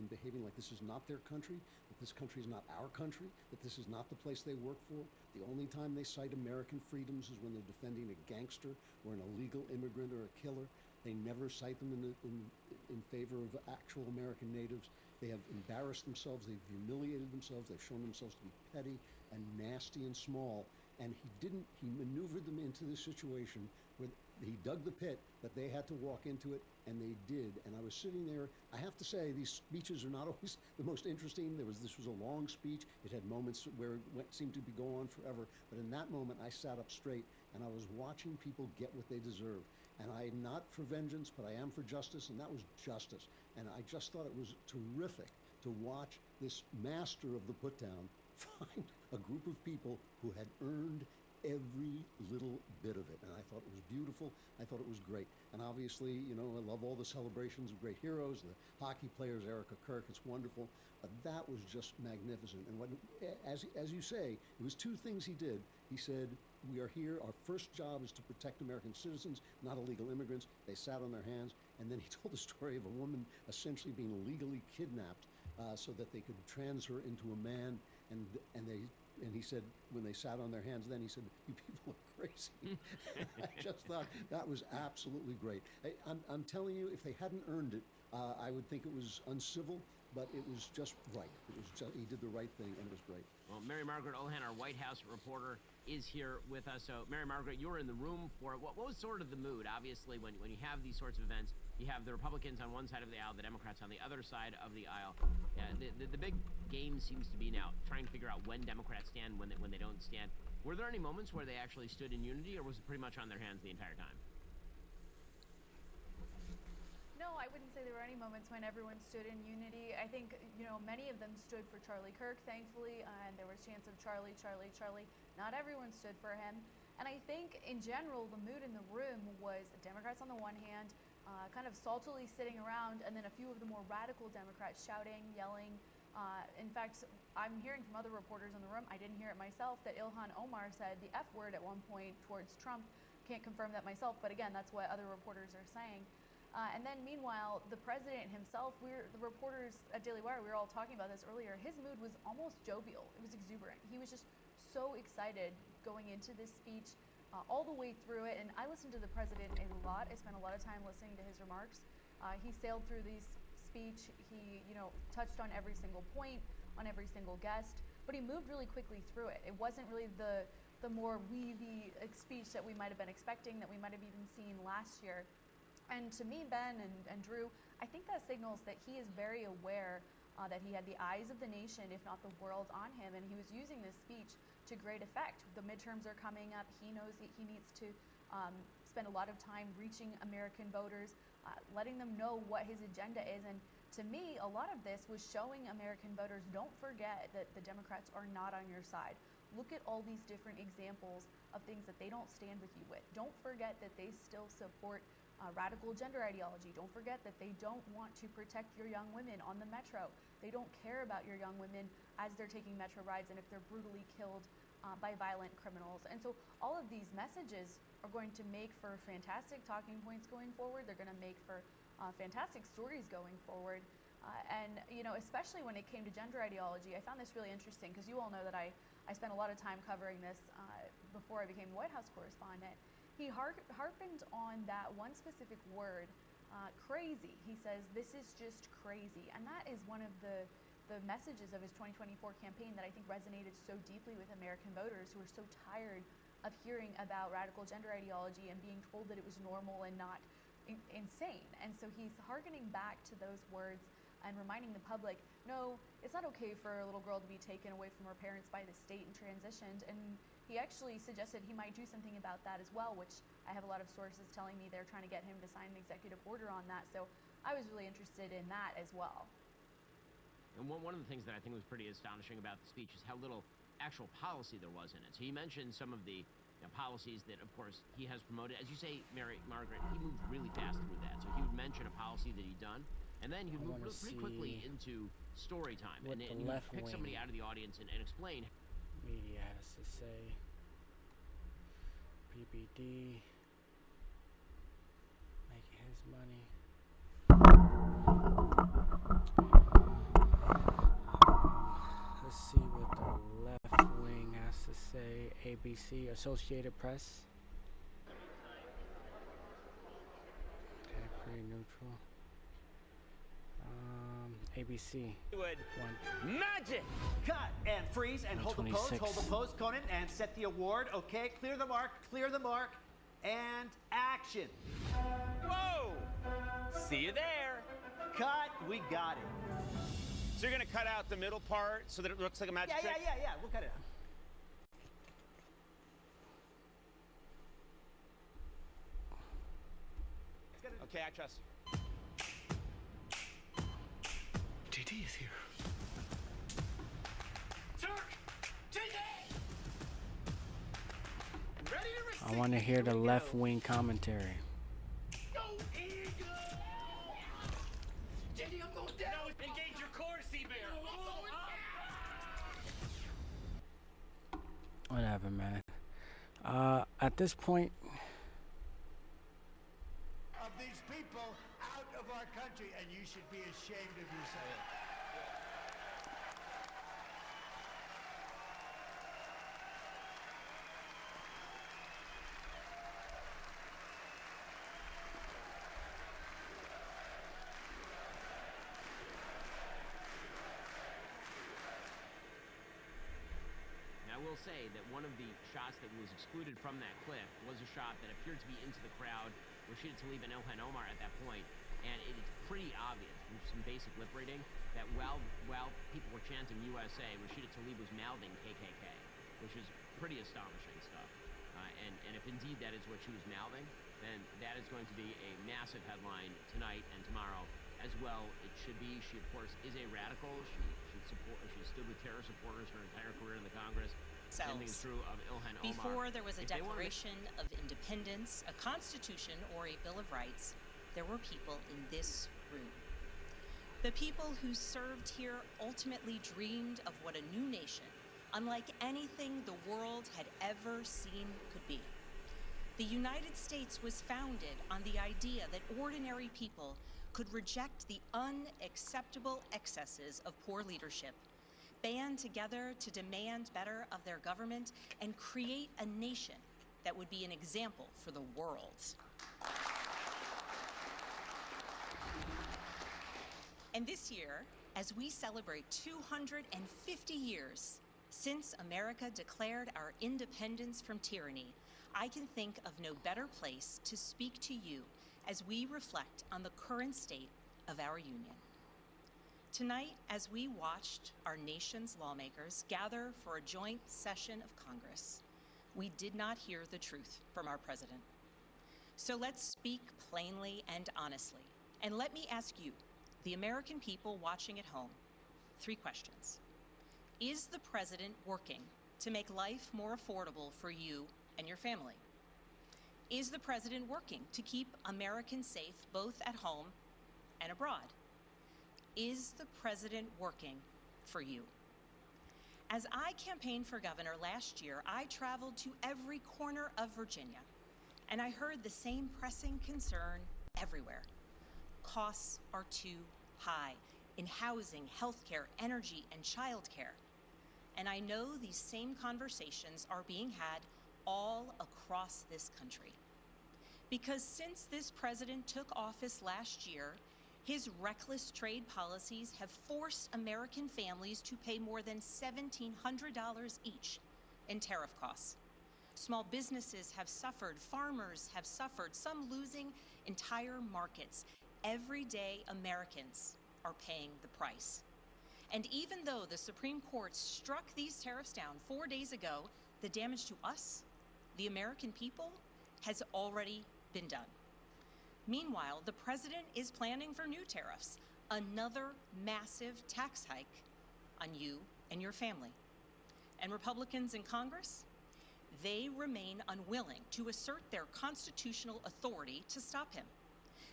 behaving like this is not their country, that this country is not our country, that this is not the place they work for. The only time they cite American freedoms is when they're defending a gangster or an illegal immigrant or a killer. They never cite them in favor of actual American natives. They have embarrassed themselves, they've humiliated themselves, they've shown themselves to be petty and nasty and small, and he maneuvered them into this situation where he dug the pit, but they had to walk into it, and they did. And I was sitting there. I have to say, these speeches are not always the most interesting. This was a long speech. It had moments where it seemed to be go on forever. But in that moment, I sat up straight, and I was watching people get what they deserve. And I'm not for vengeance, but I am for justice, and that was justice. And I just thought it was terrific to watch this master of the put-down find a group of people who had earned every little bit of it. And I thought it was beautiful. I thought it was great. And obviously, you know, I love all the celebrations of great heroes, the hockey players, Erica Kirk, it's wonderful. That was just magnificent. And what, as you say, it was two things he did. He said, we are here, our first job is to protect American citizens, not illegal immigrants. They sat on their hands. And then he told the story of a woman essentially being illegally kidnapped so that they could trans her into a man. And he said, when they sat on their hands, then he said, you people are crazy. I just thought that was absolutely great. I'm telling you, if they hadn't earned it, I would think it was uncivil, but it was just right. He did the right thing, and it was great. Well, Mary Margaret Ohan, our White House reporter, is here with us. So, Mary Margaret, you were in the room for it. What was sort of the mood? Obviously, when you have these sorts of events, you have the Republicans on one side of the aisle, the Democrats on the other side of the aisle. The big game seems to be now trying to figure out when Democrats stand, when they don't stand. Were there any moments where they actually stood in unity, or was it pretty much on their hands the entire time? No, I wouldn't say there were any moments when everyone stood in unity. I think, you know, many of them stood for Charlie Kirk, thankfully, and there was chants of Charlie, Charlie, Charlie. Not everyone stood for him. And I think, in general, the mood in the room was the Democrats on the one hand, kind of saltily sitting around, and then a few of the more radical Democrats shouting, yelling. In fact, I'm hearing from other reporters in the room, I didn't hear it myself, that Ilhan Omar said the F word at one point towards Trump. Can't confirm that myself, but again, that's what other reporters are saying. And then meanwhile, the president himself, the reporters at Daily Wire, we were all talking about this earlier, his mood was almost jovial. It was exuberant. He was just so excited going into this speech, all the way through it. And I listened to the president a lot. I spent a lot of time listening to his remarks. He sailed through this speech. He, you know, touched on every single point, on every single guest, but he moved really quickly through it. It wasn't really the more weavy speech that we might have been expecting, that we might have even seen last year. And to me, Ben and Drew, I think that signals that he is very aware that he had the eyes of the nation, if not the world, on him, and he was using this speech to great effect. The midterms are coming up. He knows that he needs to spend a lot of time reaching American voters, letting them know what his agenda is. And to me, a lot of this was showing American voters, don't forget that the Democrats are not on your side. Look at all these different examples of things that they don't stand with you with. Don't forget that they still support radical gender ideology. Don't forget that they don't want to protect your young women on the metro. They don't care about your young women as they're taking metro rides and if they're brutally killed by violent criminals. And so all of these messages are going to make for fantastic talking points going forward. They're going to make for fantastic stories going forward. And, you know, especially when it came to gender ideology, I found this really interesting because you all know that I spent a lot of time covering this before I became White House correspondent. He harpened on that one specific word, crazy. He says, this is just crazy. And that is one of the messages of his 2024 campaign that I think resonated so deeply with American voters who are so tired of hearing about radical gender ideology and being told that it was normal and not insane. And so he's hearkening back to those words and reminding the public, no, it's not okay for a little girl to be taken away from her parents by the state and transitioned. And he actually suggested he might do something about that as well, which I have a lot of sources telling me they're trying to get him to sign an executive order on that. So I was really interested in that as well. And one of the things that I think was pretty astonishing about the speech is how little actual policy there was in it. So he mentioned some of the policies that, of course, he has promoted. As you say, Mary Margaret, he moved really fast through that. So he would mention a policy that he'd done, and then he'd move pretty quickly into story time. And he would pick somebody out of the audience and explain. Media has to say. PPD. Making his money. Let's see what the left wing has to say. ABC, Associated Press. Okay, pretty neutral. ABC. Magic! Cut and freeze and hold the pose, hold the pose, Conan, and set the award. Okay, clear the mark, and action. Whoa! See you there. Cut, we got it. So you're gonna cut out the middle part so that it looks like a magic trick? Yeah, we'll cut it out. Okay, I trust you. JD is here. I want to hear the left-wing commentary. JD, I'm going down. Engage your core, Sea-Bear. Whatever, man. At this point, Of these people out of our country, and you should be ashamed of yourself. I will say that one of the shots that was excluded from that clip was a shot that appeared to be into the crowd. Rashida Tlaib and Ilhan Omar at that point, and it is pretty obvious from some basic lip reading that while people were chanting USA, Rashida Tlaib was mouthing KKK, which is pretty astonishing stuff. And if indeed that is what she was mouthing, then that is going to be a massive headline tonight and tomorrow as well. It should be. She, of course, is a radical. She stood with terror supporters her entire career in the Congress. Same thing is true of Ilhan Omar. Before there was a Declaration of Independence, a Constitution, or a Bill of Rights, there were people in this room. The people who served here ultimately dreamed of what a new nation, unlike anything the world had ever seen, could be. The United States was founded on the idea that ordinary people could reject the unacceptable excesses of poor leadership, band together to demand better of their government, and create a nation that would be an example for the world. And this year, as we celebrate 250 years since America declared our independence from tyranny, I can think of no better place to speak to you as we reflect on the current state of our union. Tonight, as we watched our nation's lawmakers gather for a joint session of Congress, we did not hear the truth from our president. So let's speak plainly and honestly. And let me ask you, the American people watching at home, 3 questions. Is the president working to make life more affordable for you and your family? Is the president working to keep Americans safe both at home and abroad? Is the president working for you? As I campaigned for governor last year, I traveled to every corner of Virginia, and I heard the same pressing concern everywhere. Costs are too high in housing, healthcare, energy, and childcare. And I know these same conversations are being had all across this country. Because since this president took office last year, his reckless trade policies have forced American families to pay more than $1,700 each in tariff costs. Small businesses have suffered, farmers have suffered, some losing entire markets. Everyday Americans are paying the price. And even though the Supreme Court struck these tariffs down 4 days ago, the damage to us, the American people, has already been done. Meanwhile, the president is planning for new tariffs, another massive tax hike on you and your family. And Republicans in Congress, they remain unwilling to assert their constitutional authority to stop him.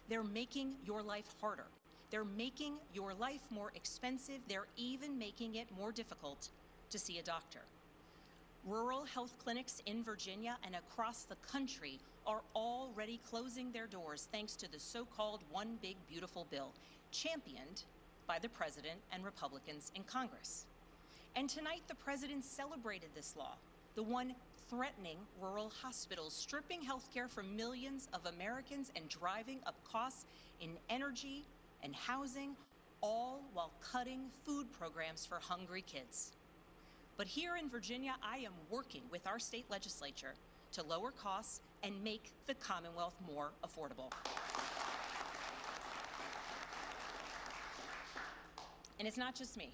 They're making your life harder. They're making your life more expensive. They're even making it more difficult to see a doctor. Rural health clinics in Virginia and across the country are already closing their doors thanks to the so-called One Big Beautiful Bill, championed by the president and Republicans in Congress. And tonight, the president celebrated this law, the one threatening rural hospitals, stripping health care from millions of Americans and driving up costs in energy and housing, all while cutting food programs for hungry kids. But here in Virginia, I am working with our state legislature to lower costs and make the Commonwealth more affordable. And it's not just me.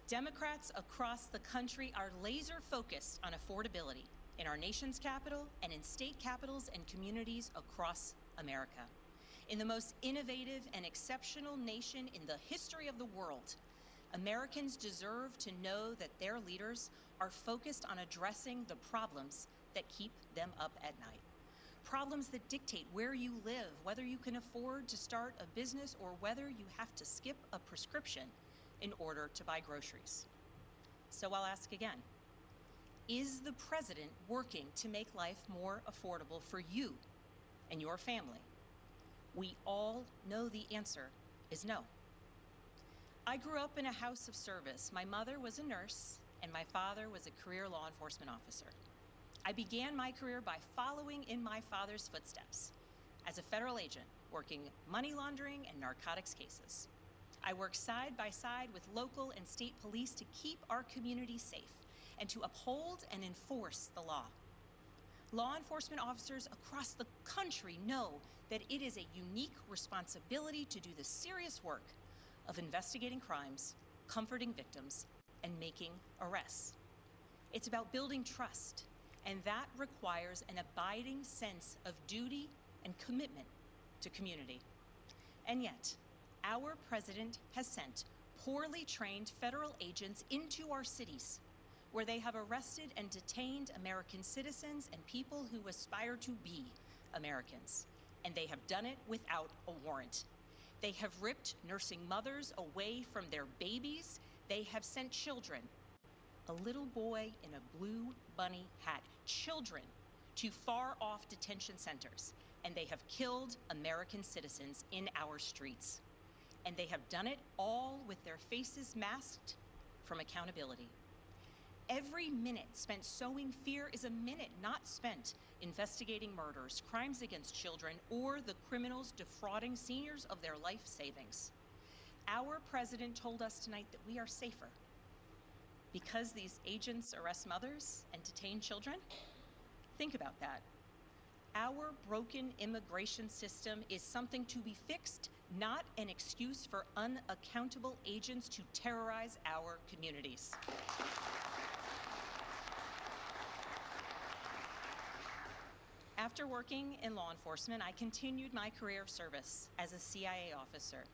Democrats across the country are laser focused on affordability in our nation's capital and in state capitals and communities across America. In the most innovative and exceptional nation in the history of the world, Americans deserve to know that their leaders are focused on addressing the problems that keep them up at night. Problems that dictate where you live, whether you can afford to start a business or whether you have to skip a prescription in order to buy groceries. So I'll ask again, is the president working to make life more affordable for you and your family? We all know the answer is no. I grew up in a house of service. My mother was a nurse and my father was a career law enforcement officer. I began my career by following in my father's footsteps as a federal agent working money laundering and narcotics cases. I worked side by side with local and state police to keep our community safe and to uphold and enforce the law. Law enforcement officers across the country know that it is a unique responsibility to do the serious work of investigating crimes, comforting victims, and making arrests. It's about building trust, and that requires an abiding sense of duty and commitment to community. And yet, our president has sent poorly trained federal agents into our cities, where they have arrested and detained American citizens and people who aspire to be Americans. And they have done it without a warrant. They have ripped nursing mothers away from their babies. They have sent children, a little boy in a blue bunny hat, children to far-off detention centers, and they have killed American citizens in our streets. And they have done it all with their faces masked from accountability. Every minute spent sowing fear is a minute not spent investigating murders, crimes against children, or the criminals defrauding seniors of their life savings. Our president told us tonight that we are safer because these agents arrest mothers and detain children. Think about that. Our broken immigration system is something to be fixed, not an excuse for unaccountable agents to terrorize our communities. After working in law enforcement, I continued my career of service as a CIA officer,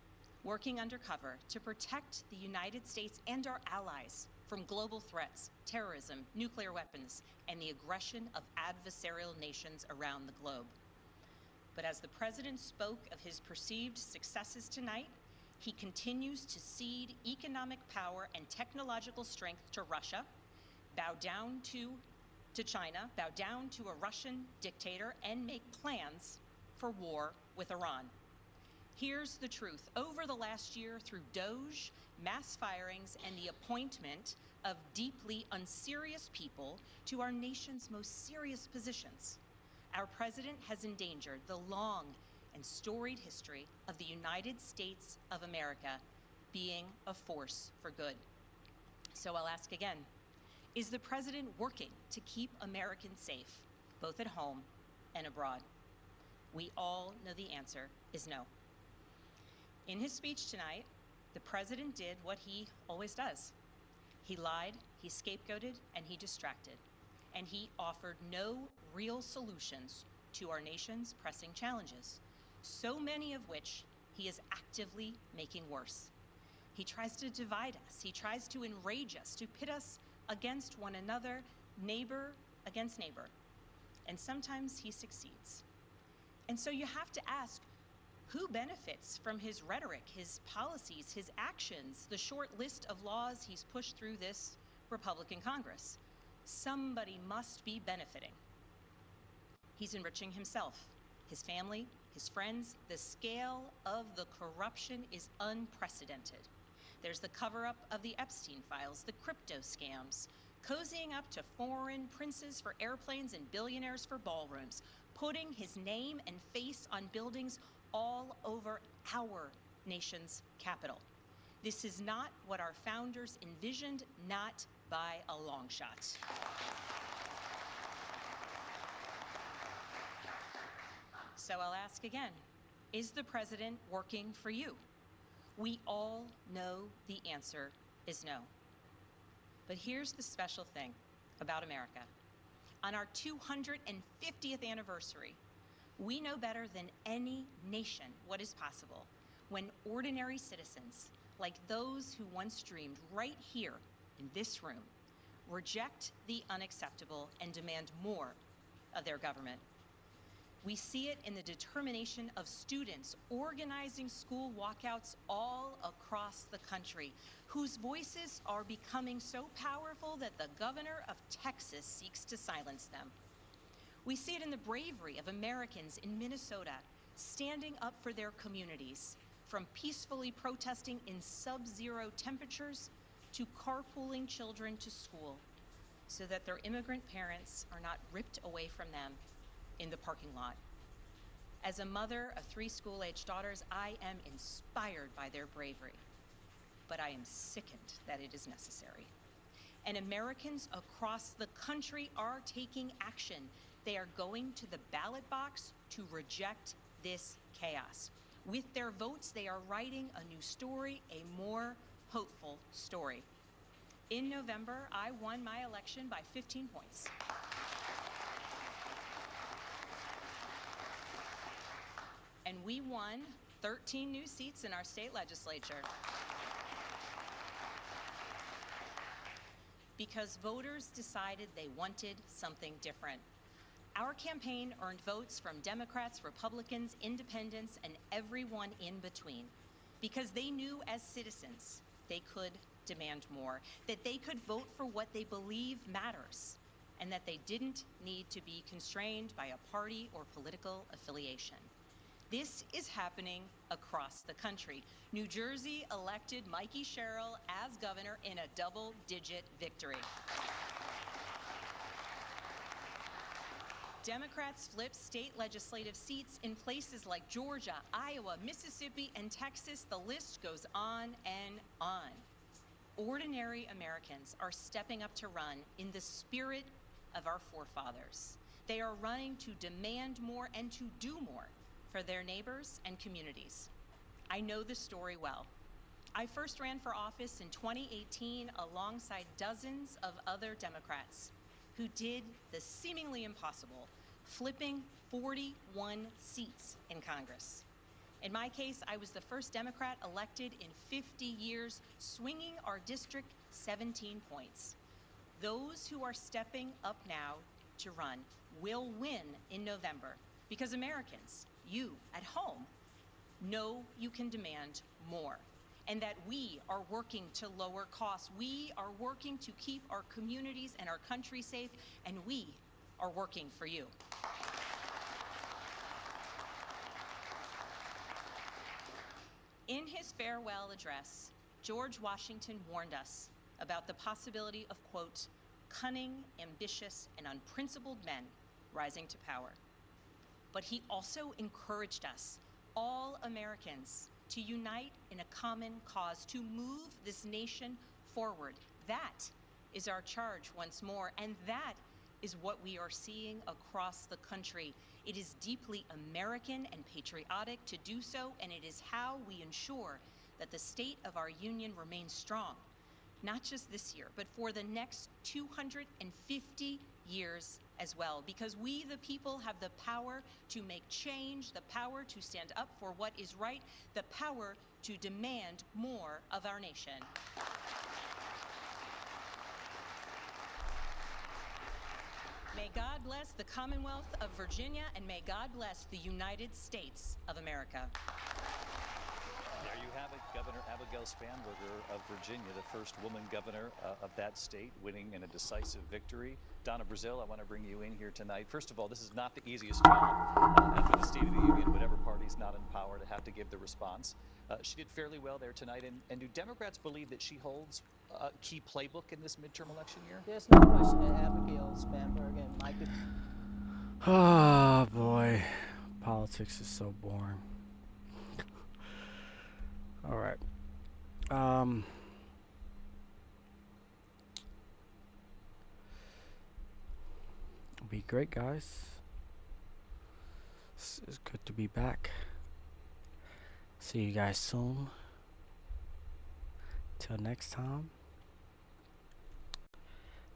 working undercover to protect the United States and our allies from global threats, terrorism, nuclear weapons, and the aggression of adversarial nations around the globe. But as the president spoke of his perceived successes tonight, he continues to cede economic power and technological strength to Russia, bow down to China, bow down to a Russian dictator, and make plans for war with Iran. Here's the truth. Over the last year, through DOGE, mass firings, and the appointment of deeply unserious people to our nation's most serious positions, our president has endangered the long and storied history of the United States of America being a force for good. So I'll ask again, is the president working to keep Americans safe, both at home and abroad? We all know the answer is no. In his speech tonight, the president did what he always does. He lied, he scapegoated, and he distracted. And he offered no real solutions to our nation's pressing challenges, so many of which he is actively making worse. He tries to divide us. He tries to enrage us, to pit us against one another, neighbor against neighbor. And sometimes he succeeds. And so you have to ask, who benefits from his rhetoric, his policies, his actions, the short list of laws he's pushed through this Republican Congress? Somebody must be benefiting. He's enriching himself, his family, his friends. The scale of the corruption is unprecedented. There's the cover-up of the Epstein files, the crypto scams, cozying up to foreign princes for airplanes and billionaires for ballrooms, putting his name and face on buildings all over our nation's capital. This is not what our founders envisioned, not by a long shot. So I'll ask again, is the president working for you? We all know the answer is no. But here's the special thing about America. On our 250th anniversary, we know better than any nation what is possible when ordinary citizens, like those who once dreamed right here in this room, reject the unacceptable and demand more of their government. We see it in the determination of students organizing school walkouts all across the country, whose voices are becoming so powerful that the governor of Texas seeks to silence them. We see it in the bravery of Americans in Minnesota standing up for their communities, from peacefully protesting in sub-zero temperatures to carpooling children to school so that their immigrant parents are not ripped away from them in the parking lot. As a mother of 3 school-age daughters, I am inspired by their bravery, but I am sickened that it is necessary. And Americans across the country are taking action. They are going to the ballot box to reject this chaos. With their votes, they are writing a new story, a more hopeful story. In November, I won my election by 15 points. And we won 13 new seats in our state legislature. Because voters decided they wanted something different. Our campaign earned votes from Democrats, Republicans, independents, and everyone in between. Because they knew as citizens they could demand more, that they could vote for what they believe matters, and that they didn't need to be constrained by a party or political affiliation. This is happening across the country. New Jersey elected Mikey Sherrill as governor in a double-digit victory. Democrats flipped state legislative seats in places like Georgia, Iowa, Mississippi, and Texas. The list goes on and on. Ordinary Americans are stepping up to run in the spirit of our forefathers. They are running to demand more and to do more for their neighbors and communities. I know this story well. I first ran for office in 2018 alongside dozens of other Democrats who did the seemingly impossible, flipping 41 seats in Congress. In my case, I was the first Democrat elected in 50 years, swinging our district 17 points. Those who are stepping up now to run will win in November because Americans, you at home, know you can demand more and that we are working to lower costs. We are working to keep our communities and our country safe, and we are working for you. In his farewell address, George Washington warned us about the possibility of, quote, cunning, ambitious, and unprincipled men rising to power. But he also encouraged us, all Americans, to unite in a common cause, to move this nation forward. That is our charge once more, and that is what we are seeing across the country. It is deeply American and patriotic to do so, and it is how we ensure that the state of our union remains strong, not just this year, but for the next 250 years as well, because we, the people, have the power to make change, the power to stand up for what is right, the power to demand more of our nation. May God bless the Commonwealth of Virginia, and may God bless the United States of America. There you have it, Governor Abigail Spanberger of Virginia, the first woman governor of that state, winning in a decisive victory. Donna Brazil, I want to bring you in here tonight. First of all, this is not the easiest job after the State of the Union, whatever party's not in power, to have to give the response. She did fairly well there tonight, and do Democrats believe that she holds a key playbook in this midterm election year? There's no question that Abigail Spanberger and Mike. Oh boy, politics is so boring. All right. Be great, guys. It's good to be back. See you guys soon. Till next time.